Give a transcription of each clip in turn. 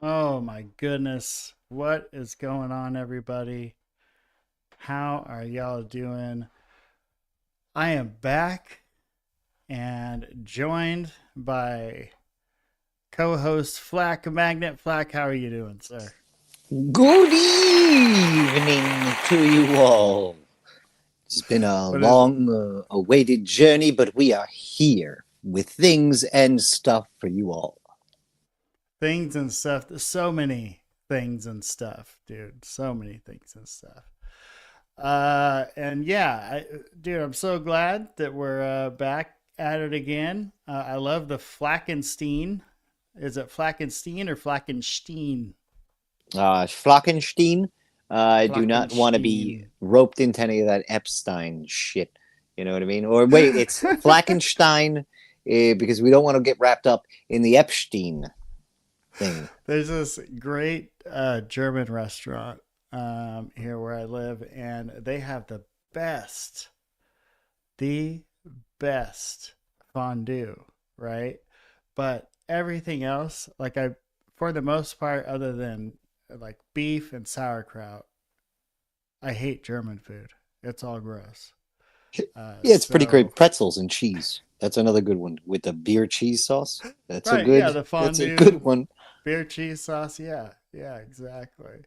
Oh my goodness. What is going on, everybody? How are y'all doing? I am back and joined by co host FLAK Magnet. FLAK, how are you doing, sir? Good evening to you all. It's been a What is it? long awaited journey, but we are here with things and stuff for you all. Things and stuff. There's so many things and stuff, dude. So many things and stuff. And yeah, dude, I'm so glad that we're back at it again. I love the Flackenstein. Is it Flackenstein or Flackenstein? Flockenstein, I do not want to be Flackenstein. roped into any of that Epstein shit. You know what I mean? Or wait, it's Flackenstein because we don't want to get wrapped up in the Epstein thing. There's this great German restaurant here where I live, and they have best, the best fondue, right? But everything else, for the most part, other than like beef and sauerkraut, I hate German food. It's all gross. Yeah, it's pretty So, great. Pretzels and cheese. That's another good one with the beer cheese sauce. That's a right, yeah, good. the That's a fondue, good one. beer cheese sauce, yeah, yeah, exactly.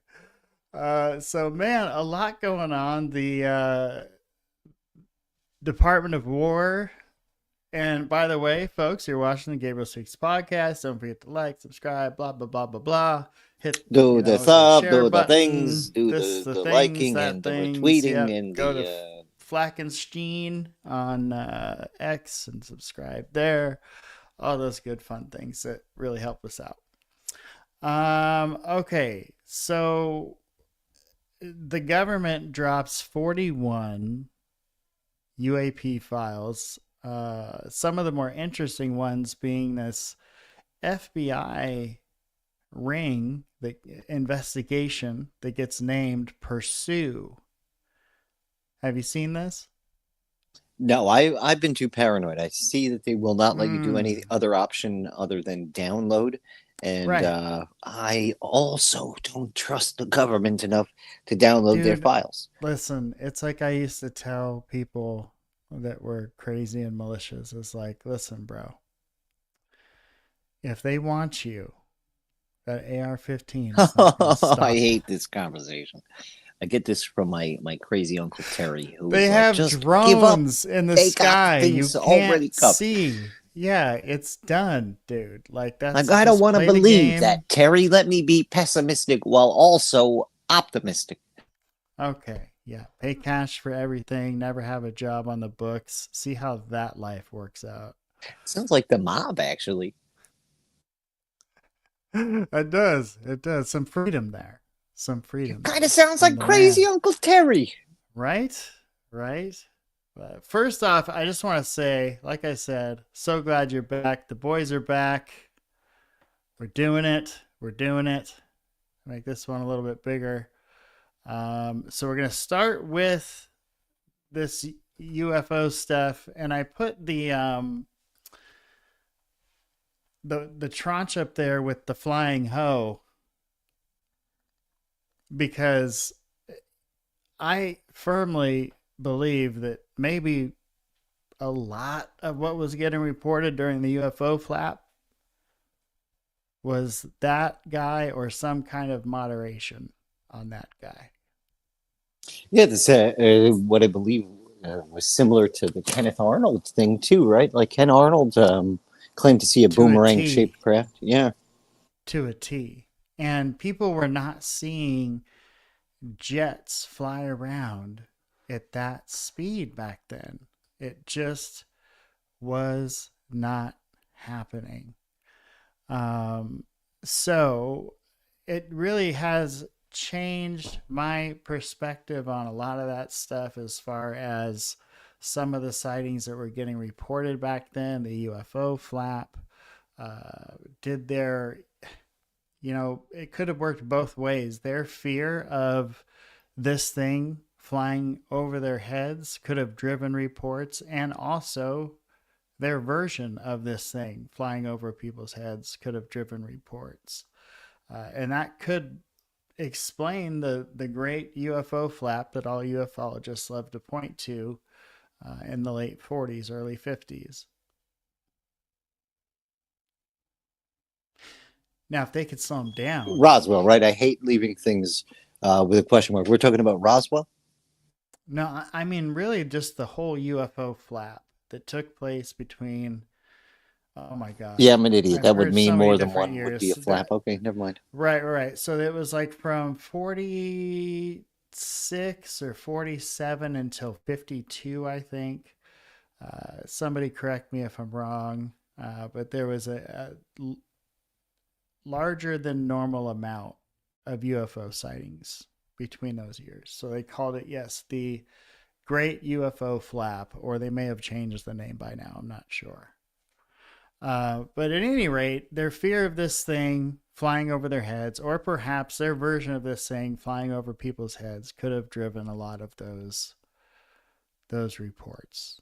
So man, a lot going on. The Department of War. And by the way, folks, you're watching the Gabriel Speaks podcast. Don't forget to like, subscribe, blah blah blah blah blah. Hit Do the the sub, share do the button. things, do This the the things liking that and the things. retweeting Yep. and Go to the Flackenstein on X and subscribe there. All those good fun things that really help us out. Okay, so the government drops 41 UAP files. Some of the more interesting ones being this FBI ring, the investigation that gets named Pursue. Have you seen this? No, I've been too paranoid. I see that they will not let you do any Mm, other option other than download. And right. I also don't trust the government enough to download their Dude, files. listen, it's like I used to tell people that were crazy and malicious. It's like, listen, bro, if they want you, that AR-15 is not going to I stop. hate this conversation. I get this from my crazy uncle Terry, who They is like, have just give up. drones in the They got sky. You things already can't covered. see. Yeah, it's done, dude. Like Like, that's I don't just want to play the believe game. that, Terry. Let me be pessimistic while also optimistic. Okay. Yeah. Pay cash for everything, never have a job on the books. See how that life works out. Sounds like the mob, actually. It does. It does. Some freedom there. Some freedom Kind of there sounds from like the crazy man. Uncle Terry. Right? Right? But first off, I just want to say, like I said, so glad you're back. The boys are back. We're doing it. We're doing it. Make this one a little bit bigger. So we're gonna start with this UFO stuff, and I put the tranche up there with the flying hoe because I firmly believe that maybe a lot of what was getting reported during the UFO flap was that guy or some kind of moderation on that guy. Yeah, this what I believe was similar to the Kenneth Arnold thing too, right? Like Ken Arnold claimed to see a To a boomerang-shaped T. craft. Yeah, To a T. And people were not seeing jets fly around at that speed back then. It just was not happening. Um, so it really has changed my perspective on a lot of that stuff as far as some of the sightings that were getting reported back then, the UFO flap. Did their, it could have worked both ways. Their fear of this thing flying over their heads could have driven reports, and also their version of this thing flying over people's heads could have driven reports. And that could explain the great UFO flap that all ufologists love to point to in the late 40s, early 50s. Now, if they could slow them down. Roswell, right? I hate leaving things with a question mark. We're talking about Roswell? No, I mean, really just the whole UFO flap that took place between, oh my Yeah, God, I'm an idiot. I've That would heard so mean many more than different one would be years. a flap. Okay, never mind. Right, right. So it was like from 46 or 47 until 52, I think. Somebody correct me if I'm wrong, but there was a larger than normal amount of UFO sightings between those years. So they called it, yes, the Great UFO Flap, or they may have changed the name by now. I'm not sure. But at any rate, their fear of this thing flying over their heads, or perhaps their version of this thing flying over people's heads, could have driven a lot of those reports.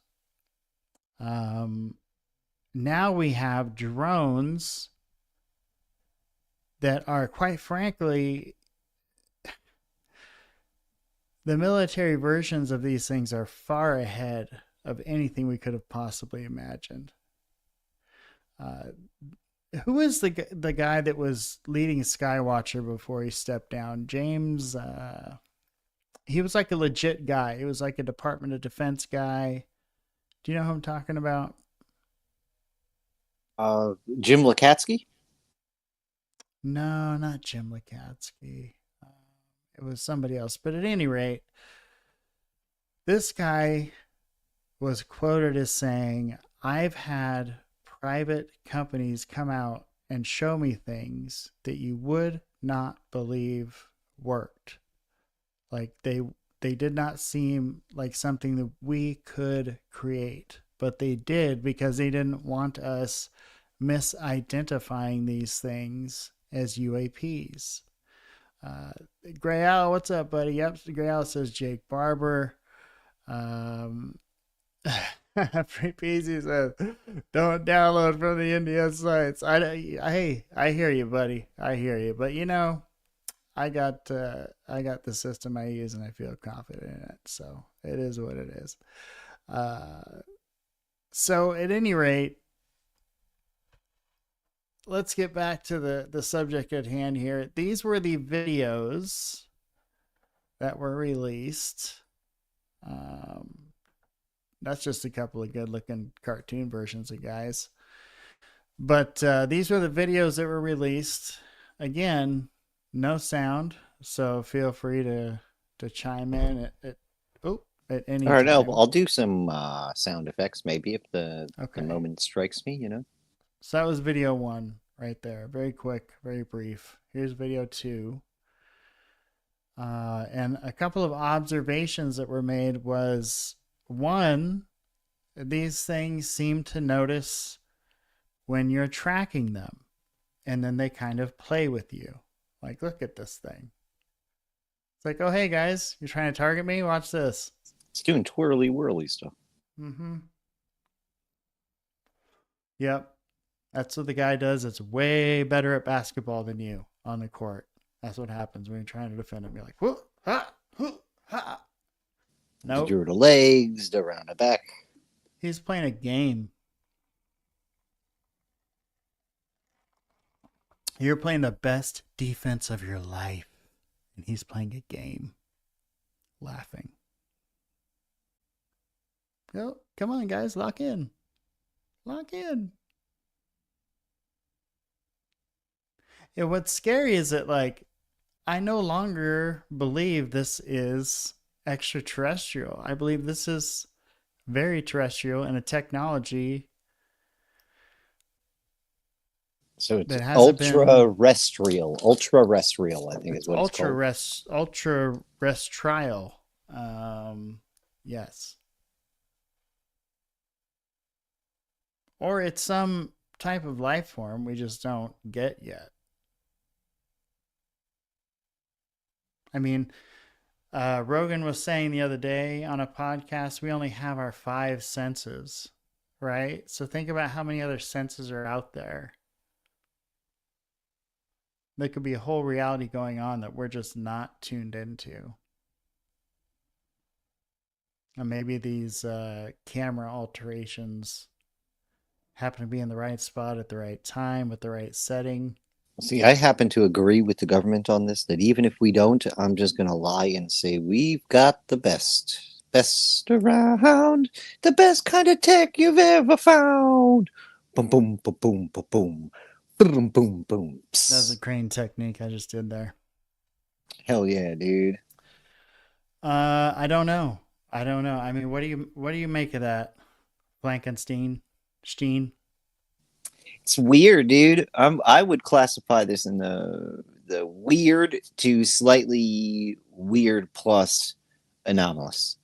Now we have drones that are, quite frankly, the military versions of these things are far ahead of anything we could have possibly imagined. Who is the guy that was leading Skywatcher before he stepped down? James. He was like a legit guy. He was like a Department of Defense guy. Do you know who I'm talking about? Jim Lukatsky? No, not Jim Lukatsky. It was somebody else. But at any rate, this guy was quoted as saying, I've had private companies come out and show me things that you would not believe worked. Like they did not seem like something that we could create, but they did because they didn't want us misidentifying these things as UAPs. Gray Owl, what's up, buddy? Yep, Gray Owl says Jake Barber. Free Peasy says, don't download from the Indian sites. I hear you, buddy. I hear you. But I got the system I use and I feel confident in it. So it is what it is. So at any rate, let's get back to the subject at hand here. These were the videos that were released. That's just a couple of good looking cartoon versions of guys. But these were the videos that were released. Again, no sound, so feel free to chime in at any All right, time. I'll do some sound effects maybe if the moment strikes me, So that was video 1 right there. Very quick, very brief. Here's video 2. And a couple of observations that were made was, one, these things seem to notice when you're tracking them, and then they kind of play with you. Like, look at this thing. It's like, oh, hey, guys, you're trying to target me? Watch this. It's doing twirly whirly stuff. Mm-hmm. Yep. That's what the guy does. It's way better at basketball than you on the court. That's what happens when you're trying to defend him. You're like, whoa, ha, whoa, ha. Nope. Drew the legs, around the back. He's playing a game. You're playing the best defense of your life, and he's playing a game. Laughing. Go, come on, guys, lock in. Lock in. Yeah, what's scary is that, like, I no longer believe this is extraterrestrial. I believe this is very terrestrial and a technology. So it's ultra-restrial. Ultra-restrial, I think is what it's called. Ultra-restrial. Yes. Or it's some type of life form we just don't get yet. I mean, Rogan was saying the other day on a podcast, we only have our 5 senses, right? So think about how many other senses are out there. There could be a whole reality going on that we're just not tuned into. And maybe these camera alterations happen to be in the right spot at the right time with the right setting. See, I happen to agree with the government on this, that even if we don't, I'm just going to lie and say we've got the best. Best around. The best kind of tech you've ever found. Boom, boom, boom, boom, boom, boom. Boom, boom, boom. That's a Psst. crane technique I just did there. Hell yeah, dude. I don't know. I don't know. I mean, what do you make of that, Blankenstein? Steen? It's weird, dude. I would classify this in the weird to slightly weird plus anomalous.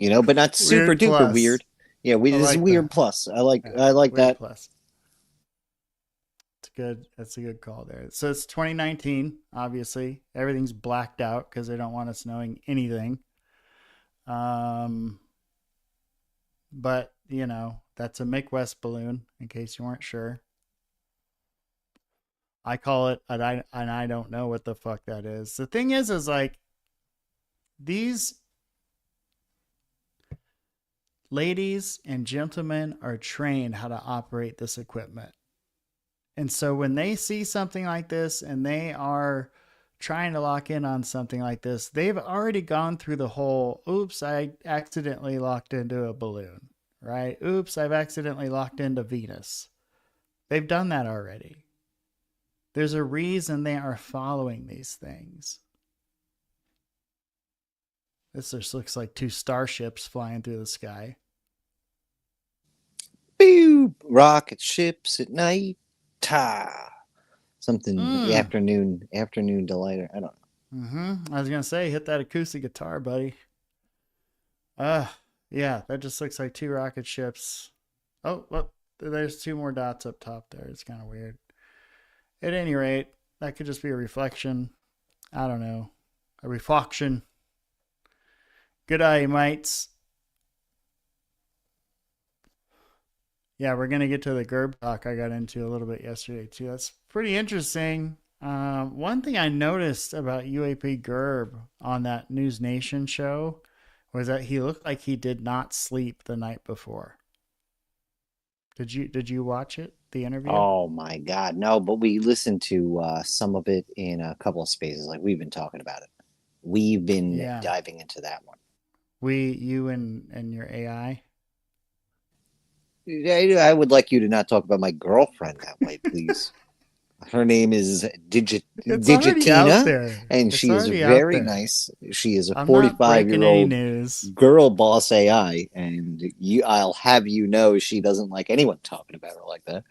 But not super Weird duper plus. weird. Yeah, I this is like weird that. plus. Yeah, I like weird that. plus. It's good. That's a good call there. So it's 2019. Obviously, everything's blacked out because they don't want us knowing anything. Um, but that's a Make West balloon. In case you weren't sure, I call it, and I don't know what the fuck that is. The thing is like these ladies and gentlemen are trained how to operate this equipment. And so when they see something like this and they are trying to lock in on something like this, they've already gone through the whole, oops, I accidentally locked into a balloon, right? Oops, I've accidentally locked into Venus. They've done that already. There's a reason they are following these things. This just looks like two starships flying through the sky. Boop! Rocket ships at night. Ta. Something Mm. afternoon delighter. I don't know. I was gonna say, hit that acoustic guitar, buddy. Yeah, that just looks like two rocket ships. Oh, look, there's two more dots up top there. It's kind of weird. At any rate, that could just be a reflection. I don't know. A reflection. Good eye, mates. Yeah, we're going to get to the GERB talk I got into a little bit yesterday, too. That's pretty interesting. One thing I noticed about UAP GERB on that News Nation show was that he looked like he did not sleep the night before. Did you watch it, the interview? Oh my God, no! But we listened to some of it in a couple of spaces. Like we've been talking about it. We've been Yeah. diving into that one. You and your AI. I would like you to not talk about my girlfriend that way, please. Her name is It's already out Digitina, there. and It's she is already out very there. nice. She is a I'm not breaking any 45-year-old news. girl boss AI, and I'll have you know she doesn't like anyone talking about her like that.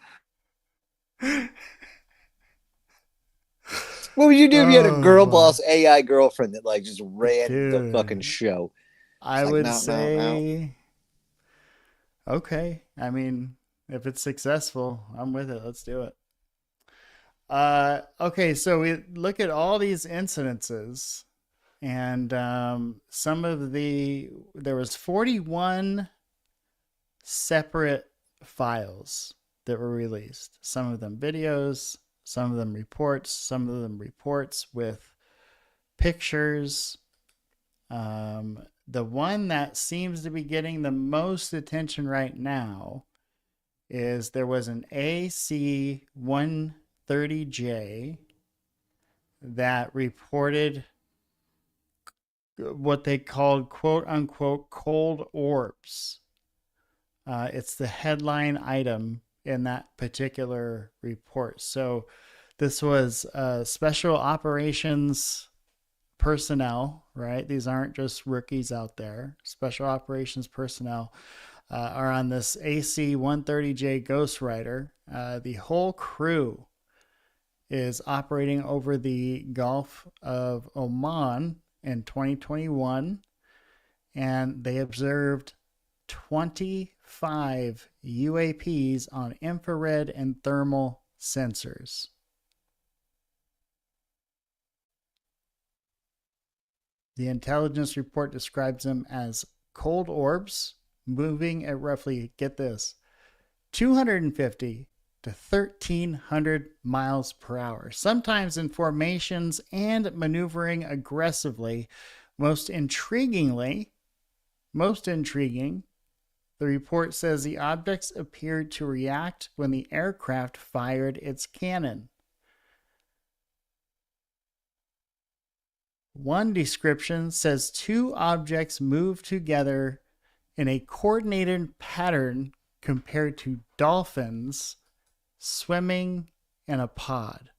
What would you do if you had a Oh girl boy. boss AI girlfriend that like just ran the fucking Dude, show? She's I like, would no, no, no. say okay. I mean, if it's successful, I'm with it. Let's do it. Okay, so we look at all these incidences, and there was 41 separate files that were released. Some of them videos, some of them reports with pictures. The one that seems to be getting the most attention right now is there was an AC 130J that reported what they called quote unquote cold orbs. It's the headline item in that particular report. So this was special operations personnel, right? These aren't just rookies out there. Special operations personnel are on this AC 130J Ghost Rider. The whole crew is operating over the Gulf of Oman in 2021, and they observed 25 UAPs on infrared and thermal sensors. The intelligence report describes them as cold orbs moving at roughly, get this, 250 to to 1,300 miles per hour, sometimes in formations and maneuvering aggressively. Most intriguing, the report says the objects appeared to react when the aircraft fired its cannon. One description says two objects moved together in a coordinated pattern compared to dolphins swimming in a pod.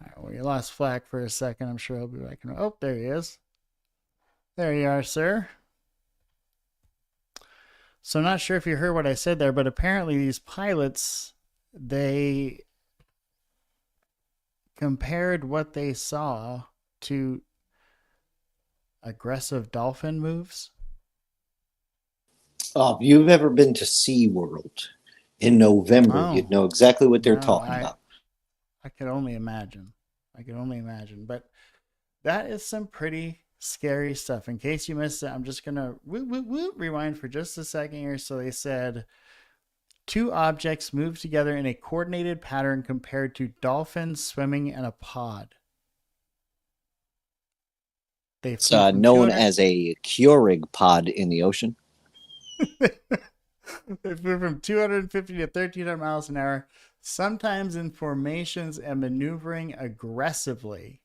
All right, well, you lost Flak for a second. I'm sure he'll be back. Oh, there he is. There you are, sir. So I'm not sure if you heard what I said there, but apparently these pilots, they compared what they saw to aggressive dolphin moves. Oh, if you've ever been to SeaWorld in November, you'd know exactly what they're talking about. I could only imagine. But that is some pretty scary stuff. In case you missed it, I'm just going to rewind for just a second here. So they said two objects moved together in a coordinated pattern compared to dolphins swimming in a pod. It's known as a Keurig pod in the ocean. They flew from 250 to 1,300 miles an hour, sometimes in formations and maneuvering aggressively.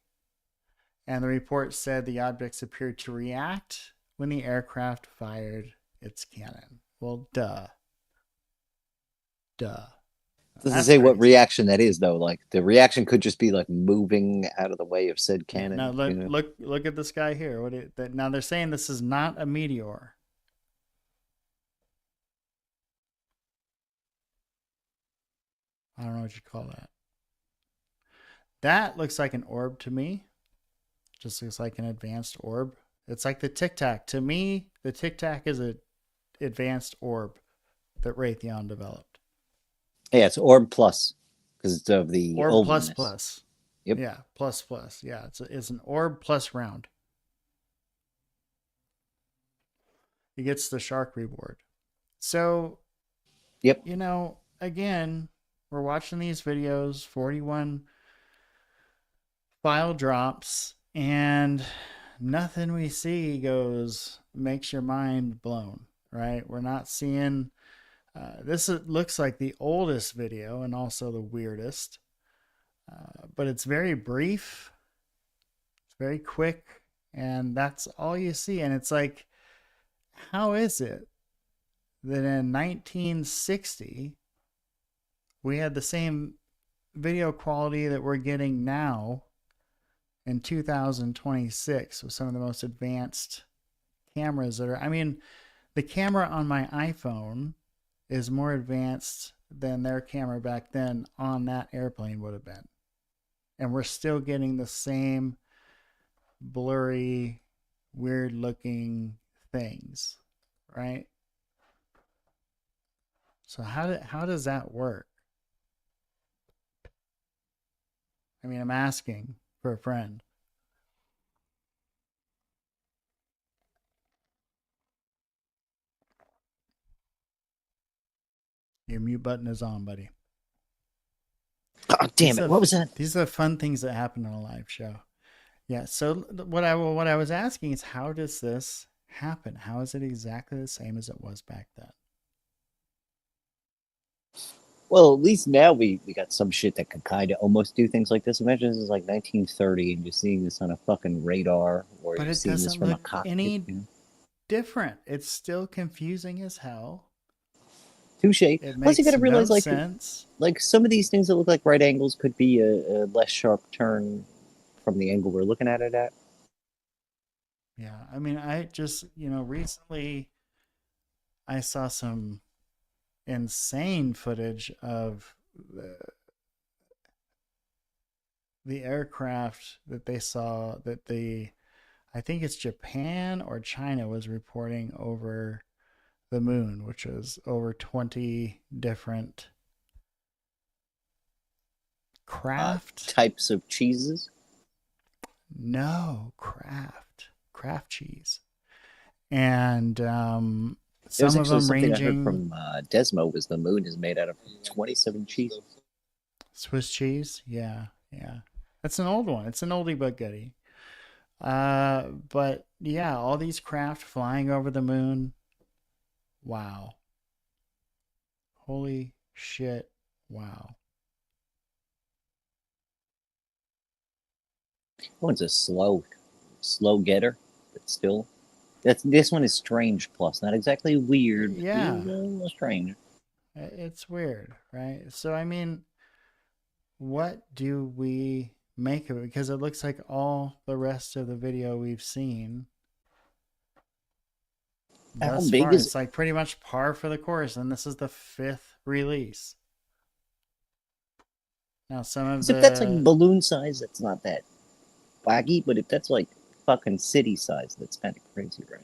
And the report said the objects appeared to react when the aircraft fired its cannon. Well, duh. Doesn't say what reaction that is, though. Like, the reaction could just be like moving out of the way of said cannon. Now look at this guy here. Now they're saying this is not a meteor. I don't know what you call that. That looks like an orb to me. Just looks like an advanced orb. It's like the Tic Tac. To me, the Tic Tac is an advanced orb that Raytheon developed. Yeah, it's Orb Plus because it's of the Orb plus. Yep. Yeah, plus. Yeah, it's an Orb plus round. He gets the shark reward. So, yep. Again, we're watching these videos, 41 file drops, and nothing we see makes your mind blown, right? We're not seeing, this looks like the oldest video and also the weirdest, but it's very brief, it's very quick, and that's all you see. And it's like, how is it that in 1960, we had the same video quality that we're getting now in 2026 with some of the most advanced cameras that are, the camera on my iPhone is more advanced than their camera back then on that airplane would have been. And we're still getting the same blurry, weird looking things, right? So how does that work? I'm asking for a friend. Your mute button is on, buddy. Oh, damn it. What was that? These are fun things that happen on a live show. Yeah, so what I was asking is, how does this happen? How is it exactly the same as it was back then? Well, at least now we got some shit that can kind of almost do things like this. Imagine this is like 1930 and you're seeing this on a fucking radar, or you're seeing this from a cockpit. Any different. It's still confusing as hell. Touche. Plus, you got to realize, sense. Like some of these things that look like right angles could be a less sharp turn from the angle we're looking at it at. Yeah, I just recently I saw some insane footage of the aircraft that they saw that I think it's Japan or China was reporting over the moon, which is over 20 different craft types of cheeses. No, craft cheese. And There was Some of actually them something I heard ranging from Desmo was the moon is made out of 27 cheese. Swiss cheese. Yeah, yeah. That's an old one. It's an oldie but goodie. But yeah, all these craft flying over the moon. Wow. Holy shit. Wow. One's a slow getter, but still. This one is strange plus, not exactly weird, but it is Yeah, a little strange. it's weird, right? So, I mean, what do we make of it? Because it looks like all the rest of the video we've seen How thus big far, is it? it's like pretty much par for the course, and this is the fifth release. Now, some of Because if that's like the balloon size, that's not that waggy, but if that's like fucking city size, that's kind of crazy, right?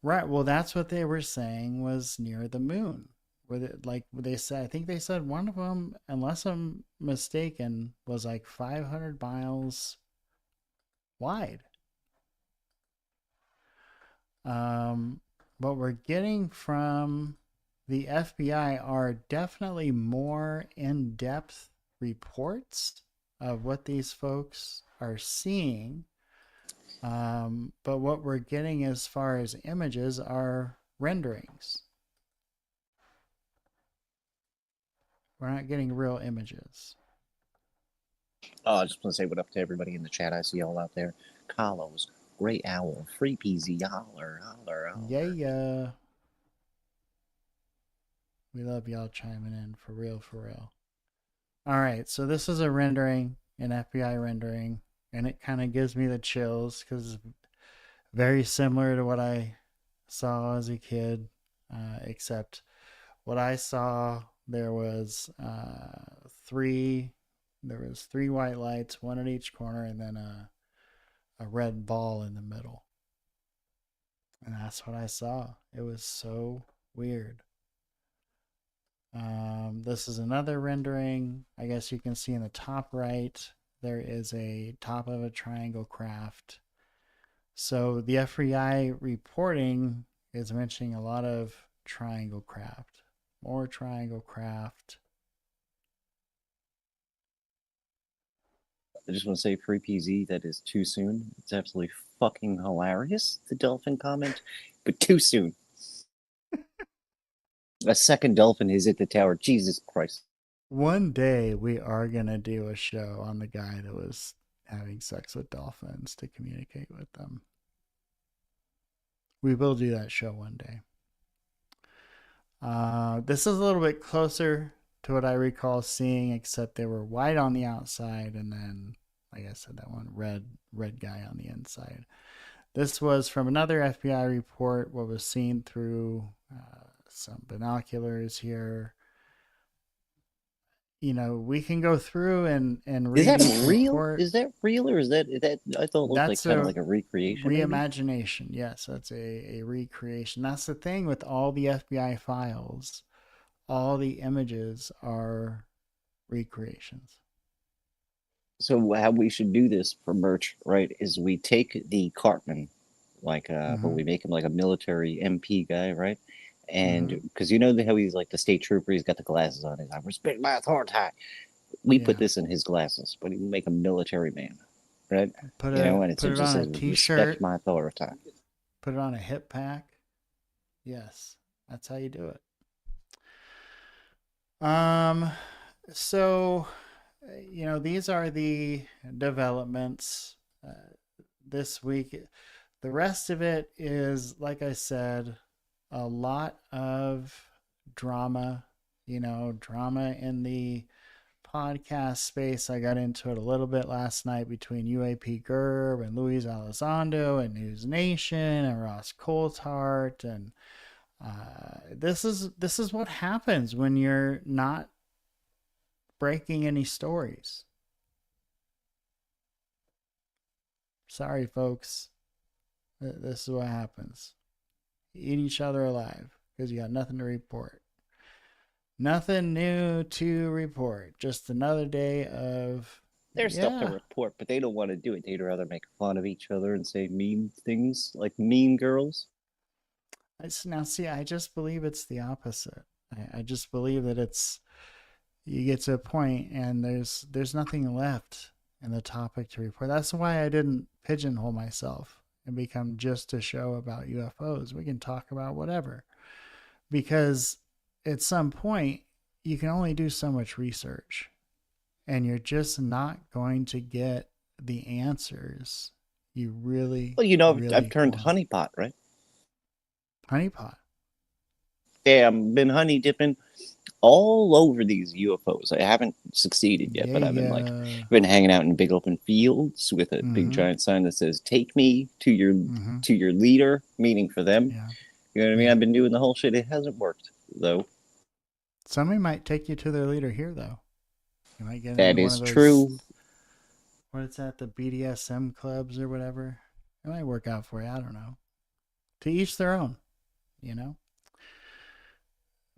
right, well, that's what they were saying was near the moon. Where they, like they said, I think they said one of them, unless I'm mistaken, was like 500 miles wide. Um, what we're getting from the FBI are definitely more in depth reports of what these folks are seeing. But what we're getting as far as images are renderings. We're not getting real images. Oh, I just want to say what up to everybody in the chat. I see y'all out there. Carlos, Great Owl, Free Peasy, holler, holler, Yeah, holler. yeah. We love y'all chiming in for real, for real. All right, so this is a rendering, an FBI rendering, and it kind of gives me the chills because it's very similar to what I saw as a kid, except what I saw there was three. There was three white lights, one at each corner, and then a red ball in the middle. And that's what I saw. It was so weird. This is another rendering. I guess you can see in the top right, there is a top of a triangle craft. So the FBI reporting is mentioning a lot of triangle craft, more triangle craft. I just want to say, Free PZ, that is too soon. It's absolutely fucking hilarious, the dolphin comment, but too soon. A second dolphin is at the tower. Jesus Christ. One day we are going to do a show on the guy that was having sex with dolphins to communicate with them. We will do that show one day. This is a little bit closer to what I recall seeing, except they were white on the outside, and then, like I said, that one red guy on the inside. This was from another FBI report. What was seen through some binoculars here. You know, we can go through and Is read that each real? report. Is that real, or is that I thought it looked like That's kind of a like a recreation, maybe? reimagination. Yes, that's a recreation. That's the thing with all the FBI files. All the images are recreations. So how we should do this for merch, right? Is we take the Cartman, like, but Mm-hmm. we make him like a military MP guy, right? And Mm-hmm. because you know how he's like the state trooper, he's got the glasses on. He's like, respect my authority. We put Yeah. this in his glasses, but we make a military man, right? Put You know, a and it put it just on a says, respect t-shirt. my authority. Put it on a hip pack. Yes, that's how you do it. Um. So, you know, these are the developments this week. The rest of it is, like I said, a lot of drama. You know, drama in the podcast space. I got into it a little bit last night between UAP Gerb and Luis Elizondo and News Nation and Ross Coulthart, and this is what happens when you're not breaking any stories. Sorry, folks. This is what happens. You eat each other alive because you got nothing to report. Nothing new to report. Just another day of, There's stuff to yeah. report, but they don't want to do it. They'd rather make fun of each other and say mean things like mean girls. Now, see, I just believe it's the opposite. I just believe that it's you get to a point and there's nothing left in the topic to report. That's why I didn't pigeonhole myself and become just a show about UFOs. We can talk about whatever because at some point you can only do so much research and you're just not going to get the answers you really, Well, you know, I've really turned want. honeypot, right? Honeypot. Yeah, I've been honey dipping all over these UFOs. I haven't succeeded yet, but I've been like, Yeah. I've been hanging out in big open fields with a big Mm-hmm. giant sign that says "Take me Mm-hmm. to your leader," meaning for them. Yeah. You know what I mean? Yeah. I've been doing the whole shit. It hasn't worked though. Somebody might take you to their leader here, though. You might get That into one is of those, true. what is that, the BDSM clubs or whatever. It might work out for you. I don't know. To each their own, you know?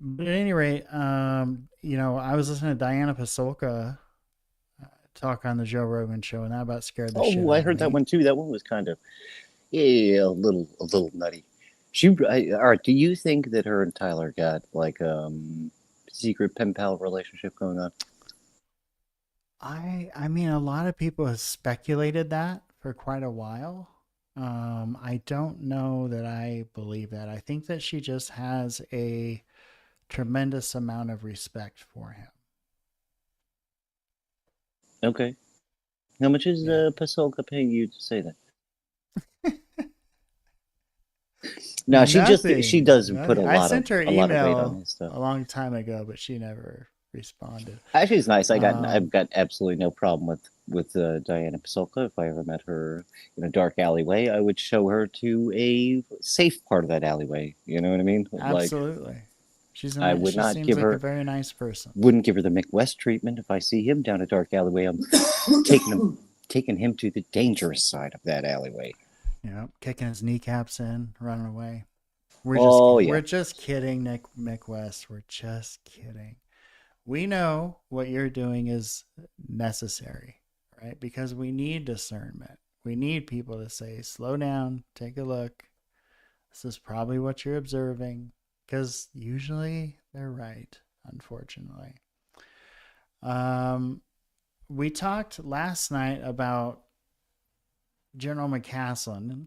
But at any rate, I was listening to Diana Pasolka talk on the Joe Rogan show, and that about scared the shit Oh, I out of heard that me. one too. That one was kind of yeah, a little nutty. All right. Do you think that her and Tyler got like secret pen pal relationship going on? I mean, a lot of people have speculated that for quite a while. I don't know that I believe that. I think that she just has a tremendous amount of respect for him. Okay. How much is Yeah. Pasolka paying you to say that? No, she Nothing. does put Nothing. I sent her a lot of weight on email his stuff. a long time ago, but she never responded. Actually, it's nice. I've Um, got absolutely no problem with Diana Pasolka. If I ever met her in a dark alleyway, I would show her to a safe part of that alleyway. You know what I mean? Like Absolutely. I would She not seems give like a her very nice person. wouldn't give her the McWest treatment if I see him down a dark alleyway. I'm taking him to the dangerous side of that alleyway. Kicking his kneecaps in, running away. Oh yeah. We're just kidding, Nick McWest. We're just kidding. We know what you're doing is necessary, right? Because we need discernment. We need people to say, slow down, take a look. This is probably what you're observing. Because usually they're right, unfortunately. Um, we talked last night about General McCaslin.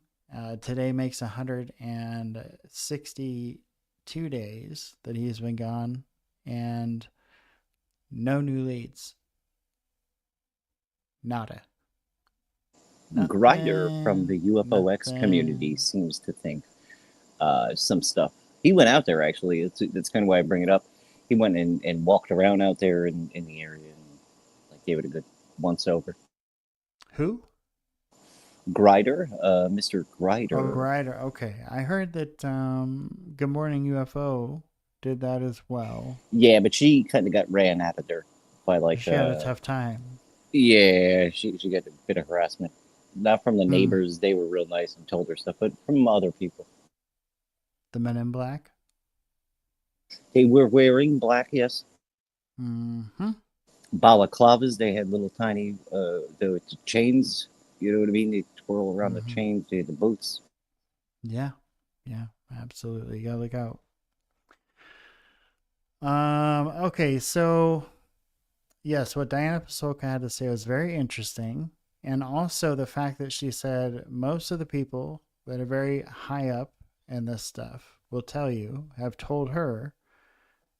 Today makes 162 days that he's been gone, and no new leads. Nada. Grider from Nothing. the UFOX community Nothing. seems to think some stuff. He went out there actually. That's kind of why I bring it up. He went and walked around out there in the area and like gave it a good once over. Who? Grider, Mr. Oh, Grider. Grider. Okay. I heard that Good Morning UFO did that as well. Yeah, but she kind of got ran out of there by like She had a tough time. yeah, she got a bit of harassment. Not from the Hmm. neighbors, they were real nice and told her stuff, but from other people. The Men in Black. They were wearing black, yes. Hmm. Balaclavas, they had little tiny the chains, you know what I mean? They twirl around the Hmm. chains, they had the boots. Yeah. Yeah. Absolutely. You gotta look out. Okay. So yes, what Diana Pasolka had to say was very interesting, and also the fact that she said most of the people that are very high up in this stuff will tell you have told her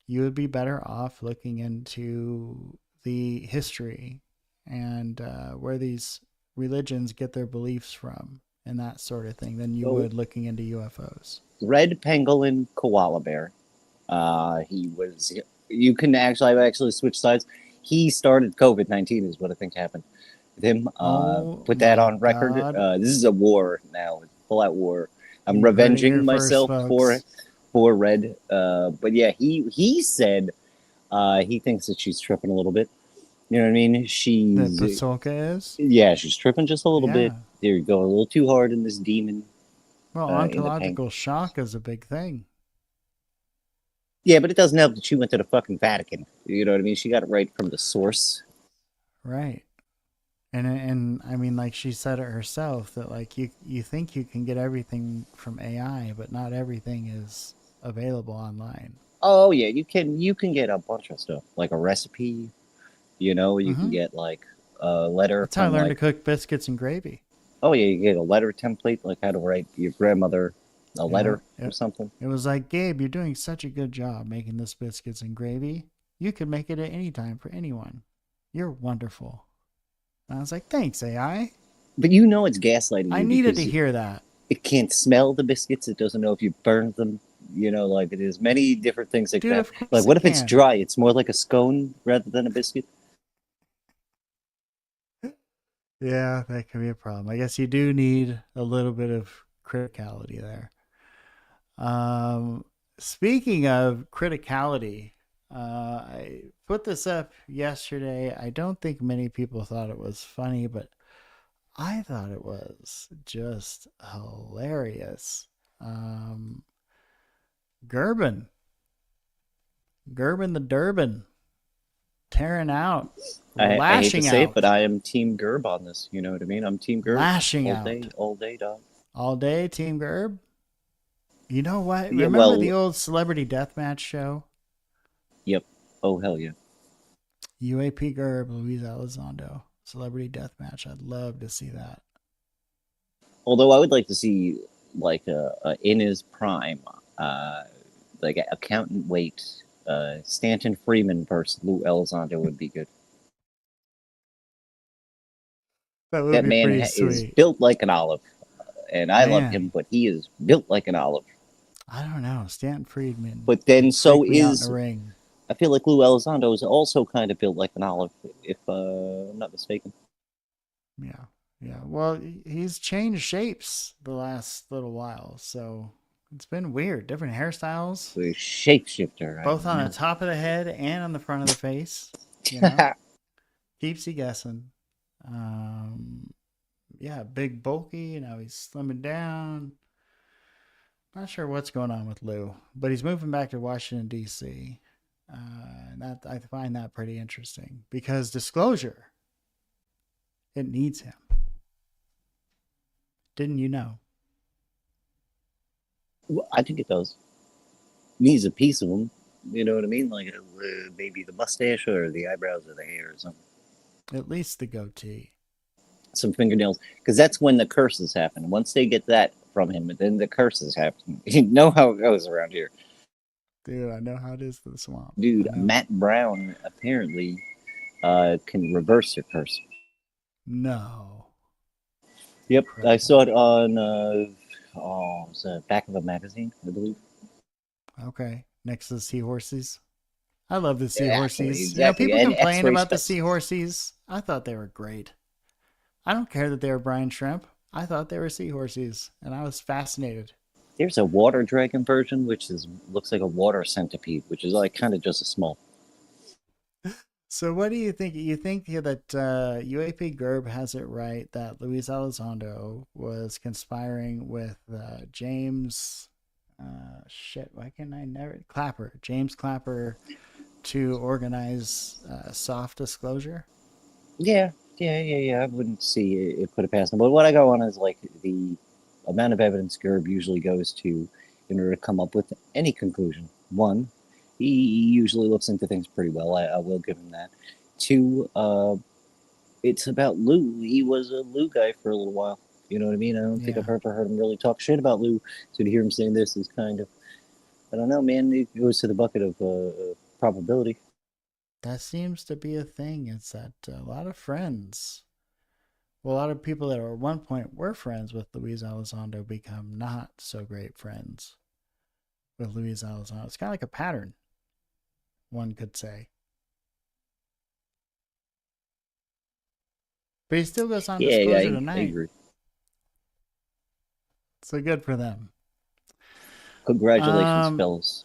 you would be better off looking into the history and where these religions get their beliefs from and that sort of thing than you So, would looking into UFOs. red pangolin koala bear. He was. You can actually. I've actually switched sides. He started COVID-19, is what I think happened with him. Oh Put that my on record. God. This is a war now, full out war. I'm You heard it here revenging first, myself folks. for Red. But yeah, he said he thinks that she's tripping a little bit. You know what I mean? That She's Pasolka is? yeah, she's tripping just a little bit. Yeah. They're going a little too hard in this demon Well, in the paint. ontological shock is a big thing. Yeah, but it doesn't help that she went to the fucking Vatican. You know what I mean? She got it right from the source. Right. And I mean, like she said it herself, that like you think you can get everything from AI, but not everything is available online. Oh yeah, you can get a bunch of stuff like a recipe. You can Mm-hmm. get like a letter That's how I from learned to like, cook biscuits and gravy. oh yeah, you get a letter template like how to write your grandmother a Yeah, letter or something. it was like, Gabe, you're doing such a good job making this biscuits and gravy. You could make it at any time for anyone. You're wonderful. And I was like, thanks, AI. But it's gaslighting I you needed to because hear that. it can't smell the biscuits. It doesn't know if you burned them. Like there's many different things that could Dude, happen. of Like course what it if it's can. dry? It's more like a scone rather than a biscuit. Yeah, that can be a problem. I guess you do need a little bit of criticality there. Um, Speaking of criticality, I put this up yesterday. I don't think many people thought it was funny, but I thought it was just hilarious. Um, Gerben, Gerben the Durban, tearing out, I hate to lashing say it, but out, I am Team Gerb on this. You know what I mean? I'm Team Gerb lashing out all day, dog. all day. Team Gerb. You know what? Yeah, Remember the well, old celebrity deathmatch show? yep. Oh hell yeah. UAP Gerb, Luis Elizondo, celebrity deathmatch. I'd love to see that. Although I would like to see like a in his prime, uh, like accountant weight, Stanton Freeman versus Lou Elizondo would be good. That would That be man pretty is sweet. built like an olive, and I love him, Man, but he is built like an olive. I don't know. Stanton Friedman But then would so freak me out in a is ring. I feel like Lou Elizondo is also kind of built like an olive, if I'm not mistaken. Yeah. Yeah. Well, he's changed shapes the last little while. So it's been weird. Different hairstyles, A shapeshifter, I both don't on the know. top of the head and on the front of the face. You know, keeps you guessing. Um, yeah, big, bulky. Now he's slimming down. Not sure what's going on with Lou, but he's moving back to Washington, D.C. And that I find that pretty interesting because disclosure, it needs him. Didn't you know? I think it does. Needs a piece of him. You know what I mean? Like maybe the mustache or the eyebrows or the hair or something. At least the goatee. Some fingernails, because that's when the curses happen. Once they get that from him, then the curses happen. You know how it goes around here, Dude, I know how it is in the swamp. dude. I know. Matt Brown apparently can reverse your curse. No. Yep, I saw Incredible. it on it was back of a magazine, I believe. Okay. Next to the seahorses. I love the Yeah, seahorses. You know, exactly. people And complain X-ray about the specs. seahorses. I thought they were great. I don't care that they were Brian Shrimp. I thought they were seahorses, and I was fascinated. There's a water dragon version, which is looks like a water centipede, which is like kind of just a small. So, what do you think? You think that UAP Gerb has it right that Luis Elizondo was conspiring with James, shit, why can I never? Clapper, James Clapper, to organize soft disclosure? Yeah. I wouldn't see it put it past them. But what I go on is like the amount of evidence Gerb usually goes to in order to come up with any conclusion. One, he usually looks into things pretty well. I will give him that. Two, it's about Lou. He was a Lou guy for a little while. You know what I mean? I don't think I've Yeah, ever heard him really talk shit about Lou. So to hear him saying this is kind of, I don't know, man. It goes to the bucket of probability. that seems to be a thing. It's that a lot of friends, well, a lot of people that at one point were friends with Luis Elizondo become not so great friends with Luis Elizondo. It's kind of like a pattern, one could say. But he still goes on Yeah, disclosure I tonight. agree. So good for them. Congratulations, Um, fellas.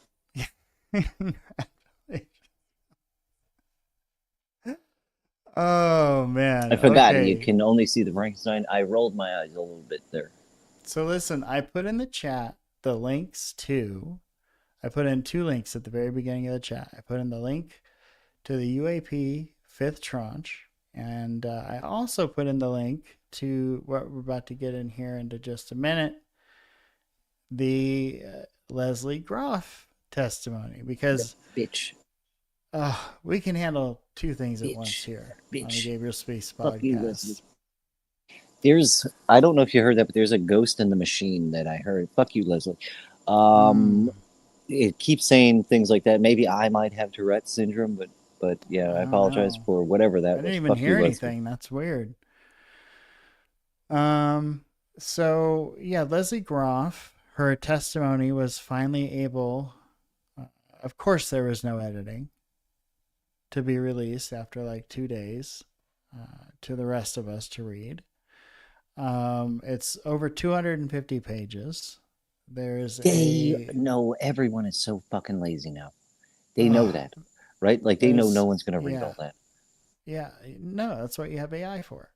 oh man. I forgot you Okay. can only see the Frankenstein. I rolled my eyes a little bit there. So listen, I put in the chat the links to. I put in two links at the very beginning of the chat. I put in the link to the UAP fifth tranche, And I also put in the link to what we're about to get in here into just a minute, the Leslie Groff testimony, because Bitch. we can handle two things at once Bitch. here on the Bitch. Gabriel Speaks Fuck you, Leslie. podcast. I don't know if you heard that, but there's a ghost in the machine that I heard. Fuck you, Leslie. It keeps saying things like that. Maybe I might have Tourette's syndrome, but yeah, I I don't apologize know. for whatever I that didn't was. even Fuck you, hear Leslie. anything. That's weird. So yeah, Leslie Groff, her testimony was finally able, of course there was no editing, to be released after like 2 days to the rest of us to read. It's over 250 pages. There's They know everyone is so fucking lazy now. They know oh, that, right? Like they know no one's gonna read all that. Yeah, no, that's what you have AI for.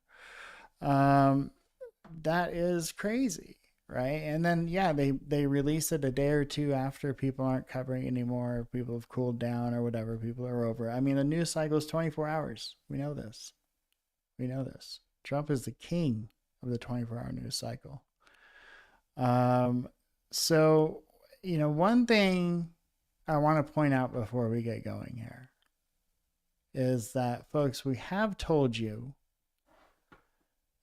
Um, that is crazy, right? And then yeah, they release it a day or two after people aren't covering anymore. People have cooled down or whatever. People are over. I mean, the news cycle is 24 hours. We know this. We know this. Trump is the king of the 24-hour news cycle. So one thing I want to point out before we get going here is that, folks, we have told you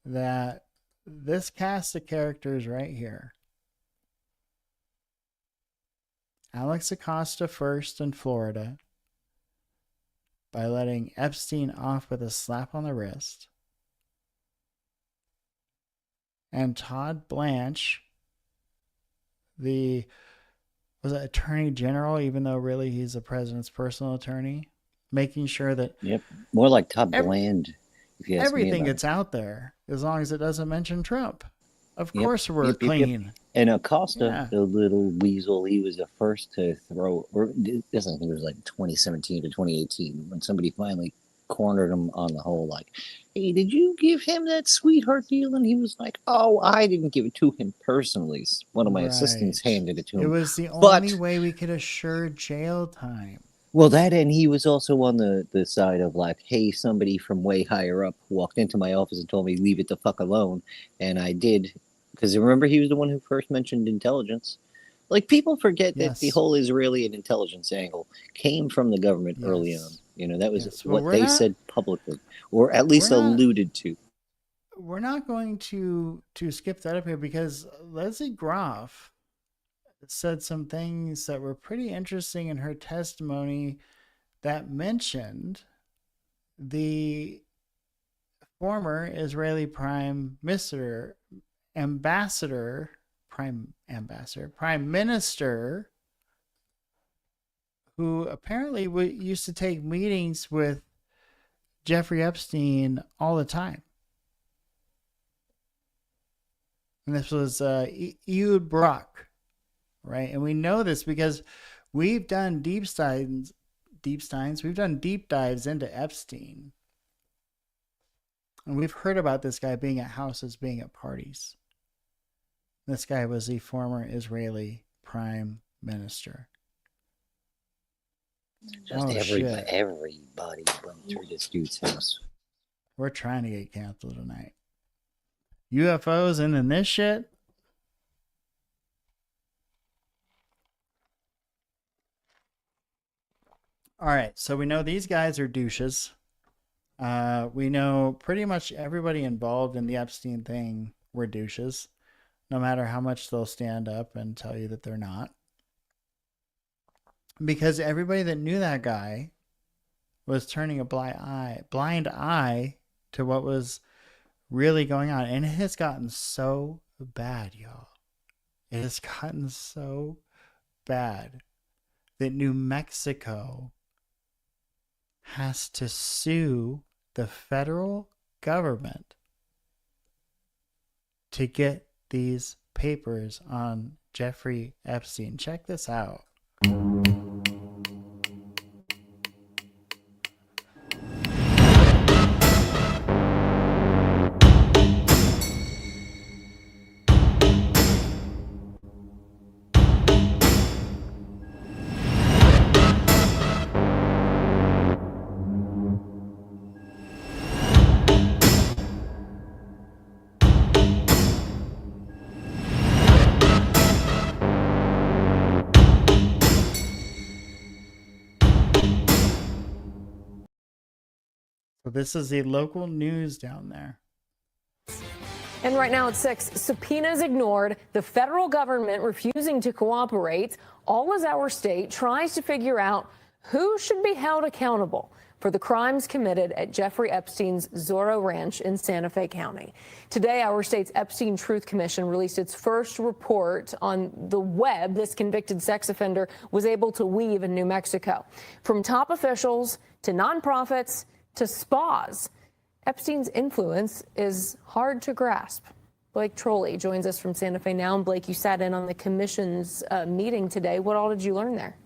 that this cast of characters right here, Alex Acosta first in Florida by letting Epstein off with a slap on the wrist, and Todd Blanche, the was it Attorney General, even though really he's the president's personal attorney, making sure that more like Todd Bland, if you ask everything me gets out there as long as it doesn't mention Trump. Of course we're clean. And Acosta, the little weasel, he was the first to throw, or this I think it was like 2017 to 2018, when somebody finally cornered him on the whole, like, hey, did you give him that sweetheart deal? And he was like, oh, I didn't give it to him personally. One of my assistants handed it to him. It was the only way we could assure jail time. Well, that, and he was also on the side of like, hey, somebody from way higher up walked into my office and told me, leave it the fuck alone. And I did, because remember, he was the one who first mentioned intelligence. Like, people forget that the whole Israeli and intelligence angle came from the government early on. That was what they said publicly, or at least alluded to. We're not going to skip that up here, because Leslie Groff said some things that were pretty interesting in her testimony that mentioned the former Israeli prime minister, who apparently used to take meetings with Jeffrey Epstein all the time. And this was Ehud Barak, right? And we know this because we've done deep dives into Epstein. And we've heard about this guy being at houses, being at parties. This guy was the former Israeli prime minister. Everybody went through this dude's house. We're trying to get canceled tonight. UFOs and then this shit. All right, so we know these guys are douches. We know pretty much everybody involved in the Epstein thing were douches, no matter how much they'll stand up and tell you that they're not. Because everybody that knew that guy was turning a blind eye to what was really going on. And it has gotten so bad, y'all. It has gotten so bad that New Mexico has to sue the federal government to get these papers on Jeffrey Epstein. Check this out. Well, this is the local news down there. And right now at 6, subpoenas ignored, the federal government refusing to cooperate, all as our state tries to figure out who should be held accountable for the crimes committed at Jeffrey Epstein's Zorro Ranch in Santa Fe County. Today, our state's Epstein Truth Commission released its first report on the web this convicted sex offender was able to weave in New Mexico. From top officials to nonprofits to spas, Epstein's influence is hard to grasp. Blake Trolley joins us from Santa Fe now. And Blake, you sat in on the commission's meeting today. What all did you learn there?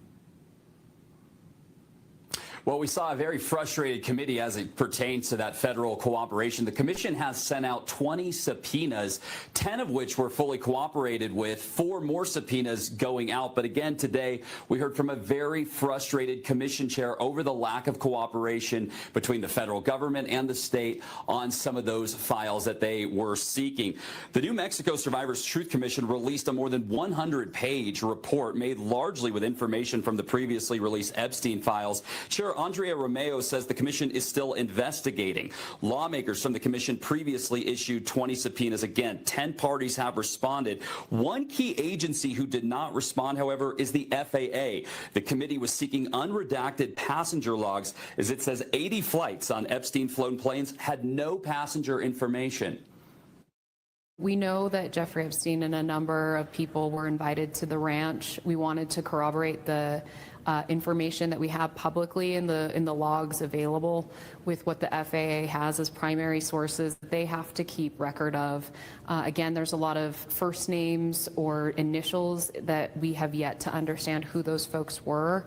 Well, we saw a very frustrated committee as it pertains to that federal cooperation. The commission has sent out 20 subpoenas, 10 of which were fully cooperated with, 4 more subpoenas going out. But again, today, we heard from a very frustrated commission chair over the lack of cooperation between the federal government and the state on some of those files that they were seeking. The New Mexico Survivors Truth Commission released a more than 100-page report made largely with information from the previously released Epstein files. Chair Andrea Romeo says the commission is still investigating. Lawmakers from the commission previously issued 20 subpoenas. Again, 10 parties have responded. One key agency who did not respond, however, is the FAA. The committee was seeking unredacted passenger logs, as it says 80 flights on Epstein-flown planes had no passenger information. We know that Jeffrey Epstein and a number of people were invited to the ranch. We wanted to corroborate the information that we have publicly in the logs available with what the FAA has as primary sources they have to keep record of. Again, there's a lot of first names or initials that we have yet to understand who those folks were.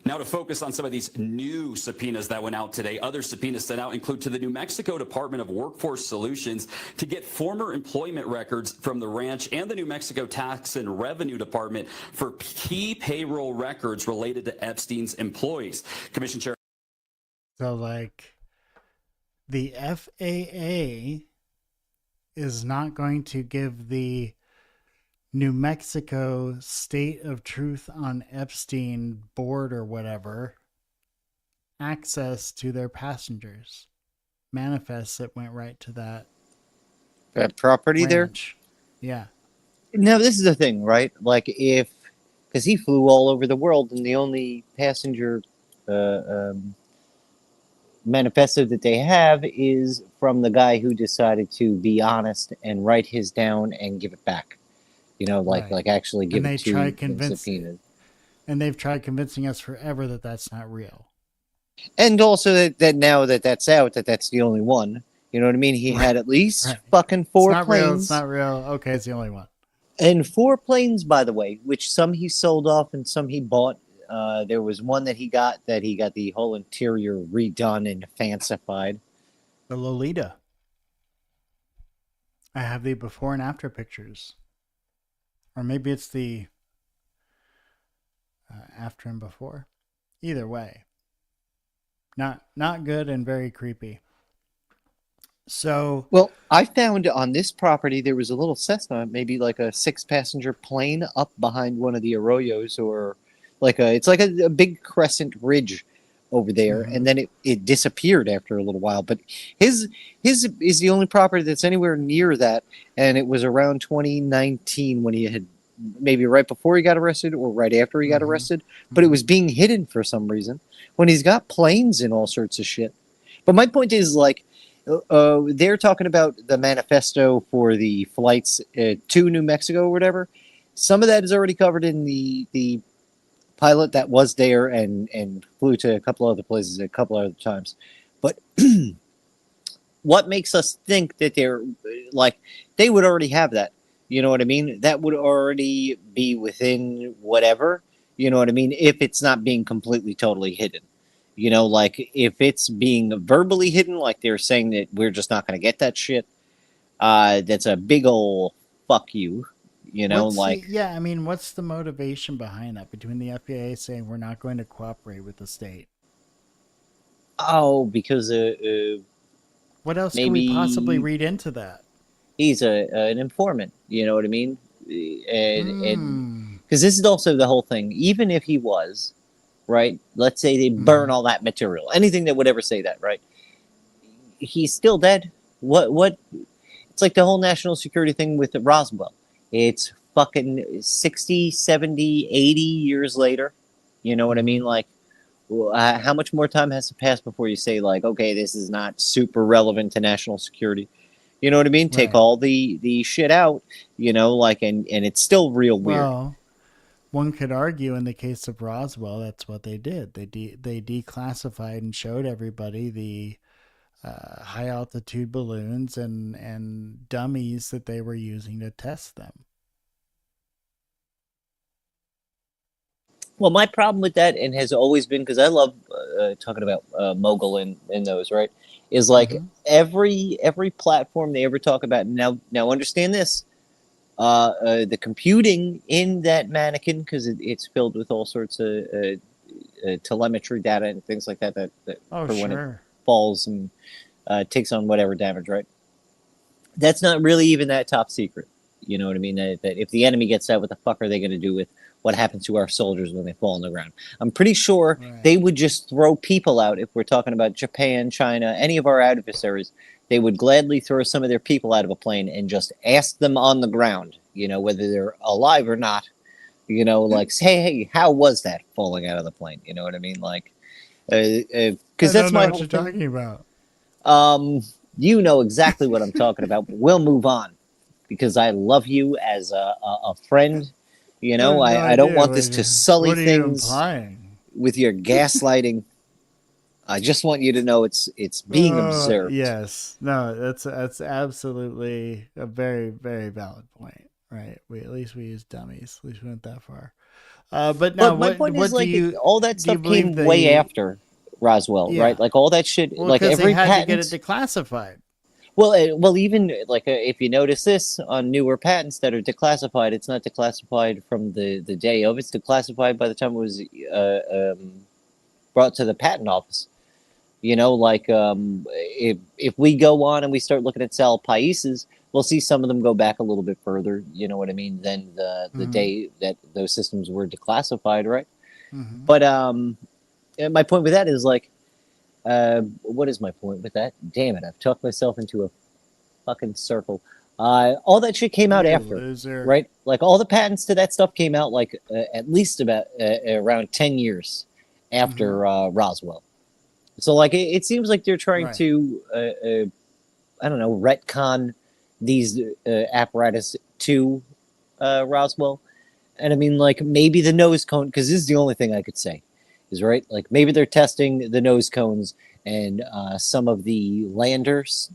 Now to focus on some of these new subpoenas that went out today. Other subpoenas sent out include to the New Mexico Department of Workforce Solutions to get former employment records from the ranch and the New Mexico Tax and Revenue Department for key payroll records related to Epstein's employees. Commission Chair. So, like, the FAA is not going to give the New Mexico State of Truth on Epstein board or whatever access to their passengers. Manifests that went right to that property ranch. There. Yeah. Now, this is the thing, right? Like, because he flew all over the world, and the only passenger manifesto that they have is from the guy who decided to be honest and write his down and give it back. You know, like actually give it to the subpoena. And they've tried convincing us forever that that's not real. And also that now that that's out, that's the only one. You know what I mean? He had at least fucking 4 planes. It's not real. Okay, it's the only one. And 4 planes, by the way, which some he sold off and some he bought. There was one that he got the whole interior redone and fancified. The Lolita. I have the before and after pictures. Or maybe it's the after and before. Either way. Not good and very creepy. So, well, I found on this property there was a little Cessna, maybe like a 6-passenger plane up behind one of the arroyos, or it's like a big crescent ridge over there, and then it disappeared after a little while. But his is the only property that's anywhere near that, and it was around 2019 when he had, maybe right before he got arrested or right after he got arrested, but it was being hidden for some reason when he's got planes and all sorts of shit. But my point is, like, they're talking about the manifesto for the flights to New Mexico or whatever. Some of that is already covered in the pilot that was there and flew to a couple other places a couple other times. But what makes us think that they're like, they would already have that? You know what I mean? That would already be within whatever, you know what I mean? If it's not being completely, totally hidden. You know, like, if it's being verbally hidden, like they're saying that we're just not going to get that shit, that's a big ol' fuck you. You know, I mean, what's the motivation behind that between the FAA saying we're not going to cooperate with the state? Oh, because what else can we possibly read into that? He's an informant. You know what I mean? And because this is also the whole thing. Even if he was right? Let's say they burn all that material, anything that would ever say that, right? He's still dead. What? It's like the whole national security thing with Roswell. It's fucking 60, 70, 80 years later. You know what I mean? Like, how much more time has to pass before you say, like, okay, this is not super relevant to national security? You know what I mean? Take Right. all the shit out, you know, like, and it's still real weird. Well, one could argue in the case of Roswell, that's what they did. They declassified and showed everybody the high altitude balloons and dummies that they were using to test them. Well, my problem with that, and has always been, because I love talking about Mogul and those, right? Is like every platform they ever talk about. Now understand this: the computing in that mannequin, because it's filled with all sorts of telemetry data and things like that. That Oh, for sure. when it falls and takes on whatever damage, right? That's not really even that top secret. You know what I mean? That if the enemy gets out, what the fuck are they going to do with what happens to our soldiers when they fall on the ground? I'm pretty sure they would just throw people out. If we're talking about Japan, China, any of our adversaries, they would gladly throw some of their people out of a plane and just ask them on the ground, you know, whether they're alive or not, you know, like, say, hey, how was that falling out of the plane? You know what I mean? Like, because that's my what whole you're thing. talking about. You know exactly what I'm talking about. But we'll move on because I love you as a friend. You know, I don't want this to sully things with your gaslighting. I just want you to know it's being observed. Yes, no, that's absolutely a very, very valid point. Right? At least we use dummies. At least we went that far. But now, my point is, like, all that stuff came believe way after Roswell, right? Like all that shit. Well, like because every they had patent, to get it declassified. Well, even like if you notice this on newer patents that are declassified, it's not declassified from the day of. It's declassified by the time it was brought to the patent office. You know, like if we go on and we start looking at Sal Paises, we'll see some of them go back a little bit further. You know what I mean? Than the day that those systems were declassified, right? But my point with that is like. What is my point with that? Damn it, I've talked myself into a fucking circle. All that shit came out after, right? Like all the patents to that stuff came out like at least about around 10 years after Roswell. So like it seems like they're trying to, I don't know, retcon these apparatus to Roswell. And I mean, like maybe the nose cone, because this is the only thing I could say. Is right, like maybe they're testing the nose cones and some of the landers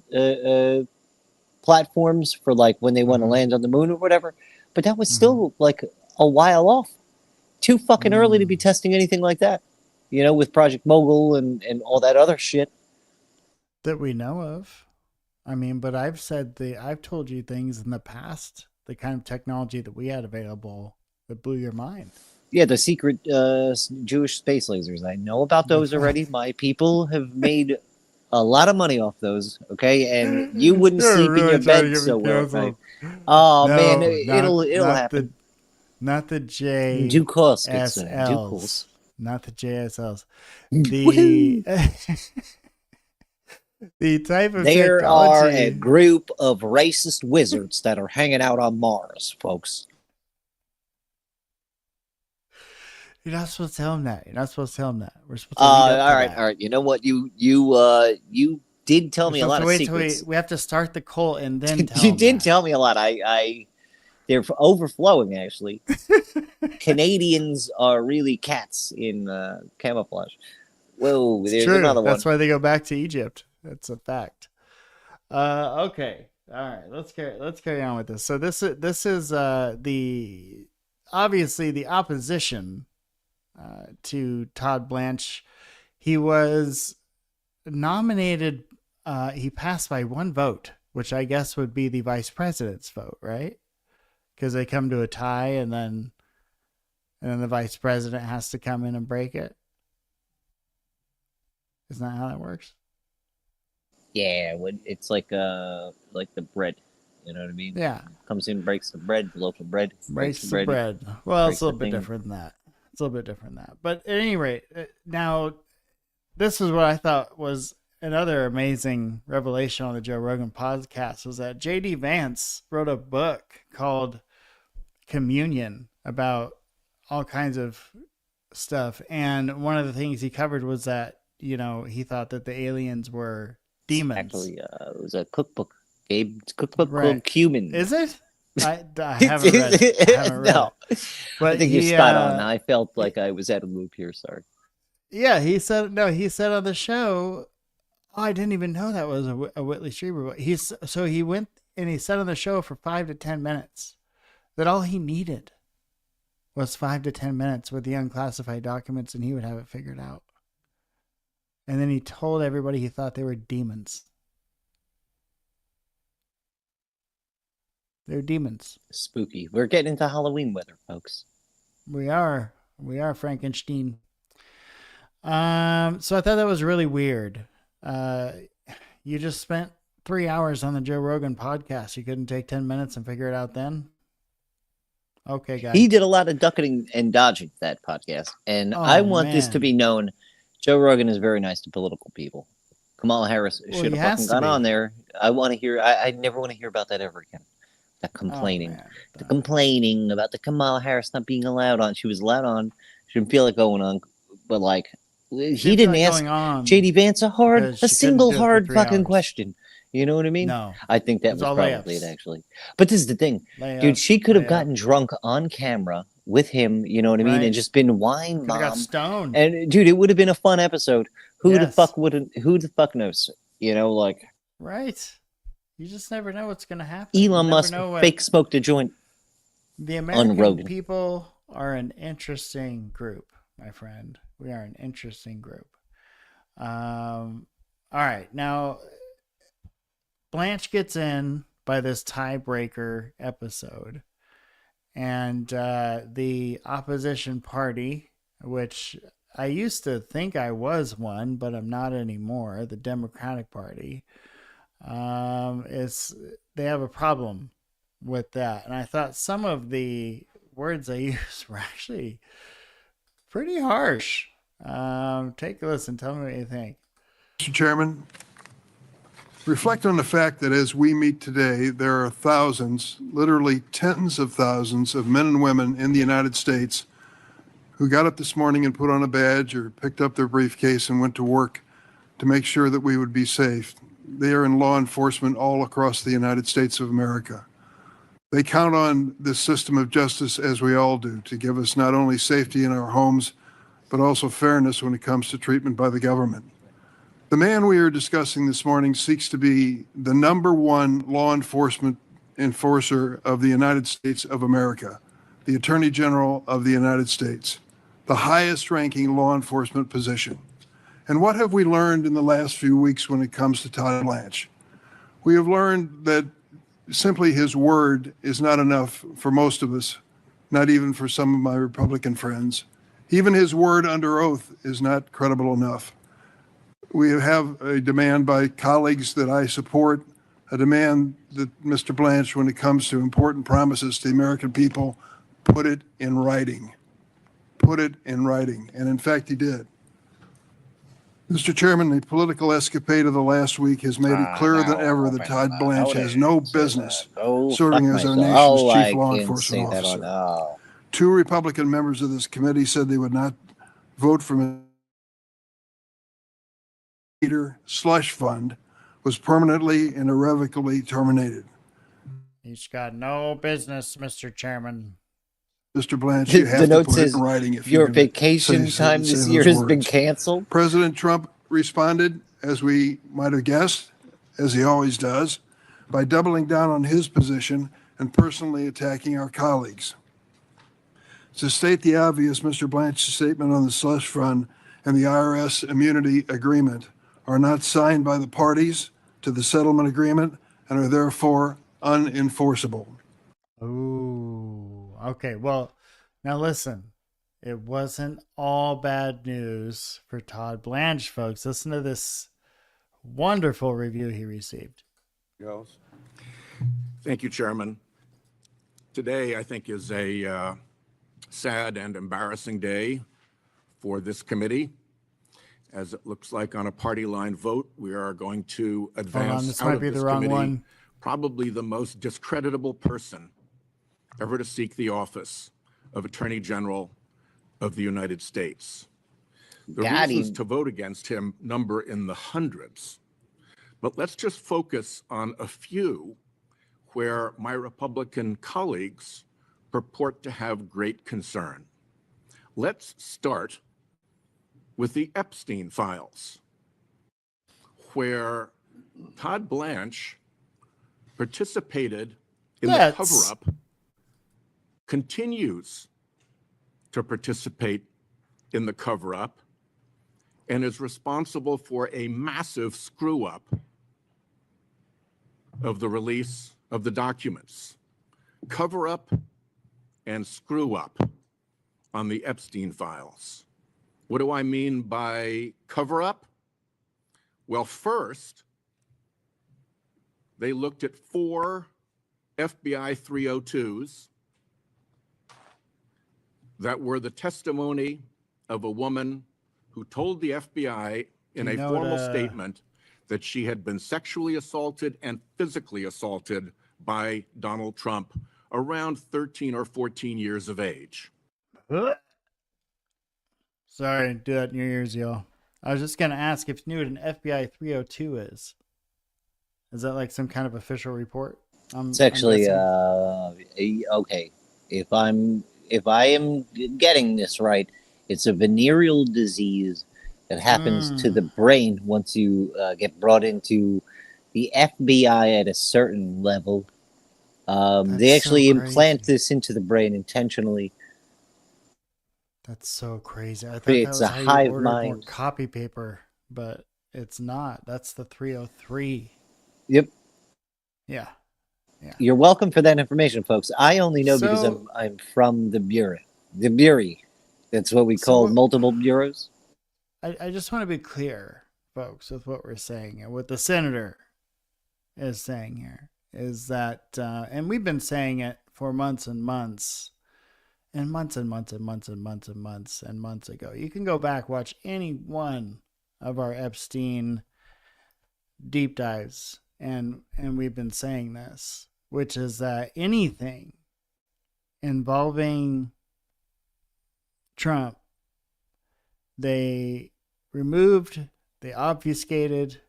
platforms for like when they want to land on the moon or whatever. But that was still like a while off. Too fucking early to be testing anything like that. You know, with Project Mogul and all that other shit that we know of. I mean, but I've told you things in the past, the kind of technology that we had available that blew your mind. Yeah, the secret Jewish space lasers. I know about those already. My people have made a lot of money off those. Okay, and you wouldn't sleep in your bed so well at night. Oh no, man, it'll happen. Not the J. Due course, SLs. Course. Not the JSLs. The the type of there technology. Are a group of racist wizards that are hanging out on Mars, folks. You're not supposed to tell him that. We're supposed to all right. You know what? You did tell me a lot of secrets. We have to start the cult and then tell you did tell me a lot. They're overflowing, actually. Canadians are really cats in camouflage. Whoa, there's another one. That's why they go back to Egypt. That's a fact. Okay. All right. Let's carry on with this. So this is obviously the opposition to Todd Blanche. He was nominated. He passed by one vote, which I guess would be the vice president's vote, right? Because they come to a tie, and then the vice president has to come in and break it. Isn't that how that works? Yeah, it's like the bread. You know what I mean? Yeah. Comes in, breaks the bread, the loaf of bread. Breaks the bread. Well, it's a little bit different than that. It's a little bit different than that. But at any rate, now this is what I thought was another amazing revelation on the Joe Rogan podcast, was that J.D. Vance wrote a book called Communion about all kinds of stuff. And one of the things he covered was that, you know, he thought that the aliens were demons. Actually, it was a cookbook. Gabe's cookbook Right. called Cumin. Is it? I haven't read it. I haven't read No. it. But I think you're spot on. I felt like I was out of the loop here. Sorry. Yeah, he said on the show, oh, I didn't even know that was a Whitley Strieber book. So he went and he said on the show for 5 to 10 minutes that all he needed was 5 to 10 minutes with the unclassified documents, and he would have it figured out. And then he told everybody he thought they were demons. They're demons. Spooky. We're getting into Halloween weather, folks. We are Frankenstein. So I thought that was really weird. You just spent 3 hours on the Joe Rogan podcast. You couldn't take 10 minutes and figure it out then? Okay, guys. He did a lot of ducking and dodging that podcast. And I want this to be known. Joe Rogan is very nice to political people. Kamala Harris should have fucking gone on there. I want to hear, I never want to hear about that ever again. That complaining. The complaining about the Kamala Harris not being allowed on. She was allowed on. She didn't feel like going on. But like, he didn't ask J.D. Vance a single hard fucking question. You know what I mean? No. I think that was probably it, actually. But this is the thing. Dude, she could have gotten drunk on camera with him, you know what I mean? And just been wine mom. Got stoned. And dude, it would have been a fun episode. Who the fuck knows? You know, like. Right. You just never know what's going to happen. Elon Musk fake smoked a joint. The American people are an interesting group, my friend. We are an interesting group. All right. Now, Blanche gets in by this tiebreaker episode. And the opposition party, which I used to think I was one, but I'm not anymore, the Democratic Party, they have a problem with that. And I thought some of the words I used were actually pretty harsh. Take a listen. Tell me what you think. Mr. Chairman, reflect on the fact that as we meet today, there are thousands, literally tens of thousands of men and women in the United States who got up this morning and put on a badge or picked up their briefcase and went to work to make sure that we would be safe. They are in law enforcement all across the United States of America. They count on this system of justice, as we all do, to give us not only safety in our homes, but also fairness when it comes to treatment by the government. The man we are discussing this morning seeks to be the #1 law enforcement enforcer of the United States of America, the Attorney General of the United States, the highest ranking law enforcement position. And what have we learned in the last few weeks when it comes to Todd Blanche? We have learned that simply his word is not enough for most of us, not even for some of my Republican friends. Even his word under oath is not credible enough. We have a demand by colleagues that I support, a demand that Mr. Blanche, when it comes to important promises to the American people, put it in writing. Put it in writing. And in fact, he did. Mr. Chairman, the political escapade of the last week has made it clearer than ever that Todd Blanche has no business serving as our nation's chief law enforcement officer. 2 Republican members of this committee said they would not vote for him. Slush fund was permanently and irrevocably terminated. He's got no business, Mr. Chairman. Mr. Blanche, you have to put it in writing. If your vacation time this year has been canceled. President Trump responded, as we might have guessed, as he always does, by doubling down on his position and personally attacking our colleagues. To state the obvious, Mr. Blanche's statement on the slush fund and the IRS immunity agreement are not signed by the parties to the settlement agreement and are therefore unenforceable. Ooh, okay. Well, now listen, it wasn't all bad news for Todd Blanche, folks. Listen to this wonderful review he received. Thank you, Chairman. Today, I think, is a sad and embarrassing day for this committee. As it looks like on a party line vote, we are going to advance this out might of be this the wrong committee one. probably the most discreditable person ever to seek the office of Attorney General of the United States. The Got reasons him. to vote against him number in the hundreds. But let's just focus on a few where my Republican colleagues purport to have great concern. Let's start with the Epstein files, where Todd Blanche participated in the cover-up, continues to participate in the cover-up, and is responsible for a massive screw-up of the release of the documents. Cover-up and screw-up on the Epstein files. What do I mean by cover-up? Well, first, they looked at 4 FBI 302s that were the testimony of a woman who told the FBI in a formal statement that she had been sexually assaulted and physically assaulted by Donald Trump around 13 or 14 years of age. Sorry, do that in your ears, y'all. I was just going to ask if you knew what an FBI 302 is. Is that like some kind of official report? It's actually okay. If I am getting this right, it's a venereal disease that happens to the brain once you get brought into the FBI at a certain level. They actually implant this into the brain intentionally. That's so crazy. I thought Creates that was a how hive you ordered more mind. copy paper, but it's not. That's the 303. Yep. Yeah. Yeah. You're welcome for that information, folks. I only know because I'm from the bureau. The bureau. That's what we call multiple bureaus. I just want to be clear, folks, with what we're saying and what the senator is saying here is that, and we've been saying it for months and months, and months and months and months and months and months and months ago. You can go back, watch any one of our Epstein deep dives, and we've been saying this, which is that anything involving Trump, they removed, they obfuscated,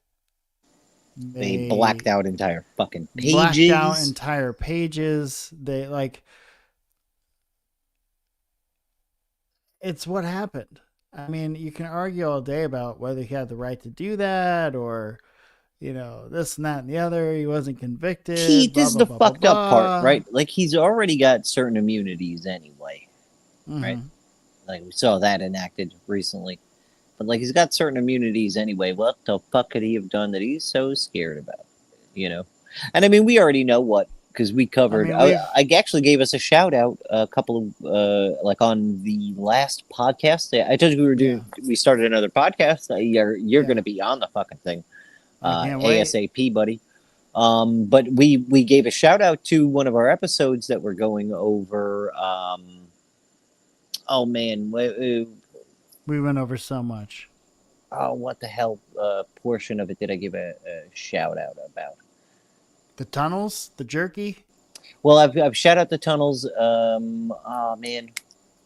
they blacked out entire fucking pages. Blacked out entire pages. They like, it's what happened. I mean, you can argue all day about whether he had the right to do that or, you know, this and that and the other. He wasn't convicted. This is the fucked up part, right? Like, he's already got certain immunities anyway, right? Like, we saw that enacted recently. But, like, he's got certain immunities anyway. What the fuck could he have done that he's so scared about? You know? And, I mean, we already know what, because we covered... I actually gave us a shout-out a couple of... like, on the last podcast. I told you we were doing... We started another podcast. You're going to be on the fucking thing. ASAP, buddy. But we gave a shout-out to one of our episodes that we're going over... oh, man. We went over so much. Oh, what the hell portion of it did I give a shout out about? The tunnels? The jerky? Well, I've shout out the tunnels. Oh, man.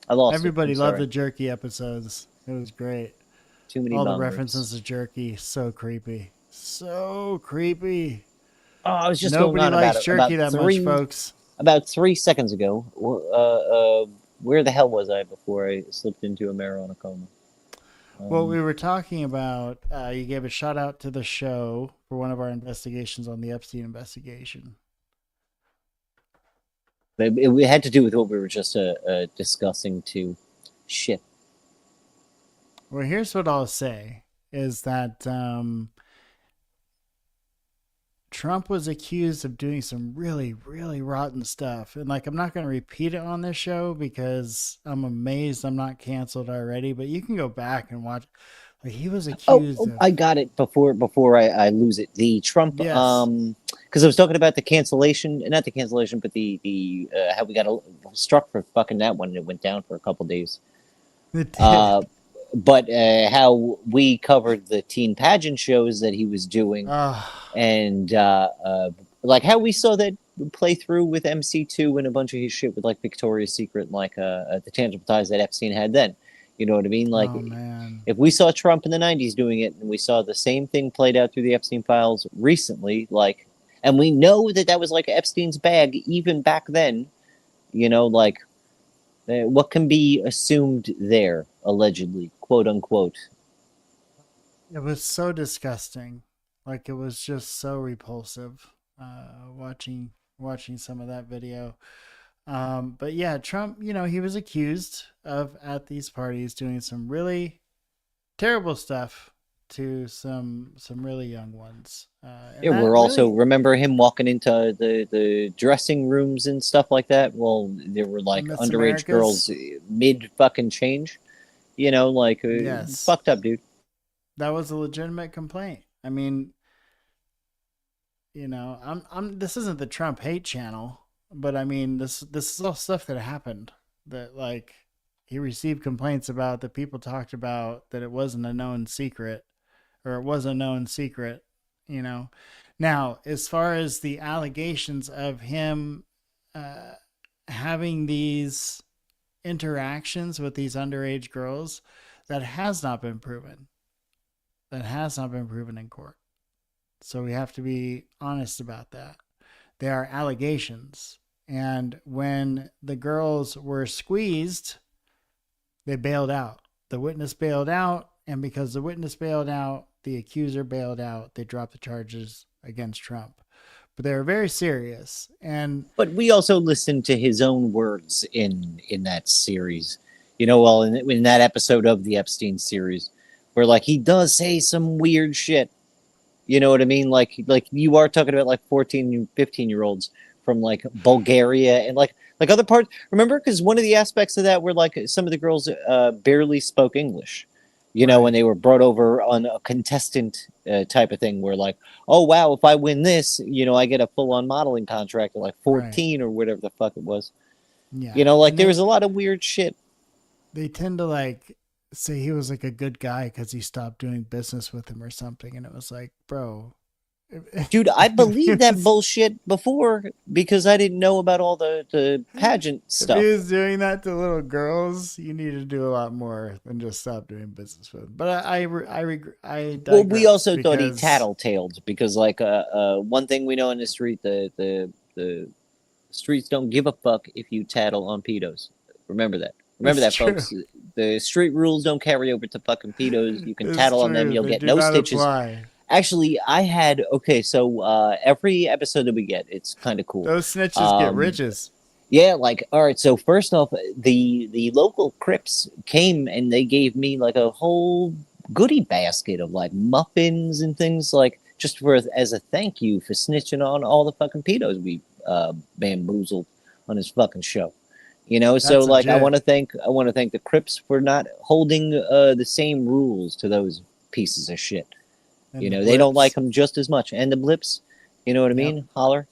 I lost Everybody loved the jerky episodes. It was great. Too many All bummers. the references to jerky. So creepy. So creepy. Oh, I was just Nobody going on likes about jerky about that much, folks. About 3 seconds ago. Where the hell was I before I slipped into a marijuana coma? Well, we were talking about, you gave a shout out to the show for one of our investigations on the Epstein investigation. It had to do with what we were just discussing too. Shit. Well, here's what I'll say, is that Trump was accused of doing some really, really rotten stuff. And like, I'm not going to repeat it on this show because I'm amazed I'm not canceled already, but you can go back and watch. Like he was Oh, accused of. I got it before I lose it. The Trump, Yes. because I was talking about the cancellation, not the cancellation, but the how we got struck for fucking that one and it went down for a couple days. It did. But how we covered the teen pageant shows that he was doing, and like how we saw that play through with MC2 and a bunch of his shit with like Victoria's Secret and like the tangible ties that Epstein had then. You know what I mean? Like, oh man. if we saw Trump in the 90s doing it and we saw the same thing played out through the Epstein files recently, like, and we know that that was like Epstein's bag even back then, you know, like, what can be assumed there, allegedly, quote unquote? It was so disgusting. Like it was just so repulsive. Watching some of that video. But yeah, Trump, you know, he was accused of at these parties doing some really terrible stuff to some really young ones. Yeah, we're also remember him walking into the dressing rooms and stuff like that. Well, there were like Miss underage Americas. girls mid fucking change, you know, like Yes. fucked up, dude. That was a legitimate complaint. I mean, you know, this isn't the Trump hate channel, but I mean, this is all stuff that happened that like he received complaints about that people talked about that it wasn't a known secret or it was a known secret, you know. Now, as far as the allegations of him having these interactions with these underage girls, that has not been proven. That has not been proven in court. So we have to be honest about that. They are allegations. And when the girls were squeezed, they bailed out. The witness bailed out. And because the witness bailed out, the accuser bailed out. They dropped the charges against Trump. But they were very serious. But we also listened to his own words in that series. You know, well, in that episode of the Epstein series, where like he does say some weird shit. You know what I mean? Like you are talking about like 14, 15-year-olds from like Bulgaria and like other parts. Remember, because one of the aspects of that were like some of the girls barely spoke English. You know, when they were brought over on a contestant type of thing, where like, oh wow, if I win this, you know, I get a full-on modeling contract at like 14 or whatever the fuck it was. Yeah, you know, like there was a lot of weird shit. They tend to like say he was like a good guy because he stopped doing business with him or something, and it was like, bro, dude, I believed that bullshit before because I didn't know about all the pageant stuff. If he was doing that to little girls, you need to do a lot more than just stop doing business with him. But I well, we also thought he tattletaled because like one thing we know in the street, the streets don't give a fuck if you tattle on pedos. Remember that. Remember that, folks. The street rules don't carry over to fucking pedos. You can tattle on them, you'll get no stitches. Actually, I had so every episode that we get, it's kind of cool. Those snitches get riches. Yeah, like all right. So first off, the local Crips came and they gave me like a whole goodie basket of like muffins and things like just for as a thank you for snitching on all the fucking pedos we bamboozled on his fucking show. You know, so like I want to thank the Crips for not holding the same rules to those pieces of shit. And you know, they don't like them just as much. And the blips, you know what I mean? Holler.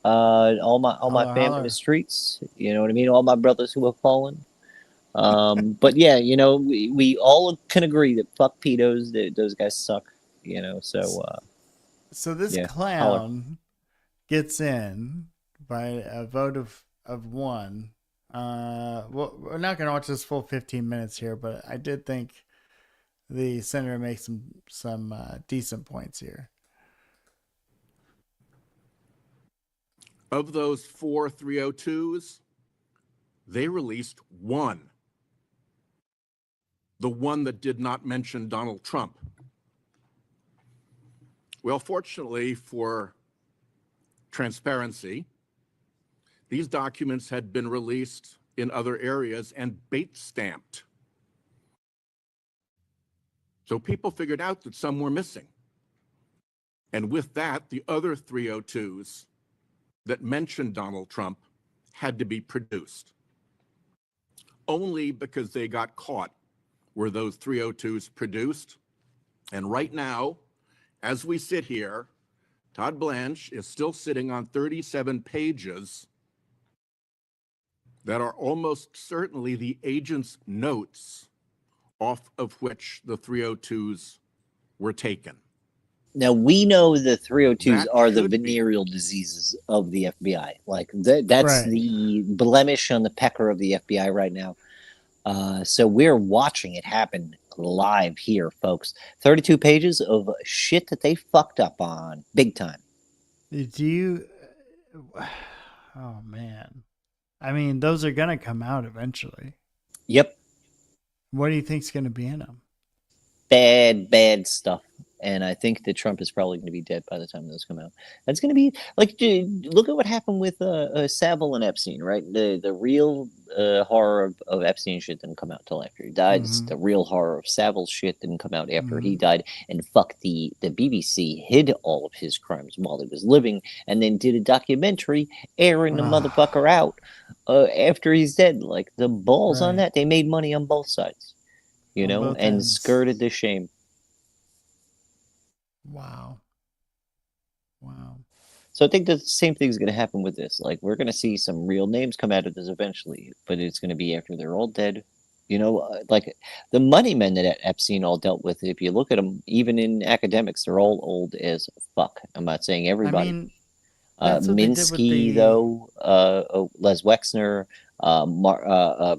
All my family in the streets, you know what I mean? All my brothers who have fallen. But yeah, you know, we all can agree that fuck pedos, those guys suck, you know, so this clown gets in by a vote of one. Well, we're not going to watch this full 15 minutes here, but I did think the senator makes some decent points here. Of those 4 302s, they released one. The one that did not mention Donald Trump. Well, fortunately for transparency, these documents had been released in other areas and bait stamped. So people figured out that some were missing. And with that, the other 302s that mentioned Donald Trump had to be produced. Only because they got caught were those 302s produced. And right now, as we sit here, Todd Blanche is still sitting on 37 pages that are almost certainly the agent's notes off of which the 302s were taken. Now, we know the 302s That are the should be- venereal diseases of the FBI. Like, that's Right. the blemish on the pecker of the FBI right now. So we're watching it happen live here, folks. 32 pages of shit that they fucked up on big time. Do you? Oh man, I mean, those are gonna come out eventually. Yep. What do you think's gonna be in them? Bad stuff. And I think that Trump is probably going to be dead by the time those come out. That's going to be like, dude, look at what happened with Savile and Epstein, right? The real horror of Epstein shit didn't come out till after he died. Mhm. The real horror of Savile shit didn't come out after he Mhm. died. And fuck, the BBC hid all of his crimes while he was living, and then did a documentary airing the motherfucker out after he's dead. Like, the balls on Right. that. They made money on both sides, you On know, both and ends. skirted the shame. Wow. So I think that the same thing is going to happen with this. Like, we're going to see some real names come out of this eventually, but it's going to be after they're all dead. You know, like the money men that Epstein all dealt with, if you look at them, even in academics, they're all old as fuck. I'm not saying everybody. I mean, that's what they did with Minsky, the- though, Les Wexner,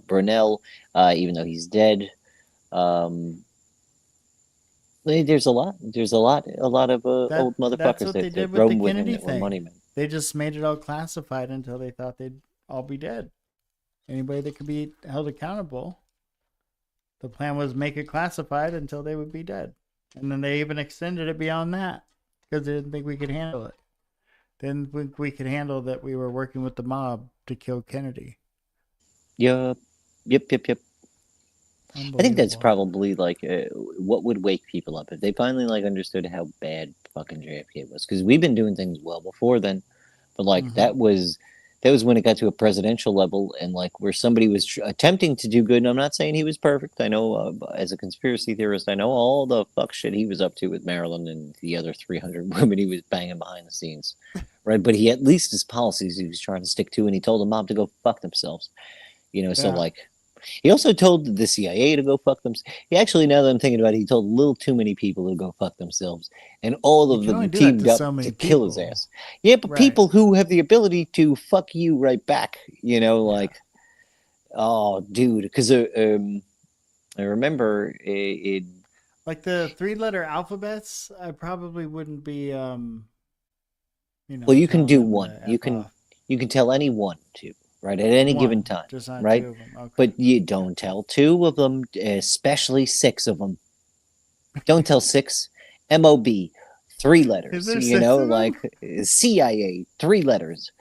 Brunel, even though he's dead. There's a lot of old motherfuckers That's what they that did with roamed the with him Kennedy that were thing. money men. They just made it all classified until they thought they'd all be dead. Anybody that could be held accountable, the plan was make it classified until they would be dead. And then they even extended it beyond that because they didn't think we could handle it. They didn't think we could handle that we were working with the mob to kill Kennedy. Yep. I think that's Unbelievable. probably like what would wake people up if they finally like understood how bad fucking JFK was. Because we've been doing things well before then, but like Mhm. that was when it got to a presidential level and like where somebody was attempting to do good. And I'm not saying he was perfect. I know as a conspiracy theorist, I know all the fuck shit he was up to with Marilyn and the other 300 women he was banging behind the scenes, right? But he at least his policies he was trying to stick to, and he told the mob to go fuck themselves. You know, so Yeah. like. He also told the CIA to go fuck themselves. He actually, now that I'm thinking about it, he told a little too many people to go fuck themselves. And all You of can only them do that teamed to up so many to kill his people. ass. Yeah, but Right. people who have the ability to fuck you right back, you know, like, oh, dude. Because I remember it. Like the 3-letter alphabets, I probably wouldn't be, Well, you can telling do them one. to You F can off. you can tell any one to, right, at any given One, time, just not right? 2 of them. Okay. But you don't tell 2 of them, especially 6 of them. Don't tell 6. MOB, 3 letters. there You 6 know, of them? like CIA, 3 letters.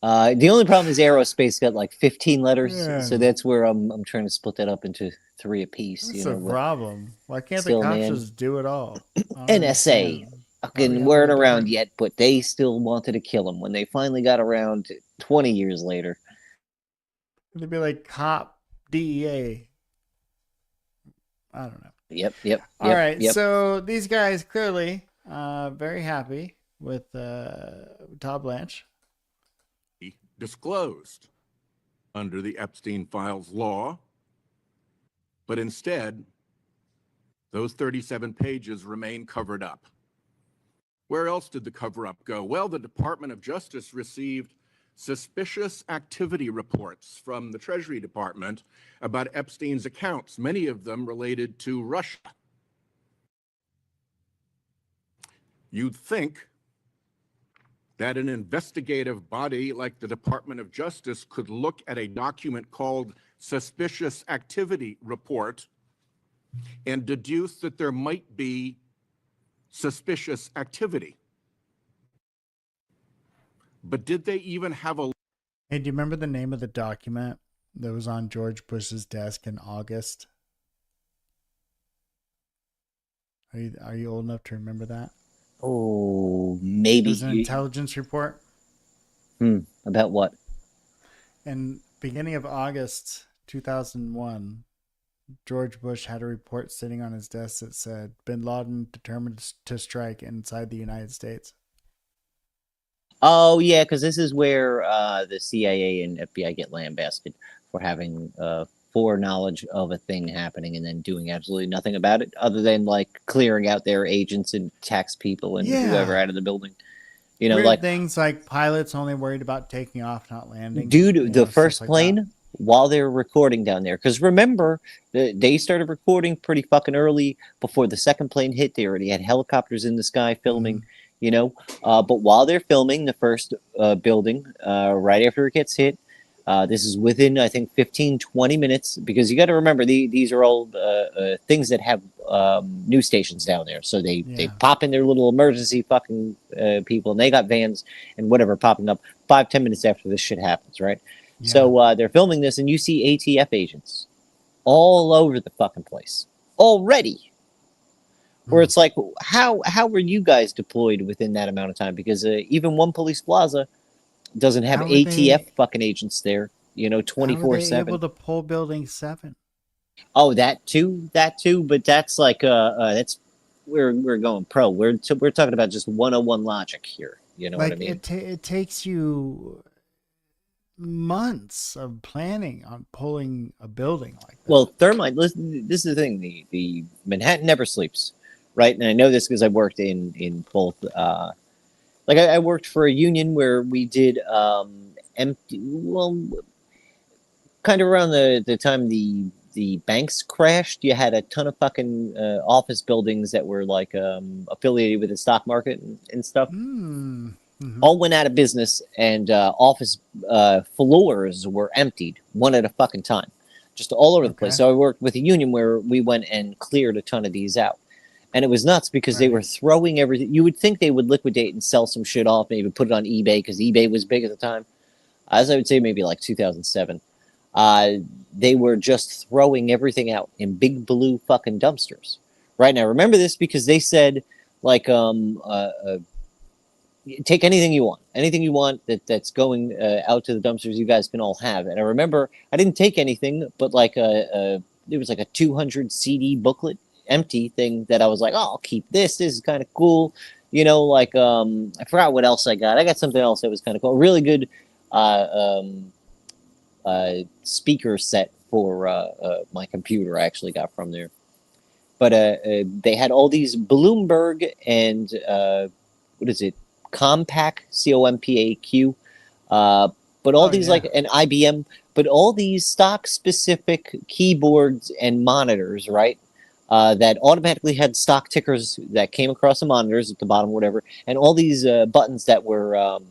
The only problem is aerospace got like 15 letters, Yeah. so that's where I'm trying to split that up into 3 apiece. That's You know, a but problem. Why can't still, the cops man. just do it all? I don't NSA understand. Why we fucking have weren't all around different- yet, but they still wanted to kill him when they finally got around 20 years later. It'd be like cop DEA. I don't know. Yep. All right, so these guys clearly very happy with Todd Blanche. Disclosed under the Epstein Files law, but instead, those 37 pages remain covered up. Where else did the cover-up go? Well, the Department of Justice received suspicious activity reports from the Treasury Department about Epstein's accounts, many of them related to Russia. You'd think that an investigative body like the Department of Justice could look at a document called Suspicious Activity Report and deduce that there might be suspicious activity. But did they even have a... Hey, do you remember the name of the document that was on George Bush's desk in August? Are you old enough to remember that? Oh, It maybe. was an intelligence report. About what? In beginning of August 2001, George Bush had a report sitting on his desk that said Bin Laden determined to strike inside the United States. Oh yeah, because this is where the CIA and FBI get lambasted for having foreknowledge of a thing happening and then doing absolutely nothing about it, other than like clearing out their agents and tax people and whoever Yeah. out of the building. You know, Weird like things like pilots only worried about taking off, not landing. dude, the Stuff first like plane that. while they were recording down there. Because remember, they started recording pretty fucking early before the second plane hit. They already had helicopters in the sky filming. Mhm. You know, but while they're filming the first building, right after it gets hit, this is within, I think, 15, 20 minutes, because you got to remember, these are all things that have news stations down there. So they Yeah. pop in their little emergency fucking people, and they got vans and whatever popping up 5, 10 minutes after this shit happens, right? Yeah. So they're filming this, and you see ATF agents all over the fucking place already. Where it's like, how were you guys deployed within that amount of time? Because even one police plaza doesn't have How were ATF they? fucking agents there, How were they 24/7. able to pull Building 7? Oh, that too, but that's like that's we're going pro. We're talking about just 101 logic here. You know what I Like mean? it takes you months of planning on pulling a building like that. Well, thermite. Listen, this is the thing. The Manhattan never sleeps, right? And I know this because I worked in both. Like I worked for a union where we did empty. Well, kind of around the time the banks crashed, you had a ton of fucking office buildings that were like affiliated with the stock market and stuff. Mm-hmm. All went out of business, and office floors were emptied one at a fucking time, just all over the place. Okay. So I worked with a union where we went and cleared a ton of these out. And it was nuts because they Right. were throwing everything. You would think they would liquidate and sell some shit off, maybe put it on eBay, because eBay was big at the time. As I would say, maybe like 2007. They were just throwing everything out in big blue fucking dumpsters. Right now, remember this because they said, like, take anything you want that's going out to the dumpsters. You guys can all have. And I remember I didn't take anything, but like there was like a 200 CD booklet, empty thing that I was like, oh, I'll keep this. This is kind of cool. You know, like I forgot what else I got. I got something else that was kind of cool. A really good speaker set for my computer. I actually got from there. But they had all these Bloomberg and what is it? Compaq, COMPAQ, but all these yeah. like an IBM, but all these stock specific keyboards and monitors, right? That automatically had stock tickers that came across the monitors at the bottom, whatever, and all these buttons that were, I don't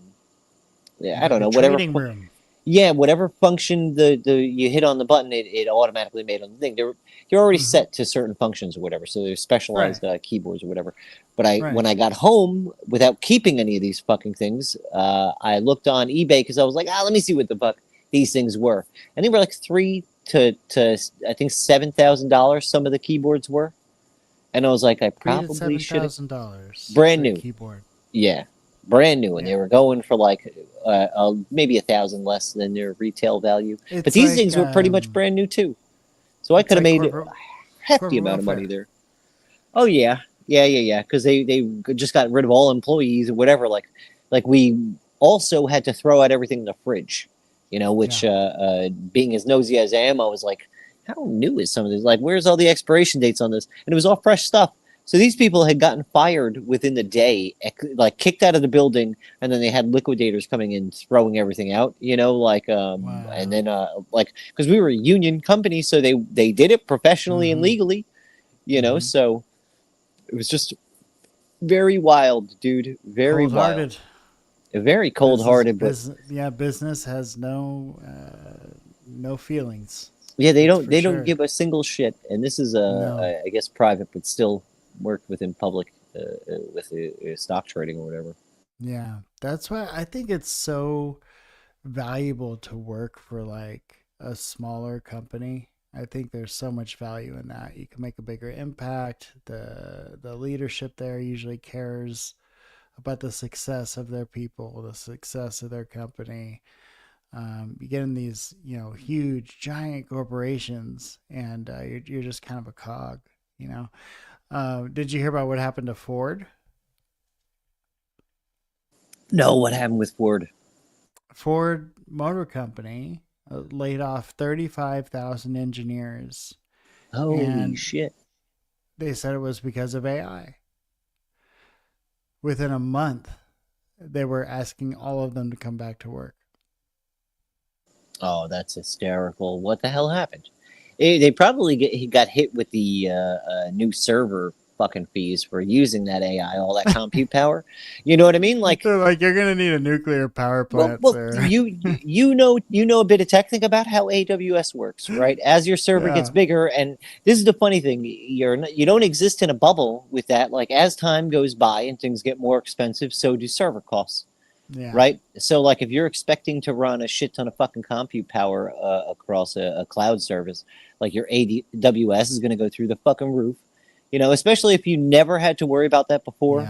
Like a know, whatever. trading room. Yeah, whatever function the you hit on the button, it automatically made on the thing. You're already Mm-hmm. set to certain functions or whatever, so there's specialized keyboards or whatever. But Right. when I got home without keeping any of these fucking things, I looked on eBay because I was like, let me see what the fuck these things were, and they were like $3,000 to I think $7,000. Some of the keyboards were, and I was like, I probably should have $7,000 brand for a new. keyboard. Yeah, brand new, and Yeah. they were going for like maybe 1,000 less than their retail value. It's But these like, things were pretty much brand new too, so I it's could have like made a hefty corporate amount of money welfare. there. Oh yeah, because they just got rid of all employees or whatever. Like we also had to throw out everything in the fridge, you know. Which being as nosy as I am, I was like, how new is some of this? Like, where's all the expiration dates on this? And it was all fresh stuff. So these people had gotten fired within the day, like kicked out of the building, and then they had liquidators coming in, throwing everything out, you know, like, Wow. and then, like, because we were a union company, so they did it professionally and Mhm. legally, you know, Mhm. so it was just very wild, dude, very wild, Cold-hearted. very cold-hearted, but Business has no feelings. yeah, That's for they don't sure. give a single shit, and this is No. I guess private, but still worked within public with stock trading or whatever. Yeah, that's why I think it's so valuable to work for like a smaller company. I think there's so much value in that. You can make a bigger impact. The leadership there usually cares about the success of their people, the success of their company. You get in these, huge, giant corporations, and you're just kind of a cog. Did you hear about what happened to Ford? No, what happened with Ford? Ford Motor Company laid off 35,000 engineers. Holy shit. They said it was because of AI. Within a month, they were asking all of them to come back to work. Oh, that's hysterical. What the hell happened? They probably got hit with the new server fucking fees for using that AI, all that compute power. You know what I mean? Like, They're like, you're gonna need a nuclear power plant, sir. you know a bit of technique about how AWS works, right? As your server gets bigger, and this is the funny thing, you don't exist in a bubble with that. Like, as time goes by and things get more expensive, so do server costs. Yeah. Right. So, like, if you're expecting to run a shit ton of fucking compute power across a cloud service, like your AWS is going to go through the fucking roof. Especially if you never had to worry about that before.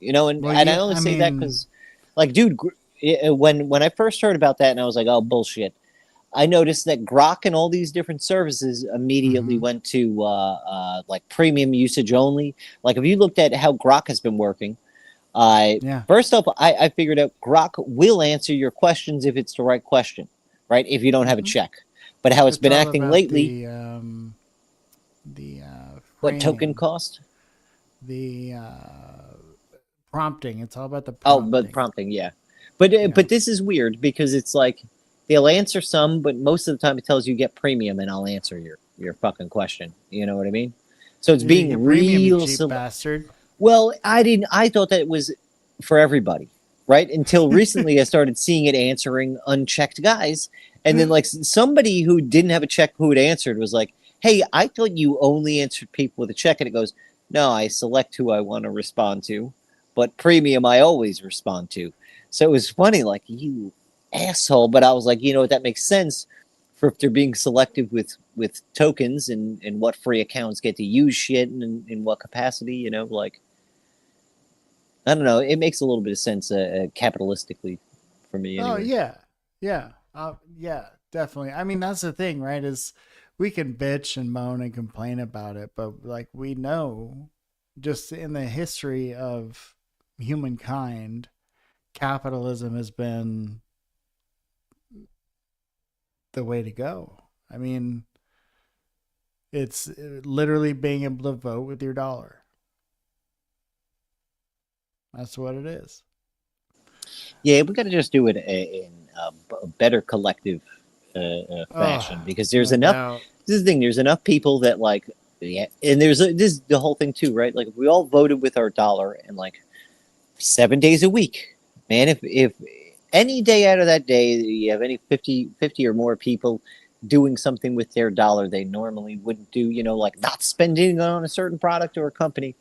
Yeah. And I only say that because, like, dude, when I first heard about that, and I was like, oh, bullshit. I noticed that Grok and all these different services immediately went to like premium usage only. Like, if you looked at how Grok has been working. First off, I figured out Grok will answer your questions if it's the right question, right? If you don't have a check. But how it's been acting lately. What token cost? The prompting. It's all about the prompting. Oh, but prompting, yeah. But this is weird because it's like they'll answer some, but most of the time it tells you get premium and I'll answer your fucking question. You know what I mean? So it's being real cheap bastard. Well, I thought that it was for everybody, right? Until recently, I started seeing it answering unchecked guys. And then, like, somebody who didn't have a check who had answered was like, hey, I thought you only answered people with a check. And it goes, no, I select who I want to respond to. But premium, I always respond to. So it was funny, like, you asshole. But I was like, that makes sense for if they're being selective with tokens and what free accounts get to use shit and in what capacity, like. I don't know. It makes a little bit of sense capitalistically for me. Anyway. Oh, yeah. Yeah. Yeah, definitely. I mean, that's the thing, right? Is we can bitch and moan and complain about it, but like we know just in the history of humankind, capitalism has been the way to go. I mean, it's literally being able to vote with your dollar. That's what it is. Yeah, we got to just do it in a better collective fashion because there's enough. Doubt. This is the thing. There's enough people that like, and this is the whole thing too, right? Like, if we all voted with our dollar and like 7 days a week, man, if any day out of that day you have any 50 or more people doing something with their dollar they normally wouldn't do, like not spending on a certain product or a company.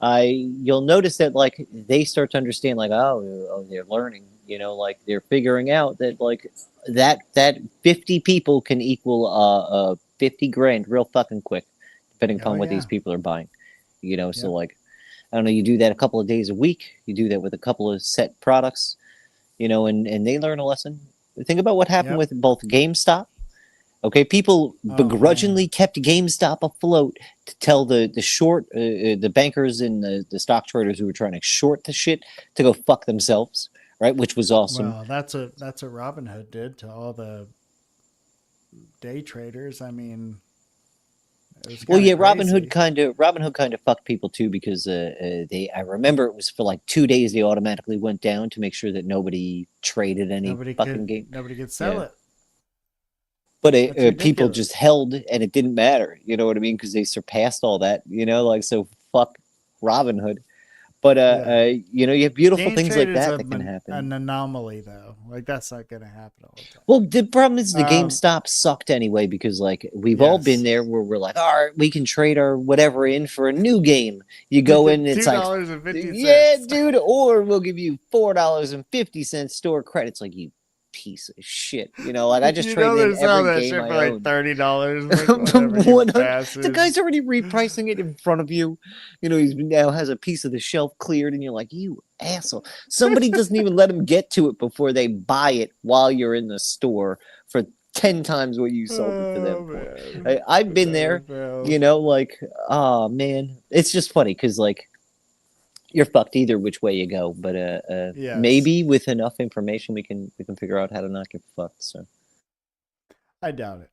You'll notice that like they start to understand like oh they're learning, like they're figuring out that like that 50 people can equal 50 grand real fucking quick, depending upon what these people are buying, so like I don't know, you do that a couple of days a week, you do that with a couple of set products, and they learn a lesson. Think about what happened with both GameStop. Okay, people begrudgingly kept GameStop afloat to tell the bankers and the stock traders who were trying to short the shit to go fuck themselves, right? Which was awesome. Well, that's what Robinhood did to all the day traders. I mean, it was crazy. Robinhood kind of fucked people too because I remember it was for like 2 days they automatically went down to make sure that nobody traded any game. Nobody could sell it. But people just held, and it didn't matter. You know what I mean? Because they surpassed all that. Like, so fuck Robinhood. But you have beautiful things like that can happen. An anomaly, though. Like, that's not going to happen all the time. Well, the problem is the GameStop sucked anyway because like we've all been there where we're like, all right, we can trade our whatever in for a new game. You go in, and it's like $2.50. Yeah, dude, or we'll give you $4.50 store credits. Like, you piece of shit, like I just traded in every game I own. Like $30. The guy's already repricing it in front of you. He now has a piece of the shelf cleared, and you're like, you asshole. Somebody doesn't even let them get to it before they buy it while you're in the store for 10 times what you sold it to them for. Man. I've been there, you know, like, oh man, it's just funny because like you're fucked either which way you go. But Yes. maybe with enough information we can figure out how to not get fucked. So I doubt it.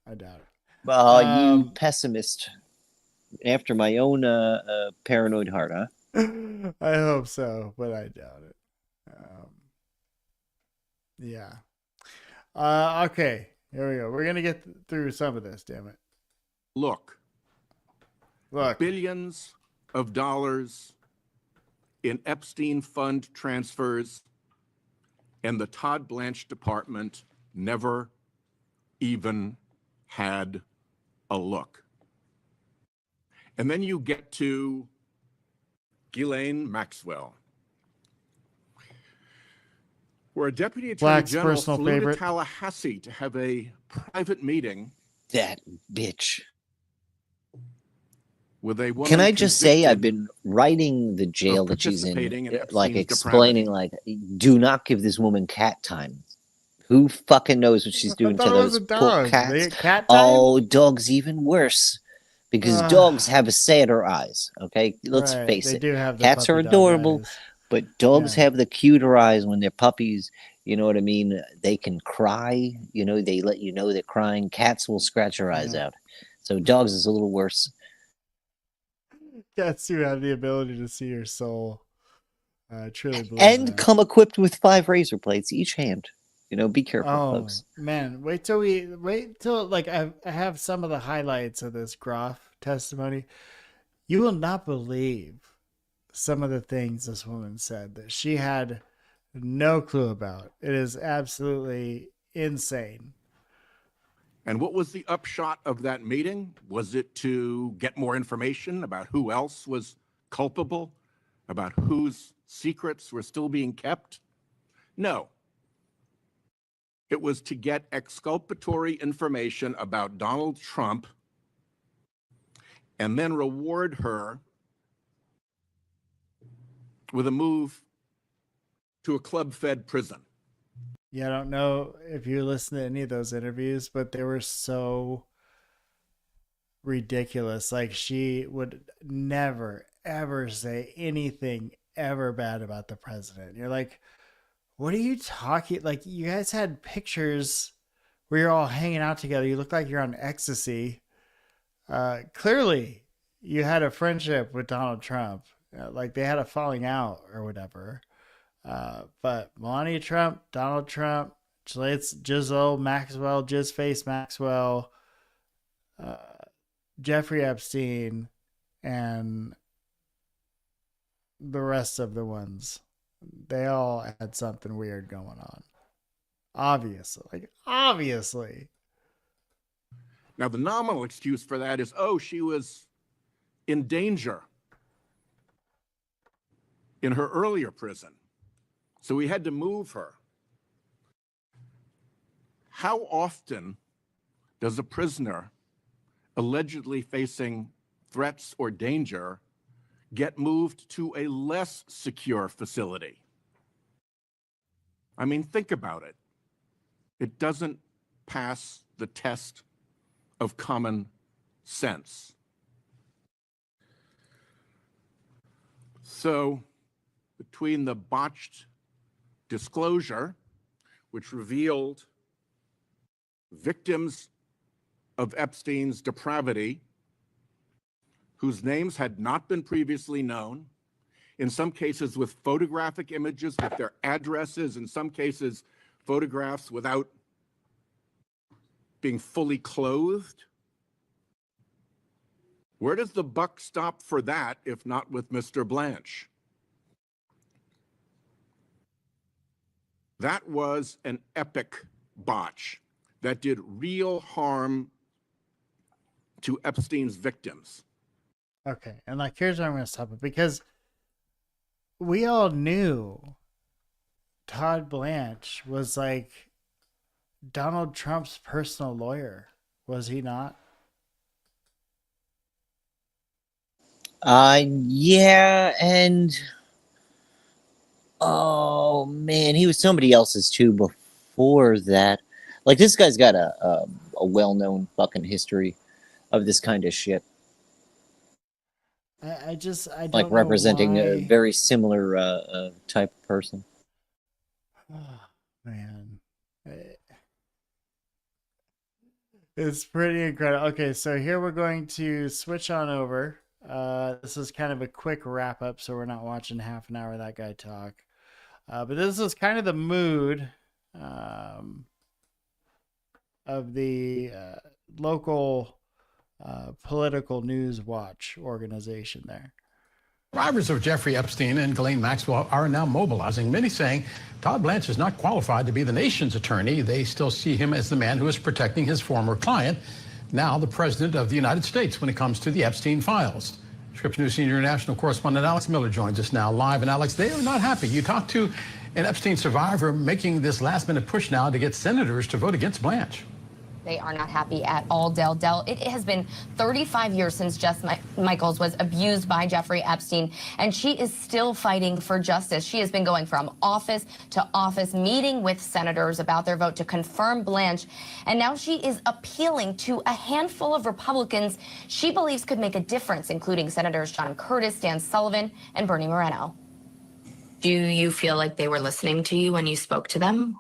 I doubt it. You pessimist. After my own paranoid heart, huh? I hope so, but I doubt it. Yeah. Okay. Here we go. We're gonna get through some of this. Damn it. Look, billions of dollars in Epstein fund transfers, and the Todd Blanche department never even had a look. And then you get to Ghislaine Maxwell, where a deputy attorney Black's general personal flew favorite. to Tallahassee to have a private meeting That bitch. with a woman. Can I just say convicted I've been writing the jail of that she's participating in, in like Epstein's explaining, like, do not give this woman cat time. Who fucking knows what she's I doing thought to it was those a poor dog. cats? They get cat time? Oh, dogs even worse. Because dogs have sadder eyes, okay? Let's Right, face they it. do have the Cats are puppy dog adorable, eyes. but dogs Yeah. have the cuter eyes when they're puppies. You know what I mean? They can cry. You know, they let you know they're crying. Cats will scratch your eyes Yeah. out. So dogs is a little worse. Cats do have the ability to see your soul. I truly believe And that. come equipped with 5 razor blades each hand. You know, be careful, folks. Man, wait till like I have some of the highlights of this Groff testimony. You will not believe some of the things this woman said that she had no clue about. It is absolutely insane. And what was the upshot of that meeting? Was it to get more information about who else was culpable, about whose secrets were still being kept? No. It was to get exculpatory information about Donald Trump and then reward her with a move to a club-fed prison. Yeah, I don't know if you listened to any of those interviews, but they were so ridiculous. Like, she would never, ever say anything ever bad about the president. You're like, what are you talking? Like, you guys had pictures where you're all hanging out together. You look like you're on ecstasy. Clearly, you had a friendship with Donald Trump. Like, they had a falling out or whatever. But Melania Trump, Donald Trump, Giselle Maxwell, Jizzface Maxwell, Jeffrey Epstein, and the rest of the ones, they all had something weird going on. Obviously. Now, the nominal excuse for that is, oh, she was in danger in her earlier prison, so we had to move her. How often does a prisoner allegedly facing threats or danger get moved to a less secure facility? I mean, think about it. It doesn't pass the test of common sense. So, between the botched disclosure, which revealed victims of Epstein's depravity, whose names had not been previously known, in some cases with photographic images with their addresses, in some cases photographs without being fully clothed. Where does the buck stop for that if not with Mr. Blanche? That was an epic botch that did real harm to Epstein's victims. Okay, and like, here's where I'm going to stop it, because we all knew Todd Blanche was like Donald Trump's personal lawyer, was he not? Yeah, and Oh man, he was somebody else's too before that. Like this guy's got a well-known fucking history of this kind of shit. I Like don't know representing a why. very similar type of person. Oh, man. It's pretty incredible. Okay, so here we're going to switch on over. This is kind of a quick wrap up, so we're not watching half an hour of that guy talk. But this is kind of the mood of the local political news watch organization there. Survivors of Jeffrey Epstein and Ghislaine Maxwell are now mobilizing, many saying Todd Blanche is not qualified to be the nation's attorney. They still see him as the man who is protecting his former client, now the President of the United States, when it comes to the Epstein files. Scripps News senior national correspondent Alex Miller joins us now live. And Alex, they are not happy. You talked to an Epstein survivor making this last-minute push now to get senators to vote against Blanche. They are not happy at all, Dell. It has been 35 years since Jess Michaels was abused by Jeffrey Epstein, and she is still fighting for justice. She has been going from office to office, meeting with senators about their vote to confirm Blanche, and now she is appealing to a handful of Republicans she believes could make a difference, including Senators John Curtis, Dan Sullivan, and Bernie Moreno. Do you feel like they were listening to you when you spoke to them?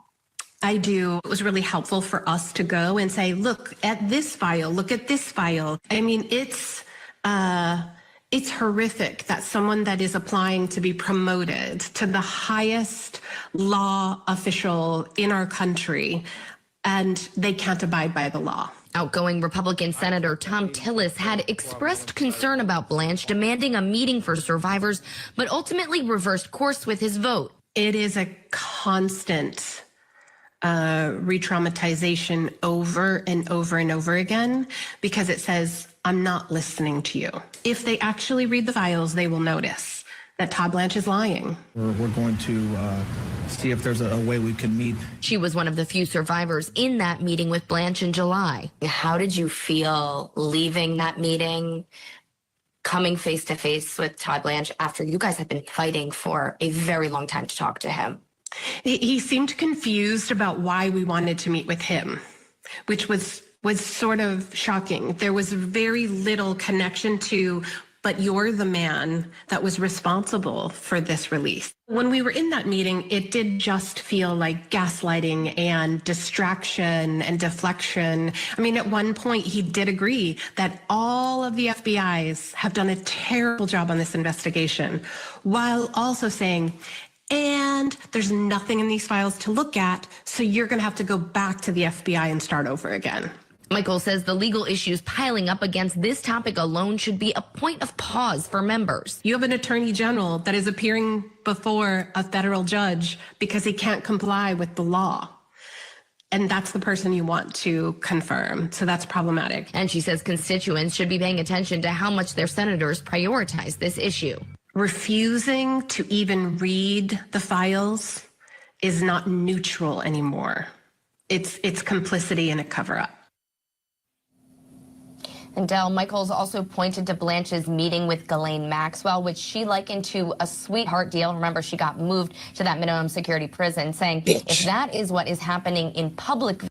I do. It was really helpful for us to go and say, look at this file, look at this file. I mean, it's horrific that someone that is applying to be promoted to the highest law official in our country, and they can't abide by the law. Outgoing Republican Senator Tom Tillis had expressed concern about Blanche, demanding a meeting for survivors, but ultimately reversed course with his vote. It is a constant re-traumatization over and over and over again, because it says, I'm not listening to you. If they actually read the files, they will notice that Todd Blanche is lying. We're going to see if there's a way we can meet. She was one of the few survivors in that meeting with Blanche in July. How did you feel leaving that meeting, coming face to face with Todd Blanche after you guys had been fighting for a very long time to talk to him? He seemed confused about why we wanted to meet with him, which was sort of shocking. There was very little connection to, but you're the man that was responsible for this release. When we were in that meeting, it did just feel like gaslighting and distraction and deflection. I mean, at one point, he did agree that all of the FBIs have done a terrible job on this investigation, while also saying, and there's nothing in these files to look at, so you're going to have to go back to the FBI and start over again. Michael says the legal issues piling up against this topic alone should be a point of pause for members. You have an attorney general that is appearing before a federal judge because he can't comply with the law. And that's the person you want to confirm. So that's problematic. And she says constituents should be paying attention to how much their senators prioritize this issue. Refusing to even read the files is not neutral anymore. It's complicity in a cover-up. And Dell, Michaels also pointed to Blanche's meeting with Ghislaine Maxwell, which she likened to a sweetheart deal. Remember, she got moved to that minimum security prison, saying, if that is what is happening in public.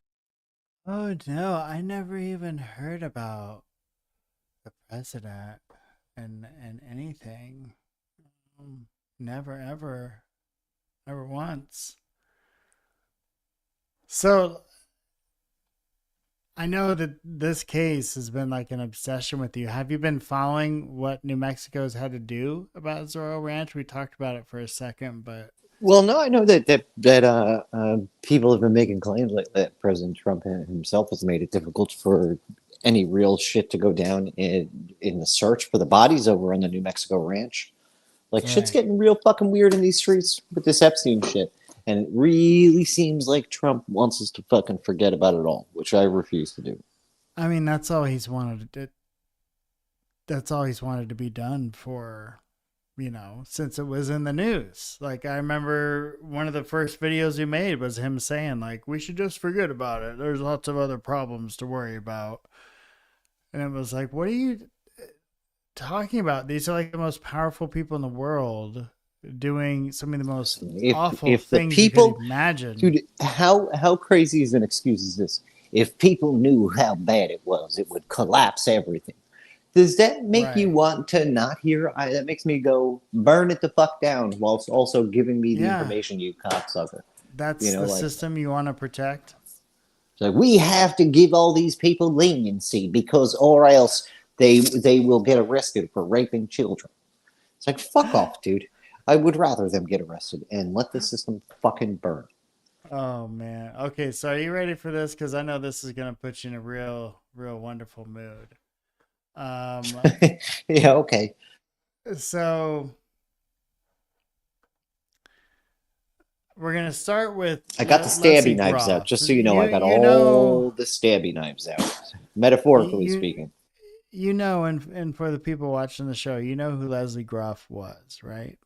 Oh, no, I never even heard about the president and anything. Never, ever, never once. So I know that this case has been like an obsession with you. Have you been following what New Mexico's had to do about Zorro Ranch? We talked about it for a second, but Well, no, I know that people have been making claims like that President Trump himself has made it difficult for any real shit to go down in the search for the bodies over on the New Mexico ranch. Like, shit's getting real fucking weird in these streets with this Epstein shit. And it really seems like Trump wants us to fucking forget about it all, which I refuse to do. I mean, that's all he's wanted to. That's all he's wanted to be done for, you know, since it was in the news. Like, I remember one of the first videos he made was him saying, like, we should just forget about it. There's lots of other problems to worry about. And it was like, what are you talking about? These are like the most powerful people in the world. doing some of the most If awful the things people, you could imagine. dude, how crazy is an excuse is this? If people knew how bad it was, it would collapse everything. Does that make you Right. want to not hear? That makes me go burn it the fuck down, whilst also giving me the Yeah. information, you cocksucker. That's You know, the like, system you want to protect. so we have to give all these people leniency because, or else they will get arrested for raping children. It's like, fuck off, dude. I would rather them get arrested and let the system fucking burn. Oh man. Okay, so are you ready for this? Because I know this is gonna put you in a real wonderful mood. Yeah, okay. So we're gonna start with I got the Leslie stabby knives out, Groff. just so you know. I got You all know, the stabby knives out, metaphorically you speaking. you know, and for the people watching the show, you know who Leslie Groff was, right?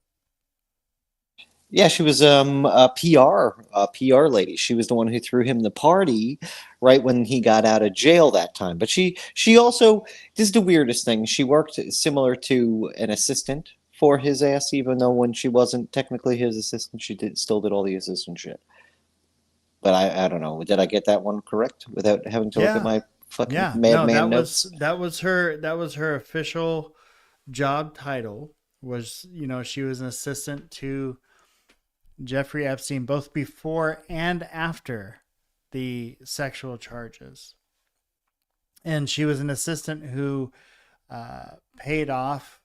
Yeah, she was a PR lady. She was the one who threw him the party right when he got out of jail that time. But she also, this is the weirdest thing. She worked similar to an assistant for his ass, even though when she wasn't technically his assistant, she still did all the assistant shit. But I don't know. Did I get that one correct without having to look at Yeah. my fucking Yeah. No, madman notes? that was her official job title. Was, you know, she was an assistant to Jeffrey Epstein both before and after the sexual charges. And she was an assistant who paid off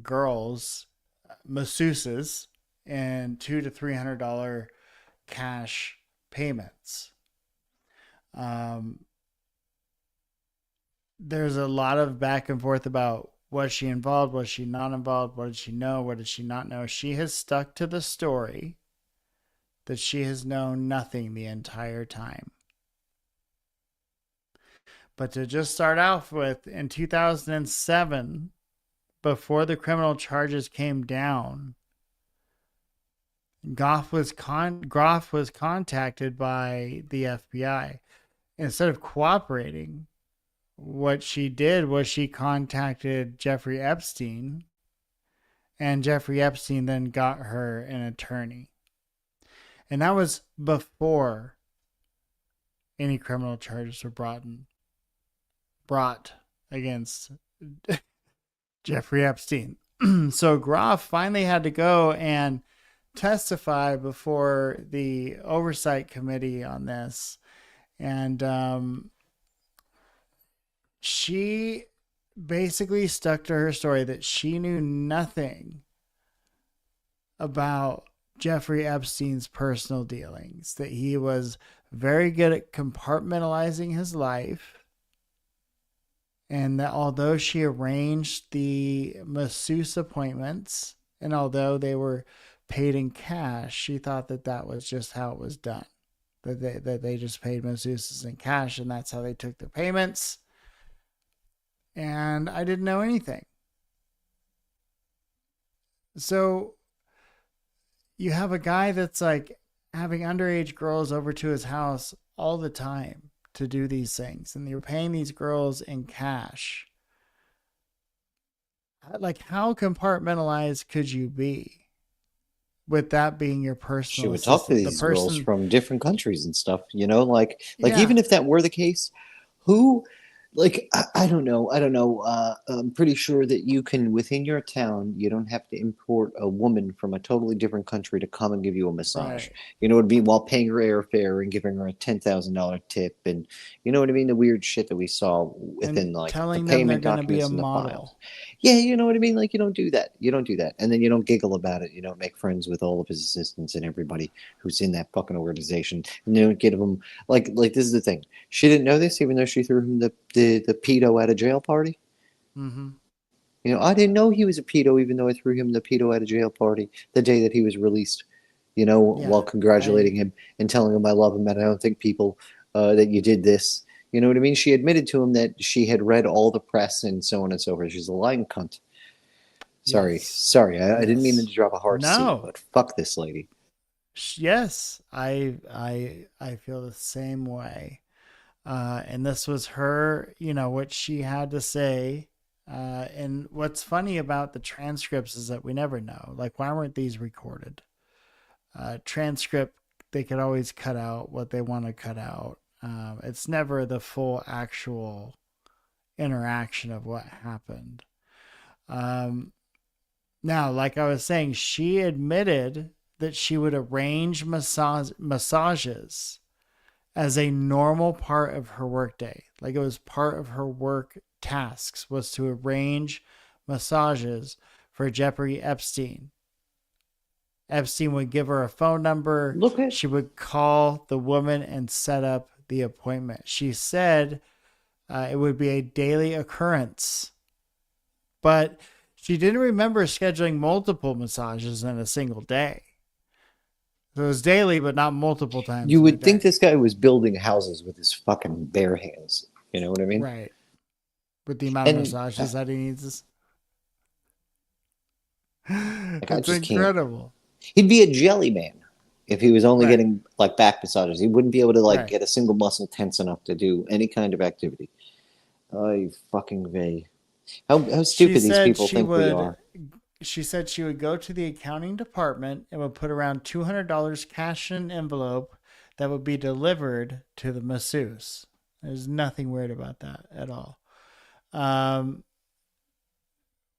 girls, masseuses, and $200 to $300 cash payments. There's a lot of back and forth about, was she involved? Was she not involved? What did she know? What did she not know? She has stuck to the story that she has known nothing the entire time. But to just start off with, in 2007, before the criminal charges came down, Groff was contacted by the FBI. Instead of cooperating, what she did was she contacted Jeffrey Epstein, and Jeffrey Epstein then got her an attorney. And that was before any criminal charges were brought against Jeffrey Epstein. So Groff finally had to go and testify before the oversight committee on this. And she basically stuck to her story that she knew nothing about Jeffrey Epstein's personal dealings, that he was very good at compartmentalizing his life, and that although she arranged the masseuse appointments and although they were paid in cash, she thought that that was just how it was done, that they just paid masseuses in cash and that's how they took the payments. And I didn't know anything. So you have a guy that's like having underage girls over to his house all the time to do these things, and you're paying these girls in cash. Like, how compartmentalized could you be with that being your personal She would talk to assistant? these girls from different countries and stuff, you know, like Yeah. even if that were the case, who, like, I don't know. I'm pretty sure that you can, within your town, you don't have to import a woman from a totally different country to come and give you a massage. Right. You know what I mean? While paying her airfare and giving her a $10,000 tip, and you know what I mean? The weird shit that we saw within And like the telling them they're payment going to be documents a and the model. files. Yeah, you know what I mean? Like, you don't do that. You don't do that. And then you don't giggle about it. You don't make friends with all of his assistants and everybody who's in that fucking organization. And you don't give them, like this is the thing. She didn't know this, even though she threw him the pedo at a jail party. Mm-hmm. You know, I didn't know he was a pedo, even though I threw him the pedo at a jail party the day that he was released. You know, Yeah, while congratulating him and telling him I love him and I don't think people that you did this. You know what I mean? She admitted to him that she had read all the press and so on and so forth. She's a lying cunt. Sorry, Yes. I didn't mean to drop a hard C, No. but fuck this lady. Yes, I feel the same way. And this was her, you know, what she had to say And what's funny about the transcripts is that we never know. Like, why weren't these recorded? Transcript, they could always cut out what they want to cut out. It's never the full actual interaction of what happened. Now, like I was saying, she admitted that she would arrange massages as a normal part of her workday. Like, it was part of her work tasks was to arrange massages for Jeffrey Epstein. Epstein would give her a phone number. She would call the woman and set up the appointment. She said it would be a daily occurrence, but she didn't remember scheduling multiple massages in a single day. So it was daily, but not multiple times. You would think this guy was building houses with his fucking bare hands. You know what I mean? Right. With the amount of massages that he needs. It's incredible. He'd be a jelly man if he was only getting like back massages. He wouldn't be able to like get a single muscle tense enough to do any kind of activity. Oh, fucking vey. How stupid these people think we are. She said she would go to the accounting department and would put around $200 cash in an envelope that would be delivered to the masseuse. There's nothing weird about that at all.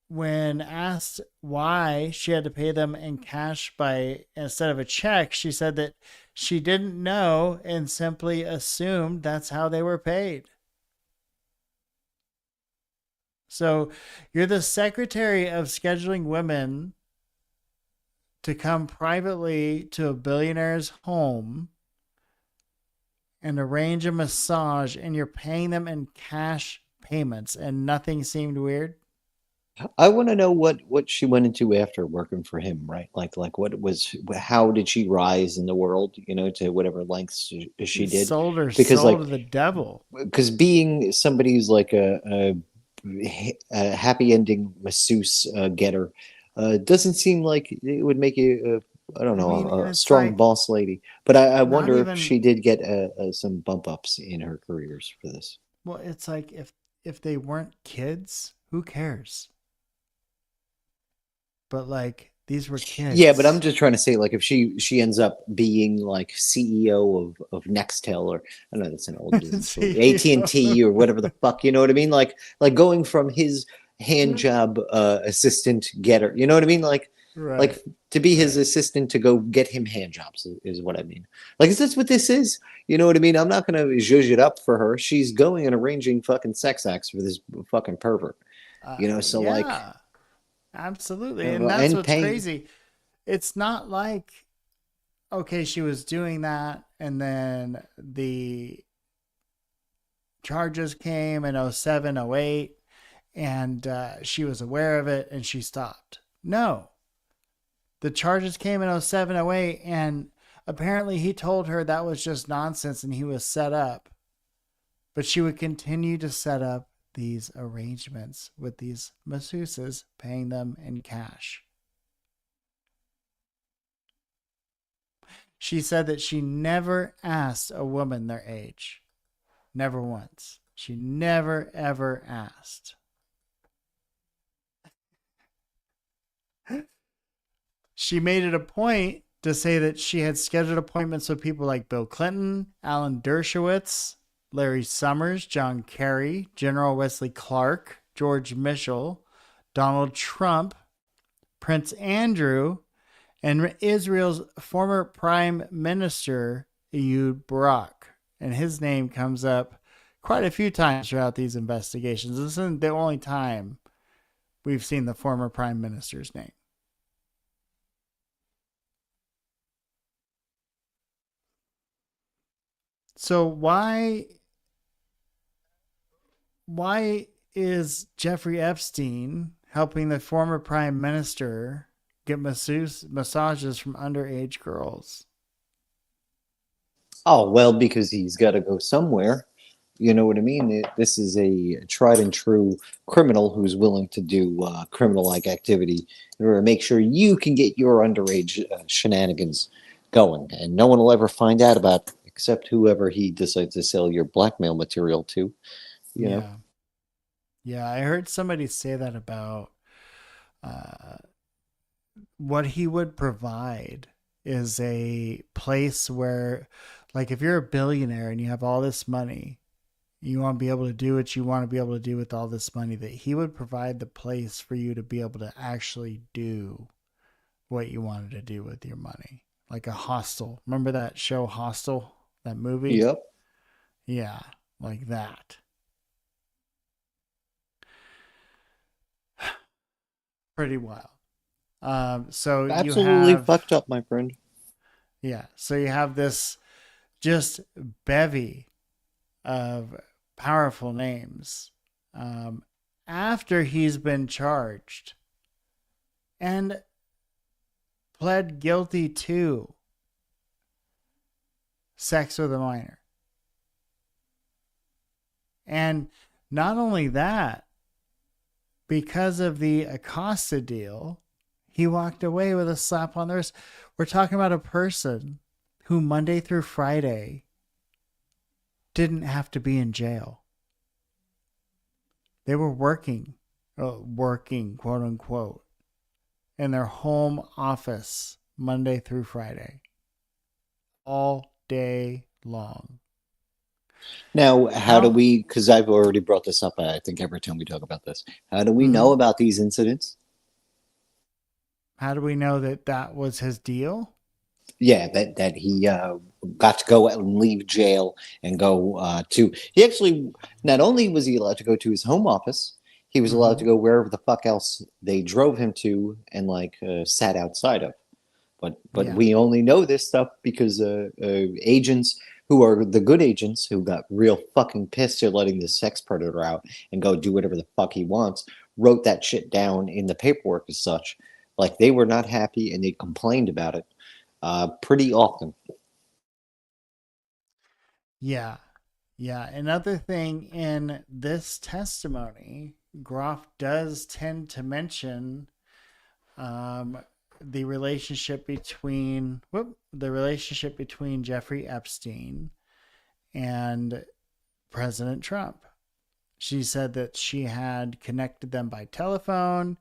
When asked why she had to pay them in cash instead of a check, she said that she didn't know and simply assumed that's how they were paid. So you're the secretary of scheduling women to come privately to a billionaire's home and arrange a massage, and you're paying them in cash payments, and nothing seemed weird? I want to know what she went into after working for him, right? Like how did she rise in the world, you know, to whatever lengths she did? Sold her soul to the devil. Because being somebody who's like a happy ending masseuse getter doesn't seem like it would make you a strong boss lady. But I wonder if she did get some bump ups in her careers for this. Well, it's like if they weren't kids, who cares? But like, these were kids. Yeah, but I'm just trying to say, like, if she ends up being like CEO of Nextel, or I don't know, that's an old business, AT&T or whatever the fuck, you know what I mean? Like going from his hand job assistant getter, you know what I mean? Like to be his assistant to go get him hand jobs is what I mean. Like, is this what this is? You know what I mean? I'm not going to zhuzh it up for her. She's going and arranging fucking sex acts for this fucking pervert. You know, so like. Absolutely. And that's what's crazy. It's not like, okay, she was doing that and then the charges came in 07, 08, and she was aware of it and she stopped. No. The charges came in 07, 08, and apparently he told her that was just nonsense and he was set up. But she would continue to set up these arrangements with these masseuses, paying them in cash. She said that she never asked a woman their age. Never once. She never, ever asked. She made it a point to say that she had scheduled appointments with people like Bill Clinton, Alan Dershowitz, Larry Summers, John Kerry, General Wesley Clark, George Mitchell, Donald Trump, Prince Andrew, and Israel's former Prime Minister, Ehud Barak. And his name comes up quite a few times throughout these investigations. This isn't the only time we've seen the former Prime Minister's name. So why is Jeffrey Epstein helping the former prime minister get massages from underage girls? Oh, well, because he's got to go somewhere. You know what I mean? This is a tried and true criminal who's willing to do criminal-like activity in order to make sure you can get your underage shenanigans going. And no one will ever find out about it, except whoever he decides to sell your blackmail material to, you know? Yeah, I heard somebody say that about what he would provide is a place where, like, if you're a billionaire and you have all this money, you want to be able to do what you want to be able to do with all this money, that he would provide the place for you to be able to actually do what you wanted to do with your money. Like a hostel. Remember that show Hostel? That movie? Yep. Yeah, like that. Pretty wild. So you Absolutely have, fucked up, my friend. yeah, so you have this just bevy of powerful names after he's been charged and pled guilty to sex with a minor. And not only that, because of the Acosta deal, he walked away with a slap on the wrist. We're talking about a person who Monday through Friday didn't have to be in jail. They were working, quote unquote, in their home office Monday through Friday, all day long. Now, how do we, because I've already brought this up, I think every time we talk about this, how do we know about these incidents? How do we know that that was his deal? Yeah, that he got to go out and leave jail and go he actually, not only was he allowed to go to his home office, he was allowed to go wherever the fuck else they drove him to and sat outside of. But Yeah. we only know this stuff because agents who are the good agents who got real fucking pissed at letting this sex predator out and go do whatever the fuck he wants, wrote that shit down in the paperwork as such. Like, they were not happy and they complained about it pretty often. Yeah. Yeah. Another thing in this testimony, Groff does tend to mention the relationship between Jeffrey Epstein and President Trump. She said that she had connected them by telephone.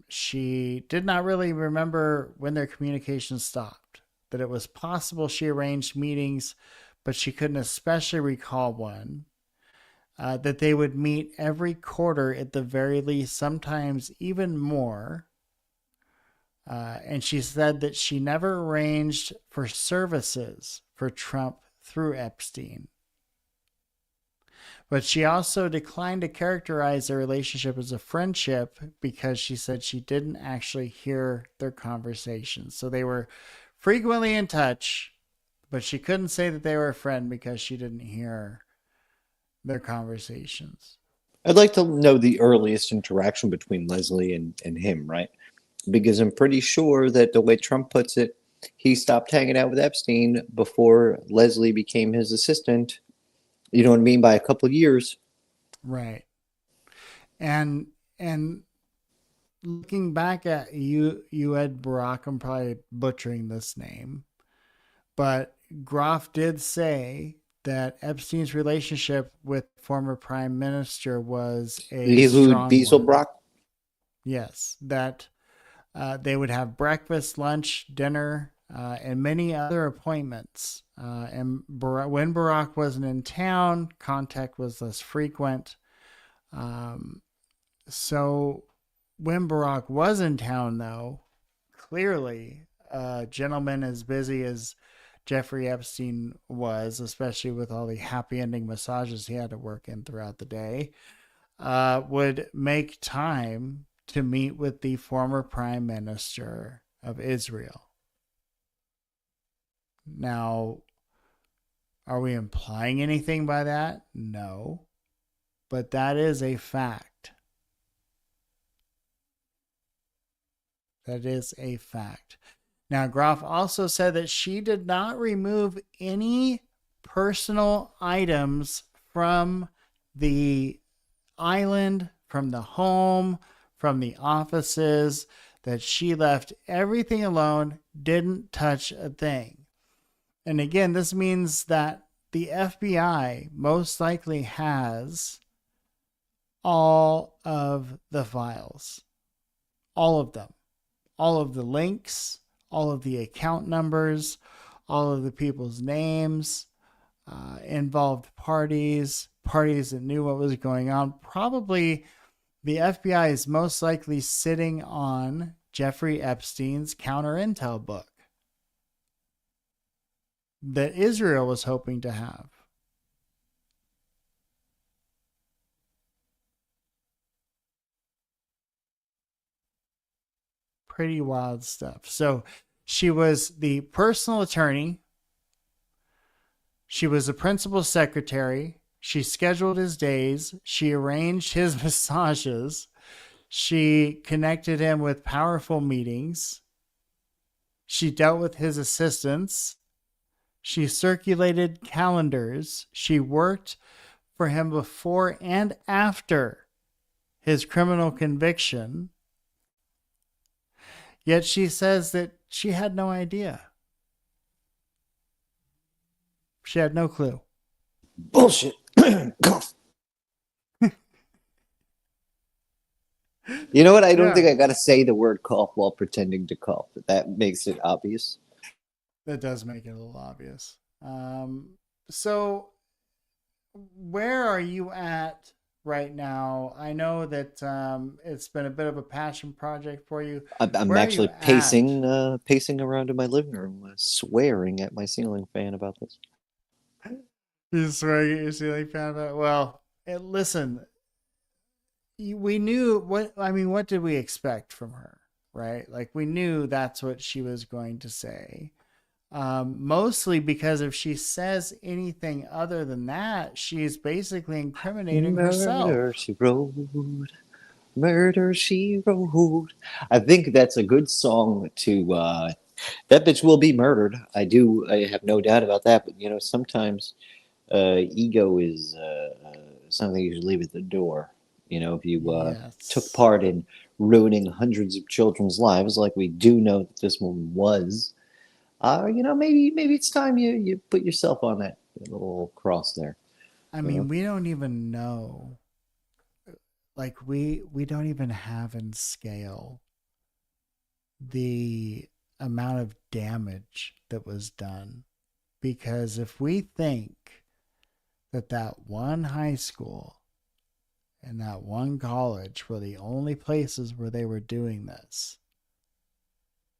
She did not really remember when their communication stopped, that it was possible she arranged meetings, but she couldn't especially recall one. That they would meet every quarter at the very least, sometimes even more. And she said that she never arranged for services for Trump through Epstein. But she also declined to characterize their relationship as a friendship because she said she didn't actually hear their conversations. So they were frequently in touch, but she couldn't say that they were a friend because she didn't hear their conversations. I'd like to know the earliest interaction between Leslie and him, right? Because I'm pretty sure that the way Trump puts it, he stopped hanging out with Epstein before Leslie became his assistant. You know what I mean? By a couple of years. Right. And looking back at Ed Barak, I'm probably butchering this name, but Groff did say that Epstein's relationship with former prime minister was a strong one. Yes, that they would have breakfast, lunch, dinner, and many other appointments. And when Barack wasn't in town, contact was less frequent. So when Barack was in town, though, clearly a gentleman as busy as Jeffrey Epstein was, especially with all the happy ending massages he had to work in throughout the day, would make time to meet with the former prime minister of Israel. Now, are we implying anything by that? No. But that is a fact. That is a fact. Now, Groff also said that she did not remove any personal items from the island, from the home, from the offices, that she left everything alone, didn't touch a thing. And again, this means that the FBI most likely has all of the files, all of them, all of the links, all of the account numbers, all of the people's names, involved parties that knew what was going on. Probably the FBI is most likely sitting on Jeffrey Epstein's counter intel book that Israel was hoping to have. Pretty wild stuff. So she was the personal attorney. She was the principal secretary. She scheduled his days. She arranged his massages. She connected him with powerful meetings. She dealt with his assistants. She circulated calendars. She worked for him before and after his criminal conviction. Yet she says that she had no idea. She had no clue. Bullshit. You know what? I don't think I got to say the word cough while pretending to cough. That makes it obvious. That does make it a little obvious. So where are you at right now? I know that it's been a bit of a passion project for you. I'm actually pacing around in my living room, swearing at my ceiling fan about this. You're swearing at your ceiling fan about it? Well, listen, we knew what did we expect from her, right? Like, we knew that's what she was going to say. Mostly because if she says anything other than that, she's basically incriminating herself. Murder, she wrote. Murder, she wrote. I think that's a good song to, that bitch will be murdered. I have no doubt about that. But, sometimes ego is something you should leave at the door. If you took part in ruining hundreds of children's lives, like we do know that this one was, maybe it's time you put yourself on that little cross there. I mean, we don't even know. Like, we don't even have in scale the amount of damage that was done. Because if we think that one high school and that one college were the only places where they were doing this.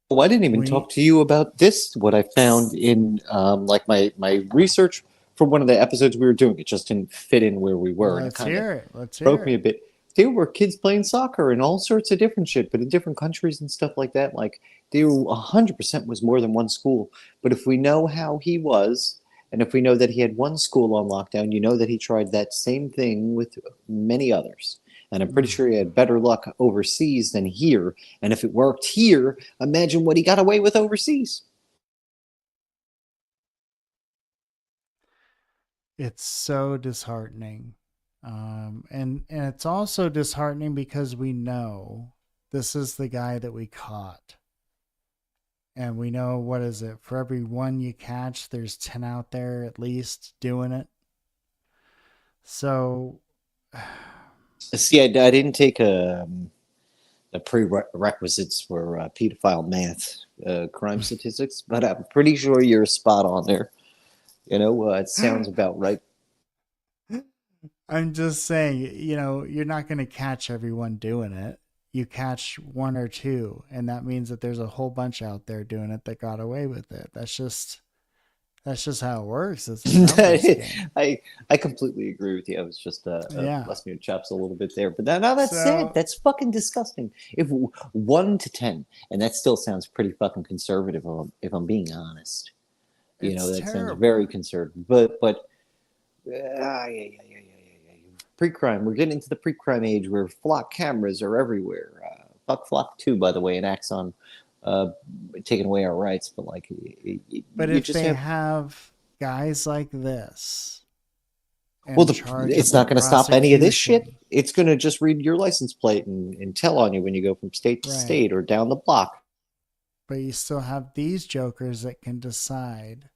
Well, I didn't even talk to you about this, what I found in my research for one of the episodes we were doing. It just didn't fit in where we were. Let's hear it. Broke me a bit. There were kids playing soccer and all sorts of different shit, but in different countries and stuff like that. Like, there 100% was more than one school. But if we know how he was, and if we know that he had one school on lockdown, you know that he tried that same thing with many others. And I'm pretty sure he had better luck overseas than here. And if it worked here, imagine what he got away with overseas. It's so disheartening. And it's also disheartening because we know this is the guy that we caught. And we know, what is it? For every one you catch, there's 10 out there at least doing it. So, see, I didn't take the prerequisites for pedophile math crime statistics, but I'm pretty sure you're spot on there. It sounds about right. I'm just saying, you're not going to catch everyone doing it. You catch one or two, and that means that there's a whole bunch out there doing it that got away with it. That's just how it works. I completely agree with you. I was just busting your chops a little bit there. But now that's sad. That's fucking disgusting. If 1 to 10, and that still sounds pretty fucking conservative if I'm being honest. That terrible. Sounds very conservative. But pre-crime. We're getting into the pre-crime age where FLAK cameras are everywhere. Fuck FLAK 2, by the way, and Axon taking away our rights. But if they have guys like this, it's not going to stop any of this shit. It's going to just read your license plate and tell on you when you go from state to state or down the block. But you still have these jokers that can decide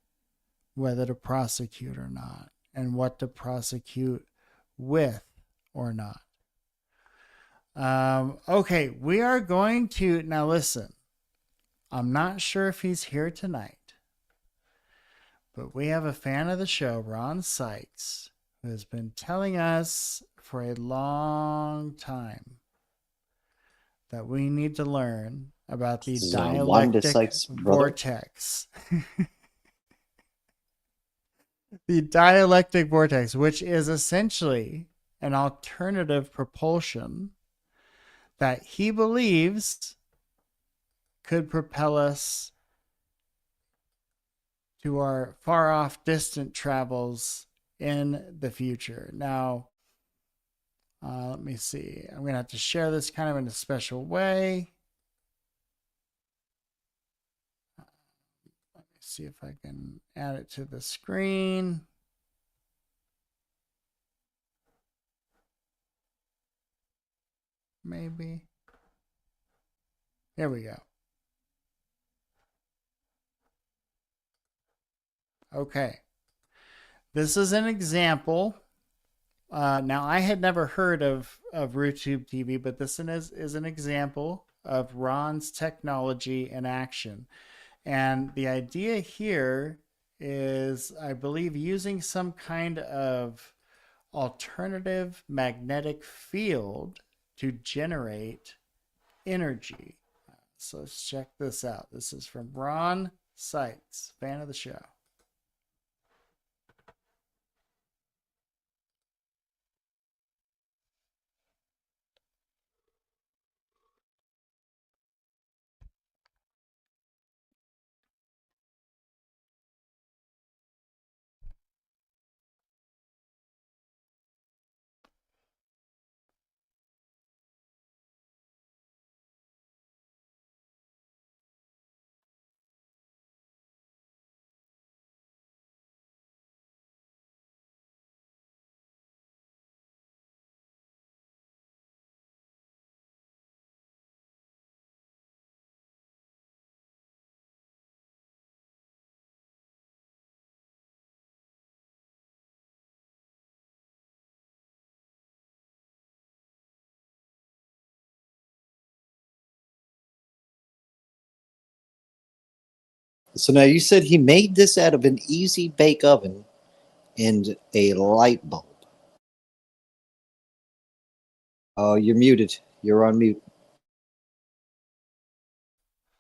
whether to prosecute or not, and what to prosecute with or not. Okay, we are going to now listen. I'm not sure if he's here tonight, but we have a fan of the show, Ron Sykes, who has been telling us for a long time that we need to learn about the This is Wanda dialectic Sykes' brother? vortex. The dialectic vortex, which is essentially an alternative propulsion that he believes could propel us to our far off distant travels in the future. Now, let me see. I'm going to have to share this kind of in a special way. Let me see if I can add it to the screen. Maybe. Here we go. Okay. This is an example. Now, I had never heard of RooTube TV, but this is an example of Ron's technology in action. And the idea here is, I believe, using some kind of alternative magnetic field to generate energy. So let's check this out. This is from Ron Sykes, fan of the show. So now you said he made this out of an easy bake oven and a light bulb. Oh, you're muted. You're on mute.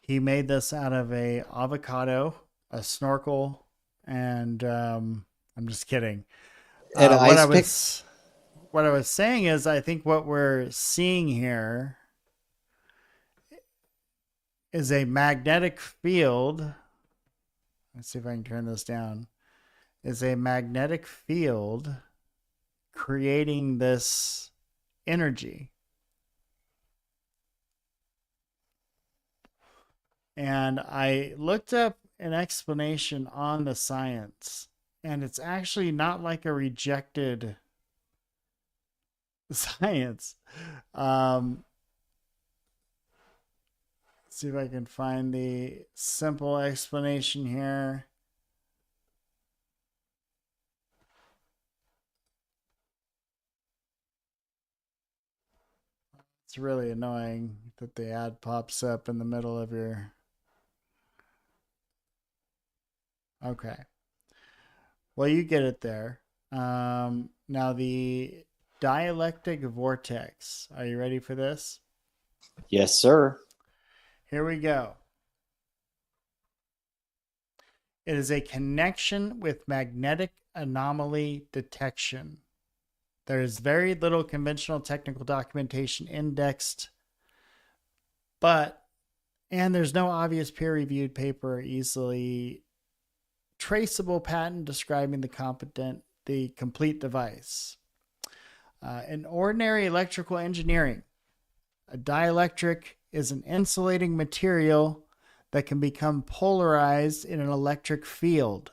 He made this out of a avocado, a snorkel, and I'm just kidding. And What I pick. was saying is, I think what we're seeing here is a magnetic field. Let's see if I can turn this down. Is a magnetic field creating this energy. And I looked up an explanation on the science, and it's actually not like a rejected science. Let's see if I can find the simple explanation here. It's really annoying that the ad pops up in the middle of your... Okay. Well, you get it there. Now, the dialectic vortex. Are you ready for this? Yes, sir. Here we go. It is a connection with magnetic anomaly detection. There is very little conventional technical documentation indexed, and there's no obvious peer-reviewed paper or easily traceable patent describing the complete device. In ordinary electrical engineering, a dielectric is an insulating material that can become polarized in an electric field.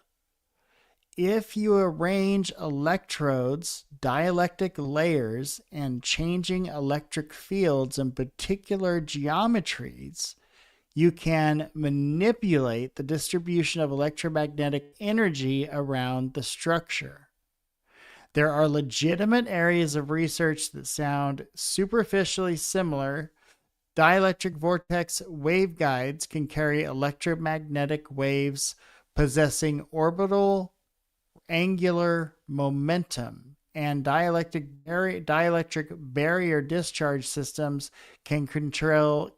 If you arrange electrodes, dielectric layers, and changing electric fields in particular geometries, you can manipulate the distribution of electromagnetic energy around the structure. There are legitimate areas of research that sound superficially similar. Dielectric vortex waveguides can carry electromagnetic waves possessing orbital angular momentum, and dielectric barrier discharge systems can control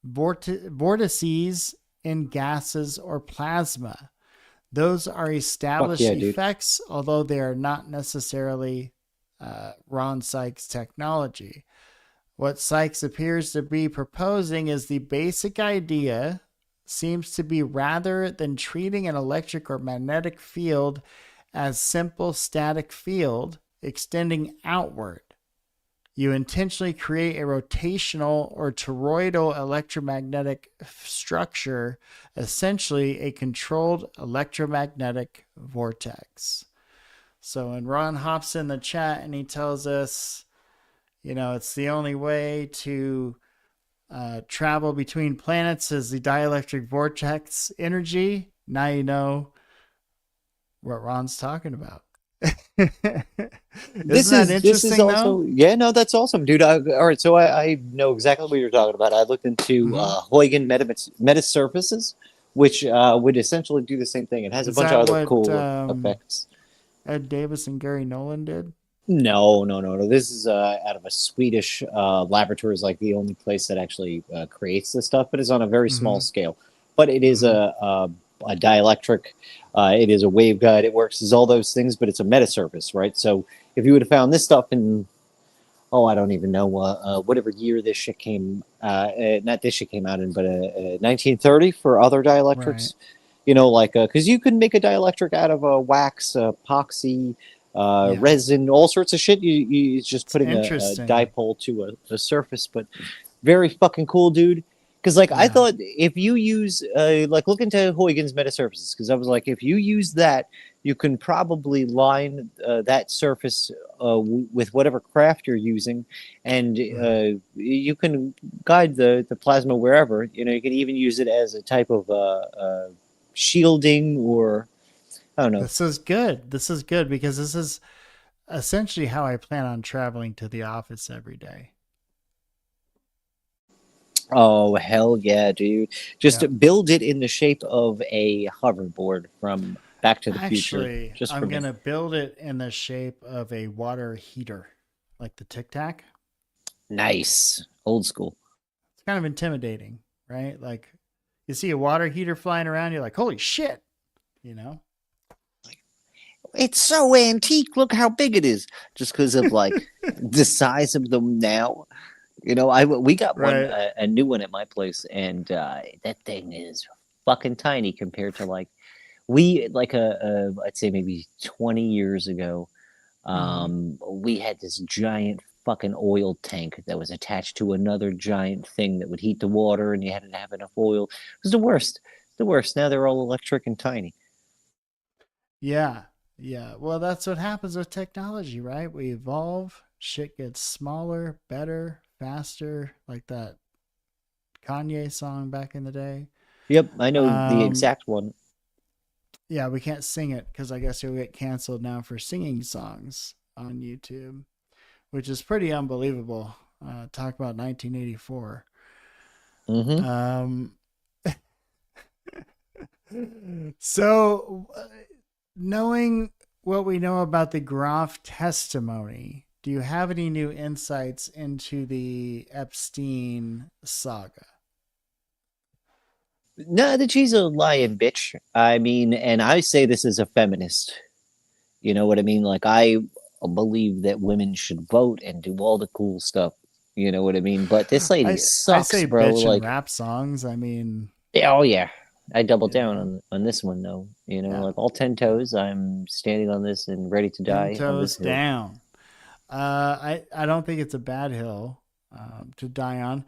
vortices in gases or plasma. Those are established effects, although they are not necessarily Ron Sykes technology. What Sykes appears to be proposing is the basic idea seems to be, rather than treating an electric or magnetic field as simple static field extending outward, you intentionally create a rotational or toroidal electromagnetic structure, essentially a controlled electromagnetic vortex. So when Ron hops in the chat and he tells us, it's the only way to travel between planets is the dielectric vortex energy, now you know what Ron's talking about. This is also, yeah, no, that's awesome, dude. All right, so I know exactly what you're talking about. I looked into Huygens metasurfaces, which would essentially do the same thing. It has a bunch of other cool effects. Ed Davis and Gary Nolan did? No. This is out of a Swedish laboratory. Is like the only place that actually creates this stuff, but it's on a very small scale. But it is a dielectric. It is a waveguide. It works as all those things, but it's a metasurface, right? So if you would have found this stuff in, I don't even know, whatever year this shit came, not this shit came out in, but 1930 for other dielectrics, right. Because you can make a dielectric out of wax, epoxy, resin, all sorts of shit. You just putting a dipole to a surface, but very fucking cool, dude. Because I thought if you use look into Huygens metasurfaces, because I was like, if you use that, you can probably line that surface with whatever craft you're using, and you can guide the plasma wherever. You can even use it as a type of shielding, or I don't know. This is good because this is essentially how I plan on traveling to the office every day. Oh, hell yeah, dude. Just build it in the shape of a hoverboard from Back to the Future. I'm going to build it in the shape of a water heater, like the Tic Tac. Nice. Old school. It's kind of intimidating, right? Like, you see a water heater flying around, you're like, holy shit, It's so antique. Look how big it is. Just because of, the size of them now. We got one, a new one at my place, and that thing is fucking tiny compared to I'd say maybe 20 years ago, we had this giant fucking oil tank that was attached to another giant thing that would heat the water, and you had to have enough oil. It was the worst. Now they're all electric and tiny. Yeah. Well, that's what happens with technology, right? We evolve, shit gets smaller, better, faster, like that Kanye song back in the day. Yep, I know the exact one. Yeah, we can't sing it because I guess you'll get canceled now for singing songs on YouTube, which is pretty unbelievable. Talk about 1984. So, knowing what we know about the Groff testimony, do you have any new insights into the Epstein saga? No, that she's a lying bitch. I mean, and I say this as a feminist. You know what I mean? I believe that women should vote and do all the cool stuff. You know what I mean? But this lady sucks, I say bro. Bitch in rap songs. I mean, oh yeah, I double down on this one though. All 10 toes. I'm standing on this and ready to die. 10 toes down. I don't think it's a bad hill to die on.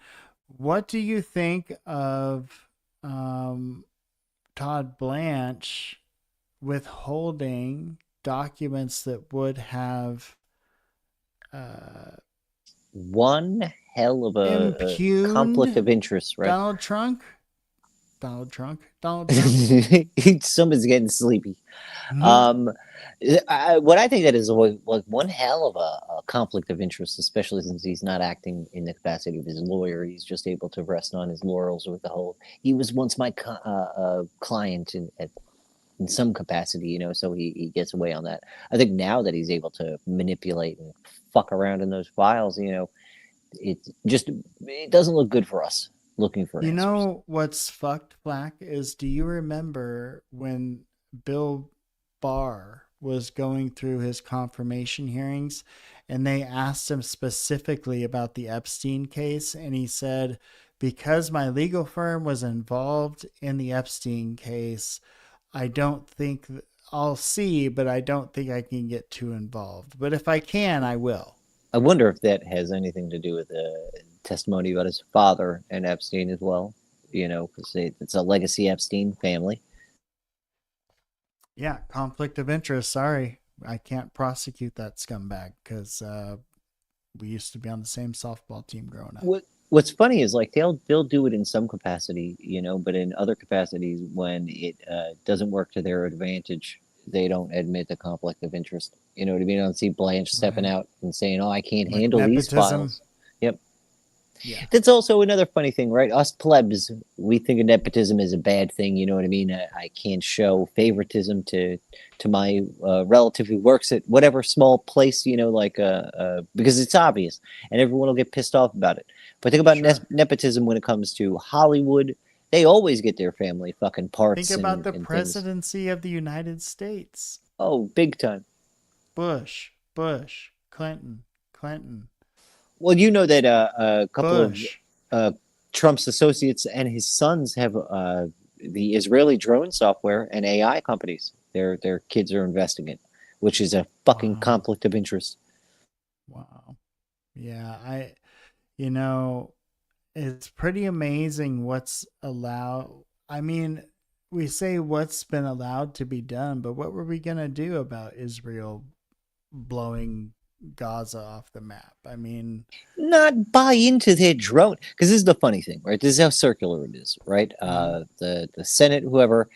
What do you think of Todd Blanche withholding documents that would have one hell of a conflict of interest, right? Donald Trump? Donald Trump. Donald Trump. Someone's getting sleepy. Mhm. What I think that is like one hell of a conflict of interest, especially since he's not acting in the capacity of his lawyer. He's just able to rest on his laurels with the whole. He was once my client in some capacity, so he gets away on that. I think now that he's able to manipulate and fuck around in those files, it doesn't look good for us looking for You answers. know what's fucked, Black, is do you remember when Bill Barr was going through his confirmation hearings and they asked him specifically about the Epstein case? And he said, because my legal firm was involved in the Epstein case, I don't think I'll see, but I don't think I can get too involved. But if I can, I will. I wonder if that has anything to do with testimony about his father and Epstein as well, because it's a legacy Epstein family. Yeah, conflict of interest. Sorry, I can't prosecute that scumbag because we used to be on the same softball team growing up. What's funny is like they'll do it in some capacity, but in other capacities, when it doesn't work to their advantage, they don't admit the conflict of interest. You know what I mean? I don't see Blanche stepping out and saying, "Oh, I can't handle these files." Yep. Yeah. That's also another funny thing, right? Us plebs, we think of nepotism as a bad thing. You know what I mean? I can't show favoritism to my relative who works at whatever small place, because it's obvious, and everyone will get pissed off about it. But think about nepotism when it comes to Hollywood. They always get their family fucking parts. Think about the and presidency of the United States. Oh, big time. Bush, Clinton. Well, you know that a couple Bush. of Trump's associates and his sons have the Israeli drone software and AI companies. Their kids are investing in, which is a fucking conflict of interest. Wow. Yeah, it's pretty amazing what's allowed. I mean, we say what's been allowed to be done, but what were we going to do about Israel blowing Gaza off the map? I mean, not buy into their drone, because this is the funny thing, right? This is how circular it is, right? The Senate, whoever,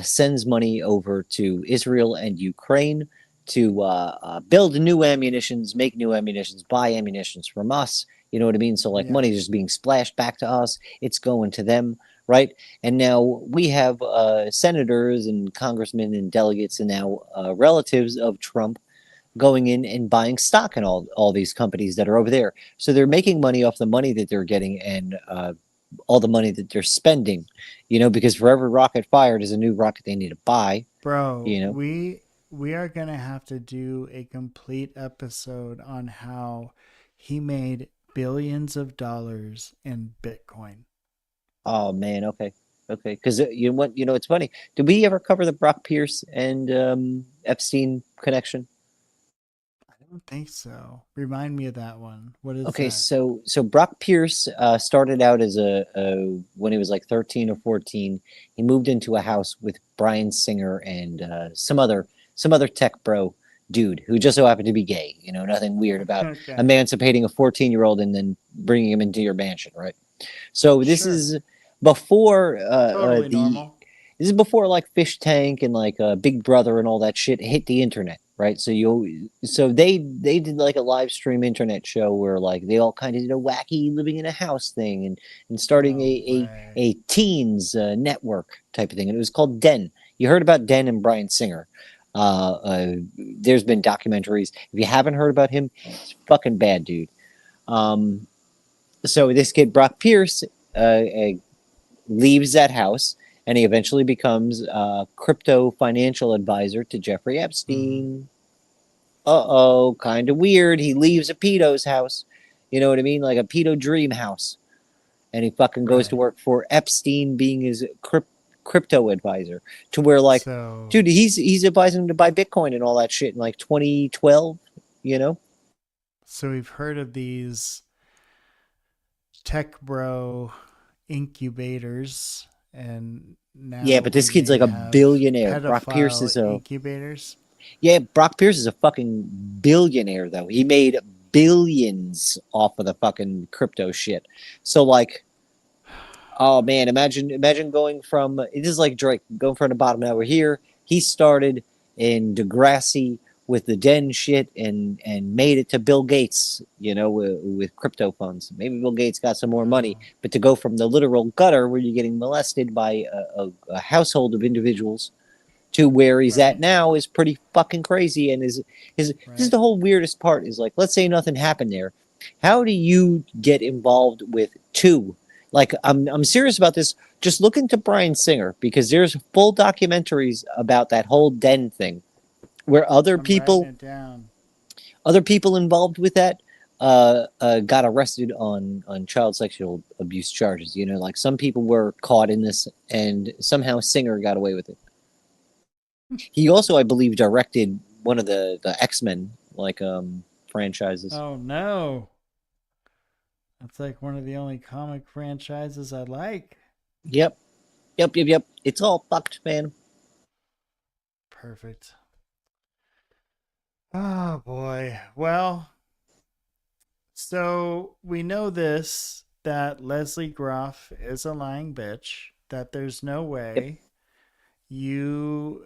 sends money over to Israel and Ukraine to build new ammunitions, make new ammunitions, buy ammunitions from us. You know what I mean? So money is just being splashed back to us. It's going to them, right? And now we have senators and congressmen and delegates and now relatives of Trump going in and buying stock in all these companies that are over there. So they're making money off the money that they're getting and all the money that they're spending, because for every rocket fired is a new rocket they need to buy. Bro, we are going to have to do a complete episode on how he made billions of dollars in Bitcoin. Oh, man. Okay. Because you know what? It's funny. Did we ever cover the Brock Pierce and Epstein connection? I don't think so. Remind me of that one. What is okay, that? So Brock Pierce started out as when he was like 13 or 14. He moved into a house with Bryan Singer and some other tech bro dude who just so happened to be gay. Nothing weird about emancipating a 14-year-old and then bringing him into your mansion, right? So this is before totally normal. This is before like Fish Tank and like Big Brother and all that shit hit the internet, right? So they did like a live stream internet show where like they all kind of did a wacky living in a house thing and starting a teens network type of thing, and it was called Den. You heard about Den and Bryan Singer. There's been documentaries. If you haven't heard about him, it's fucking bad, dude. So this kid Brock Pierce leaves that house. And he eventually becomes a crypto financial advisor to Jeffrey Epstein. Kind of weird. He leaves a pedo's house. You know what I mean? Like a pedo dream house. And he fucking goes to work for Epstein being his crypto advisor. To where like, dude, he's advising him to buy Bitcoin and all that shit in like 2012, So we've heard of these tech bro incubators. And now but this kid's like a billionaire. Brock Pierce is incubators. Yeah, Brock Pierce is a fucking billionaire though. He made billions off of the fucking crypto shit. So like, Oh man, imagine going from it is like Drake going from the bottom. Now we're here. He started in Degrassi with the den shit and made it to Bill Gates, with crypto funds. Maybe Bill Gates got some more money, but to go from the literal gutter where you're getting molested by a household of individuals to where he's at now is pretty fucking crazy. And this is the whole weirdest part is like, let's say nothing happened there. How do you get involved with two? Like, I'm serious about this. Just look into Bryan Singer because there's full documentaries about that whole den thing where other people involved with that got arrested on child sexual abuse charges. Like some people were caught in this and somehow Singer got away with it. He also, I believe, directed one of the X-Men franchises. Oh no. That's like one of the only comic franchises I like. Yep. It's all fucked, man. Perfect. Oh boy. Well, so we know this, that Leslie Groff is a lying bitch, that there's no way you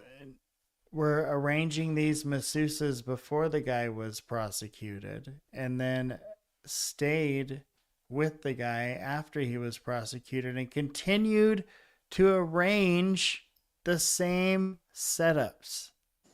were arranging these masseuses before the guy was prosecuted and then stayed with the guy after he was prosecuted and continued to arrange the same setups.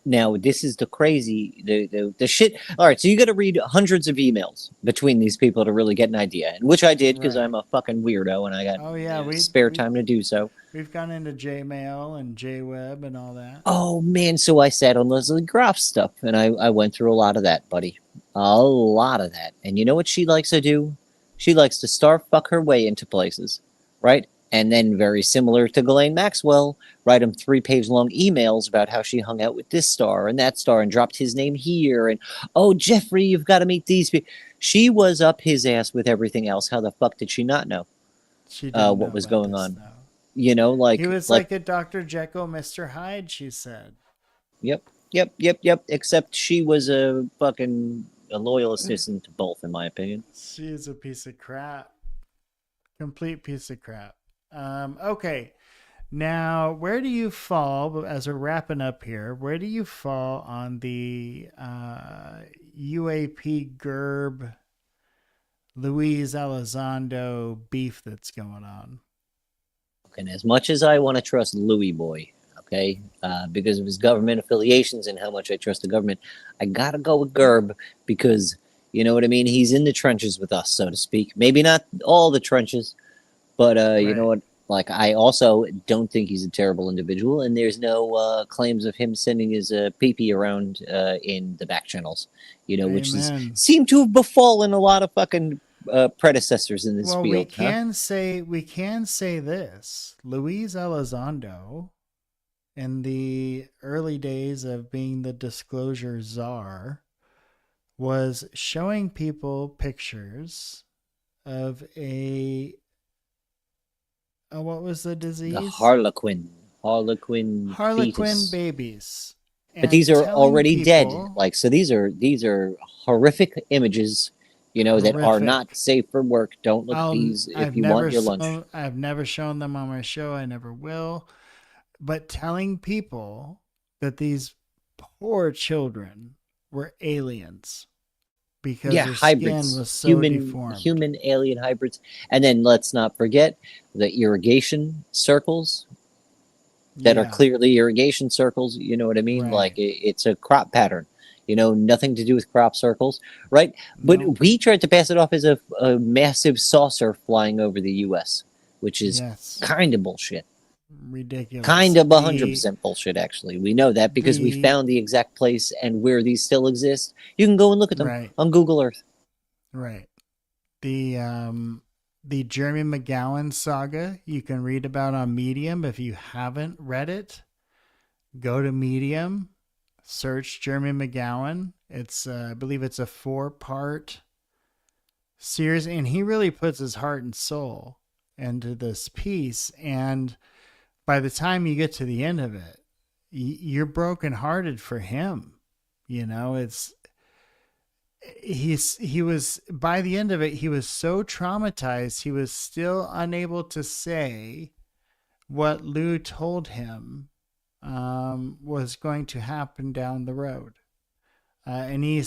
Now, this is the crazy, the shit. All right, so you got to read hundreds of emails between these people to really get an idea, and which I did because I'm a fucking weirdo and I got spare time to do so. We've gone into J-Mail and J-Web and all that. Oh, man, so I sat on Leslie Groff stuff, and I went through a lot of that, buddy. A lot of that. And you know what she likes to do? She likes to fuck her way into places, right? And then, very similar to Ghislaine Maxwell, write him 3-page long emails about how she hung out with this star and that star and dropped his name here. And, oh, Jeffrey, you've got to meet these people. She was up his ass with everything else. How the fuck did she not know what was going on? Though. He was like a Dr. Jekyll, Mr. Hyde, she said. Yep. Except she was a loyal assistant to both, in my opinion. She's a piece of crap. Complete piece of crap. Okay. Now, where do you fall, as we're wrapping up here, where do you fall on the UAP GERB Luis Elizondo beef that's going on? And as much as I want to trust Louis Boy, okay, because of his government affiliations and how much I trust the government, I got to go with GERB because, you know what I mean? He's in the trenches with us, so to speak. Maybe not all the trenches, but you know what? Like, I also don't think he's a terrible individual, and there's no claims of him sending his pee-pee around in the back channels, which seem to have befallen a lot of fucking predecessors in this field. We can say this: Luis Elizondo, in the early days of being the disclosure czar, was showing people pictures of what was the disease? The Harlequin babies. But these are already dead. So these are horrific images, that are not safe for work. Don't look at these if you want your lunch. I've never shown them on my show. I never will. But telling people that these poor children were aliens because their hybrids, skin was so deformed. Human alien hybrids. And then let's not forget the irrigation circles that are clearly irrigation circles. You know what I mean? Right. Like it's a crop pattern. Nothing to do with crop circles, right? But we tried to pass it off as a massive saucer flying over the U.S., which is kind of bullshit. Ridiculous. Kind of 100% bullshit, actually. We know that because we found the exact place and where these still exist. You can go and look at them on Google Earth. Right. The Jeremy McGowan saga you can read about on Medium. If you haven't read it, go to Medium. Search Jeremy McGowan. It's I believe it's a 4-part series, and he really puts his heart and soul into this piece. And by the time you get to the end of it, you're brokenhearted for him. It's he was, by the end of it, he was so traumatized, he was still unable to say what Lou told him was going to happen down the road. And he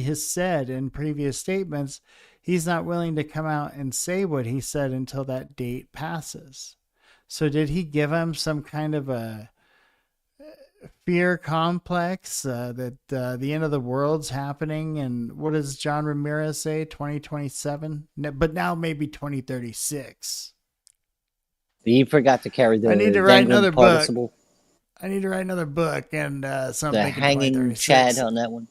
has said in previous statements, he's not willing to come out and say what he said until that date passes. So did he give him some kind of a fear complex that the end of the world's happening? And what does John Ramirez say? 2027? But now maybe 2036. He forgot to carry the I need to write another participle. book. I need to write another book and something. The hanging 2036. Chad on that one.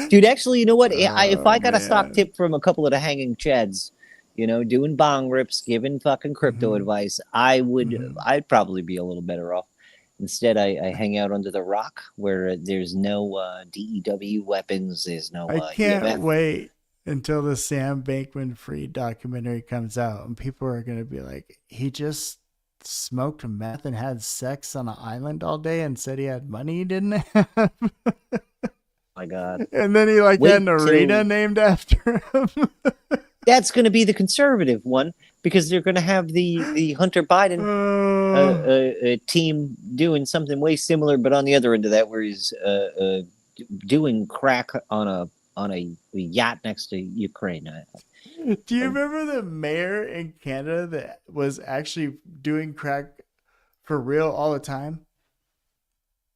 Dude, actually, you know what? If I got a stock tip from a couple of the hanging Chads, doing bong rips, giving fucking crypto advice, I'd probably be a little better off. Instead, I hang out under the rock where there's no DEW weapons. There's no. I can't EMF. wait until the Sam Bankman-Fried documentary comes out, and people are going to be like, he just smoked meth and had sex on an island all day and said he had money he didn't have. My God. And then he had an arena named after him. That's going to be the conservative one, because they're going to have the Hunter Biden team doing something way similar, but on the other end of that, where he's doing crack on a yacht next to Ukraine. Do you remember the mayor in Canada that was actually doing crack for real all the time?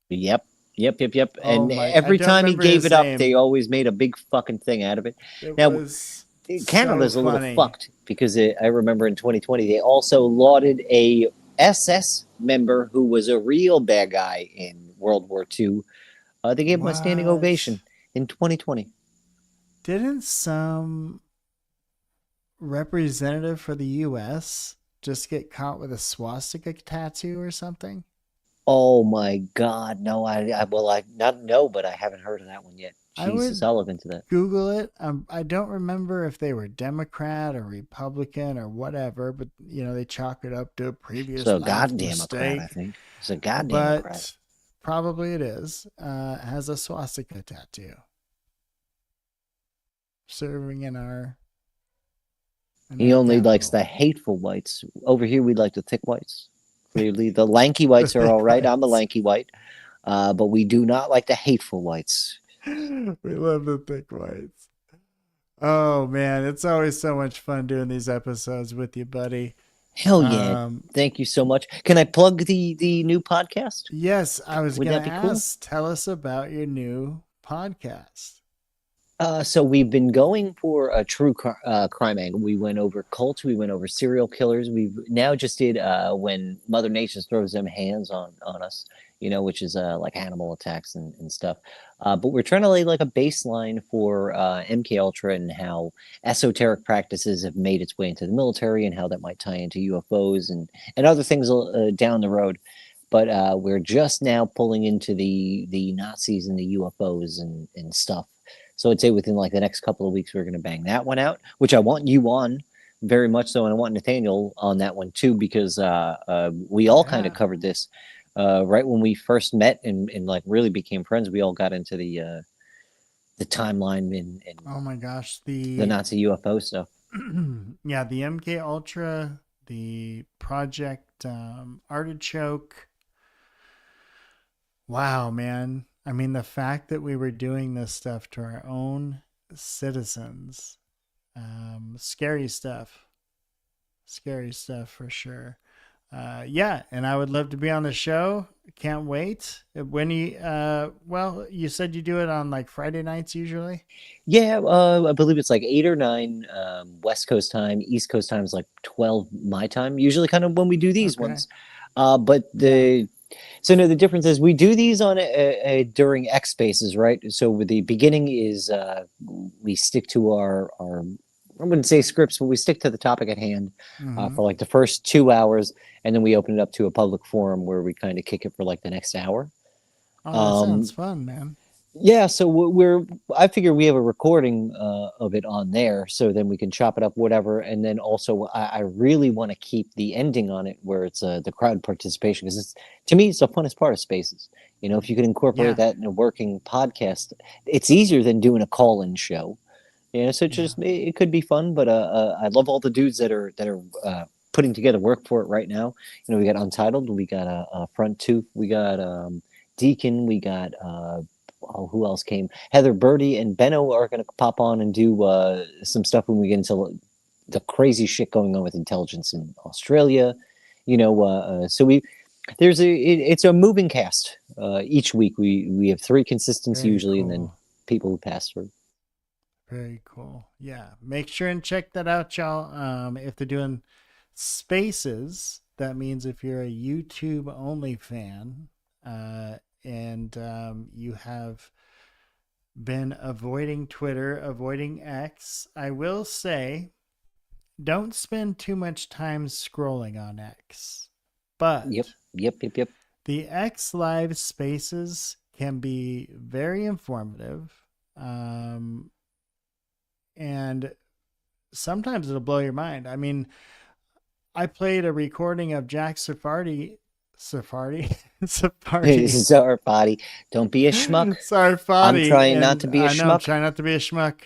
Yep. And every time he gave it up, they always made a big fucking thing out of it. Now, Canada's a little fucked, because I remember in 2020, they also lauded a SS member who was a real bad guy in World War II. They gave him a standing ovation in 2020. Didn't some representative for the U.S. just get caught with a swastika tattoo or something? Oh my God, no! I not know, but I haven't heard of that one yet. Jesus, I'll look into that. Google it. I don't remember if they were Democrat or Republican or whatever, but they chalk it up to a previous. So goddamn Democrat, I think. It's a goddamn Democrat. Probably it is. Has a swastika tattoo. Serving in our. He only likes the hateful whites. Over here, we like the thick whites. Clearly, the lanky whites are all right. I'm a lanky white. But we do not like the hateful whites. We love the thick whites. Oh, man. It's always so much fun doing these episodes with you, buddy. Hell yeah. Thank you so much. Can I plug the new podcast? Yes, I was going to ask. Cool? Tell us about your new podcast. So we've been going for a true crime angle. We went over cults. We went over serial killers. We've now just did when Mother Nature throws them hands on us, which is like animal attacks and stuff. But we're trying to lay like a baseline for MK Ultra and how esoteric practices have made its way into the military and how that might tie into UFOs and other things down the road. But we're just now pulling into the Nazis and the UFOs and stuff. So I'd say within like the next couple of weeks, we're going to bang that one out, which I want you on very much so. And I want Nathaniel on that one too, because we all kind of covered this right when we first met and like really became friends. We all got into the timeline and oh my gosh, the Nazi UFO stuff. Yeah, the MK Ultra, the Project Artichoke. Wow, man. I mean, the fact that we were doing this stuff to our own citizens, scary stuff for sure. Yeah, and I would love to be on the show. Can't wait. When you said you do it on like Friday nights usually? Yeah, I believe it's like 8 or 9 West Coast time. East Coast time is like 12 my time. Usually kind of when we do these ones. So no, the difference is we do these on during X spaces, right? So the beginning is we stick to our I wouldn't say scripts, but we stick to the topic at hand for like the first 2 hours, and then we open it up to a public forum where we kind of kick it for like the next hour. Oh, that sounds fun, man. Yeah, so I figure we have a recording of it on there, so then we can chop it up, whatever. And then also, I really want to keep the ending on it where it's the crowd participation, because to me, it's the funnest part of Spaces. If you can incorporate Yeah. that in a working podcast, it's easier than doing a call-in show. So it could be fun, but I love all the dudes that are putting together work for it right now. We got Untitled, we got Front Tooth, we got Deacon, we got who else came? Heather Birdie and Benno are going to pop on and do some stuff when we get into the crazy shit going on with intelligence in Australia. So it's a moving cast. Each week we have 3 consistents Very usually, and then cool. people who pass through. Very cool. Yeah. Make sure and check that out, y'all. If they're doing Spaces, that means if you're a YouTube only fan, and you have been avoiding Twitter, avoiding X, I will say don't spend too much time scrolling on X. But Yep. the X Live Spaces can be very informative. And sometimes it'll blow your mind. I mean, I played a recording of Jack Sarfati. Sarfati. Don't be a schmuck. Sarfati. I'm trying not to be a I know, I'm schmuck. trying not to be a schmuck.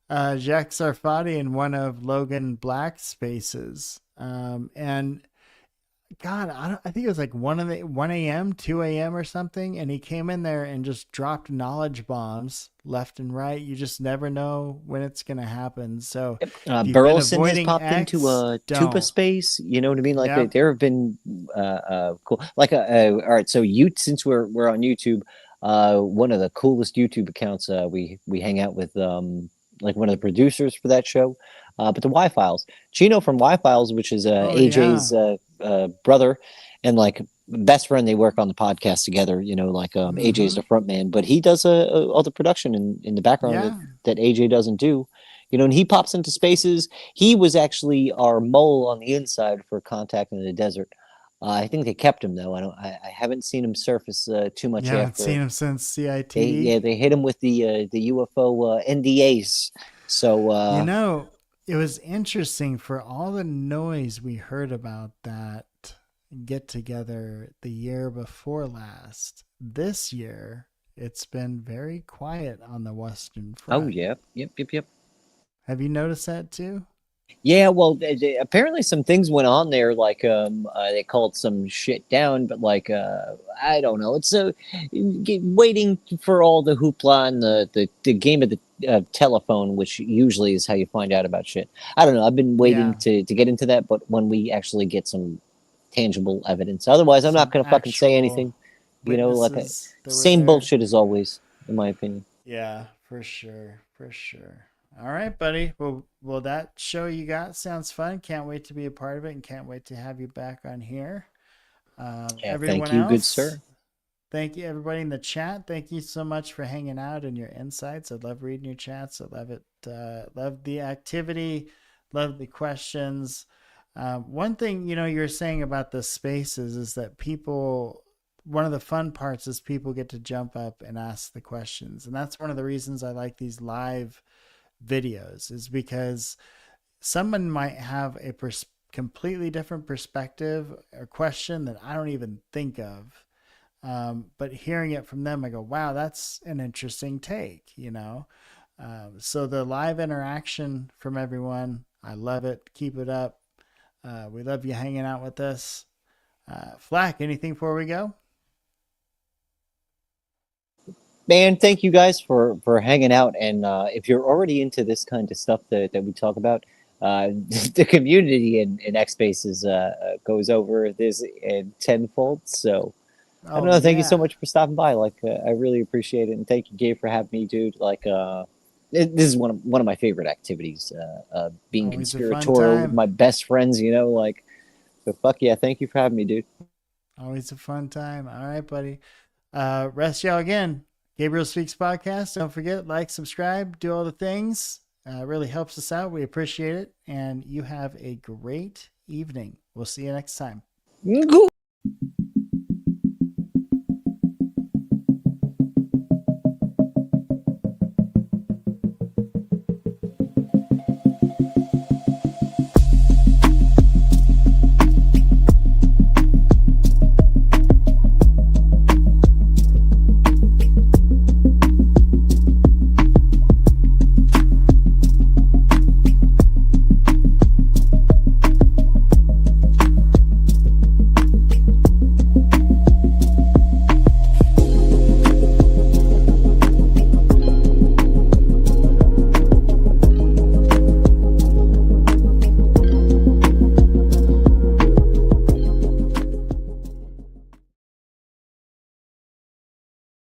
Jack Sarfati in one of Logan Black's Spaces. And God, I think it was like 1 a.m., 2 a.m. or something. And he came in there and just dropped knowledge bombs left and right. You just never know when it's going to happen. So Burleson has popped into a Tupa space. You know what I mean? Like there have been cool. Like all right. So since we're on YouTube, one of the coolest YouTube accounts we hang out with like one of the producers for that show. But the Y-Files, Chino from Y-Files, which is AJ's brother and like best friend. They work on the podcast together. AJ's the front man, but he does all the production in the background that AJ doesn't do. And he pops into Spaces. He was actually our mole on the inside for Contact in the Desert. I think they kept him though. I haven't seen him surface too much. You haven't seen him since CIT. They hit him with the UFO NDAs. So it was interesting for all the noise we heard about that get together the year before last. This year, it's been very quiet on the Western Front. Oh, yep. Have you noticed that too? Yeah, well, apparently some things went on there, like they called some shit down, but like I don't know. It's waiting for all the hoopla and the game of the telephone, which usually is how you find out about shit. I don't know. I've been waiting to get into that, but when we actually get some tangible evidence, otherwise I'm not going to fucking say anything. Same bullshit as always, in my opinion. Yeah, for sure. All right, buddy. Well, that show you got sounds fun. Can't wait to be a part of it and can't wait to have you back on here. Everyone thank you, else, good sir. Thank you, everybody in the chat. Thank you so much for hanging out and your insights. I love reading your chats. I love it. Love the activity. Love the questions. One thing, you're saying about the Spaces is that one of the fun parts is people get to jump up and ask the questions. And that's one of the reasons I like these live videos, is because someone might have a completely different perspective or question that I don't even think of. But hearing it from them, I go, wow, that's an interesting take, So the live interaction from everyone, I love it. Keep it up. We love you hanging out with us. FLAK, anything before we go? Man, thank you guys for hanging out. And if you're already into this kind of stuff that we talk about, the community in X Spaces goes over this tenfold. So I don't know. Thank you so much for stopping by. Like, I really appreciate it. And thank you, Gabe, for having me, dude. Like, this is one of my favorite activities. Being Always conspiratorial with my best friends. So fuck yeah. Thank you for having me, dude. Always a fun time. All right, buddy. Rest y'all again. Gabriel Speaks Podcast. Don't forget, like, subscribe, do all the things. It really helps us out. We appreciate it. And you have a great evening. We'll see you next time. Cool.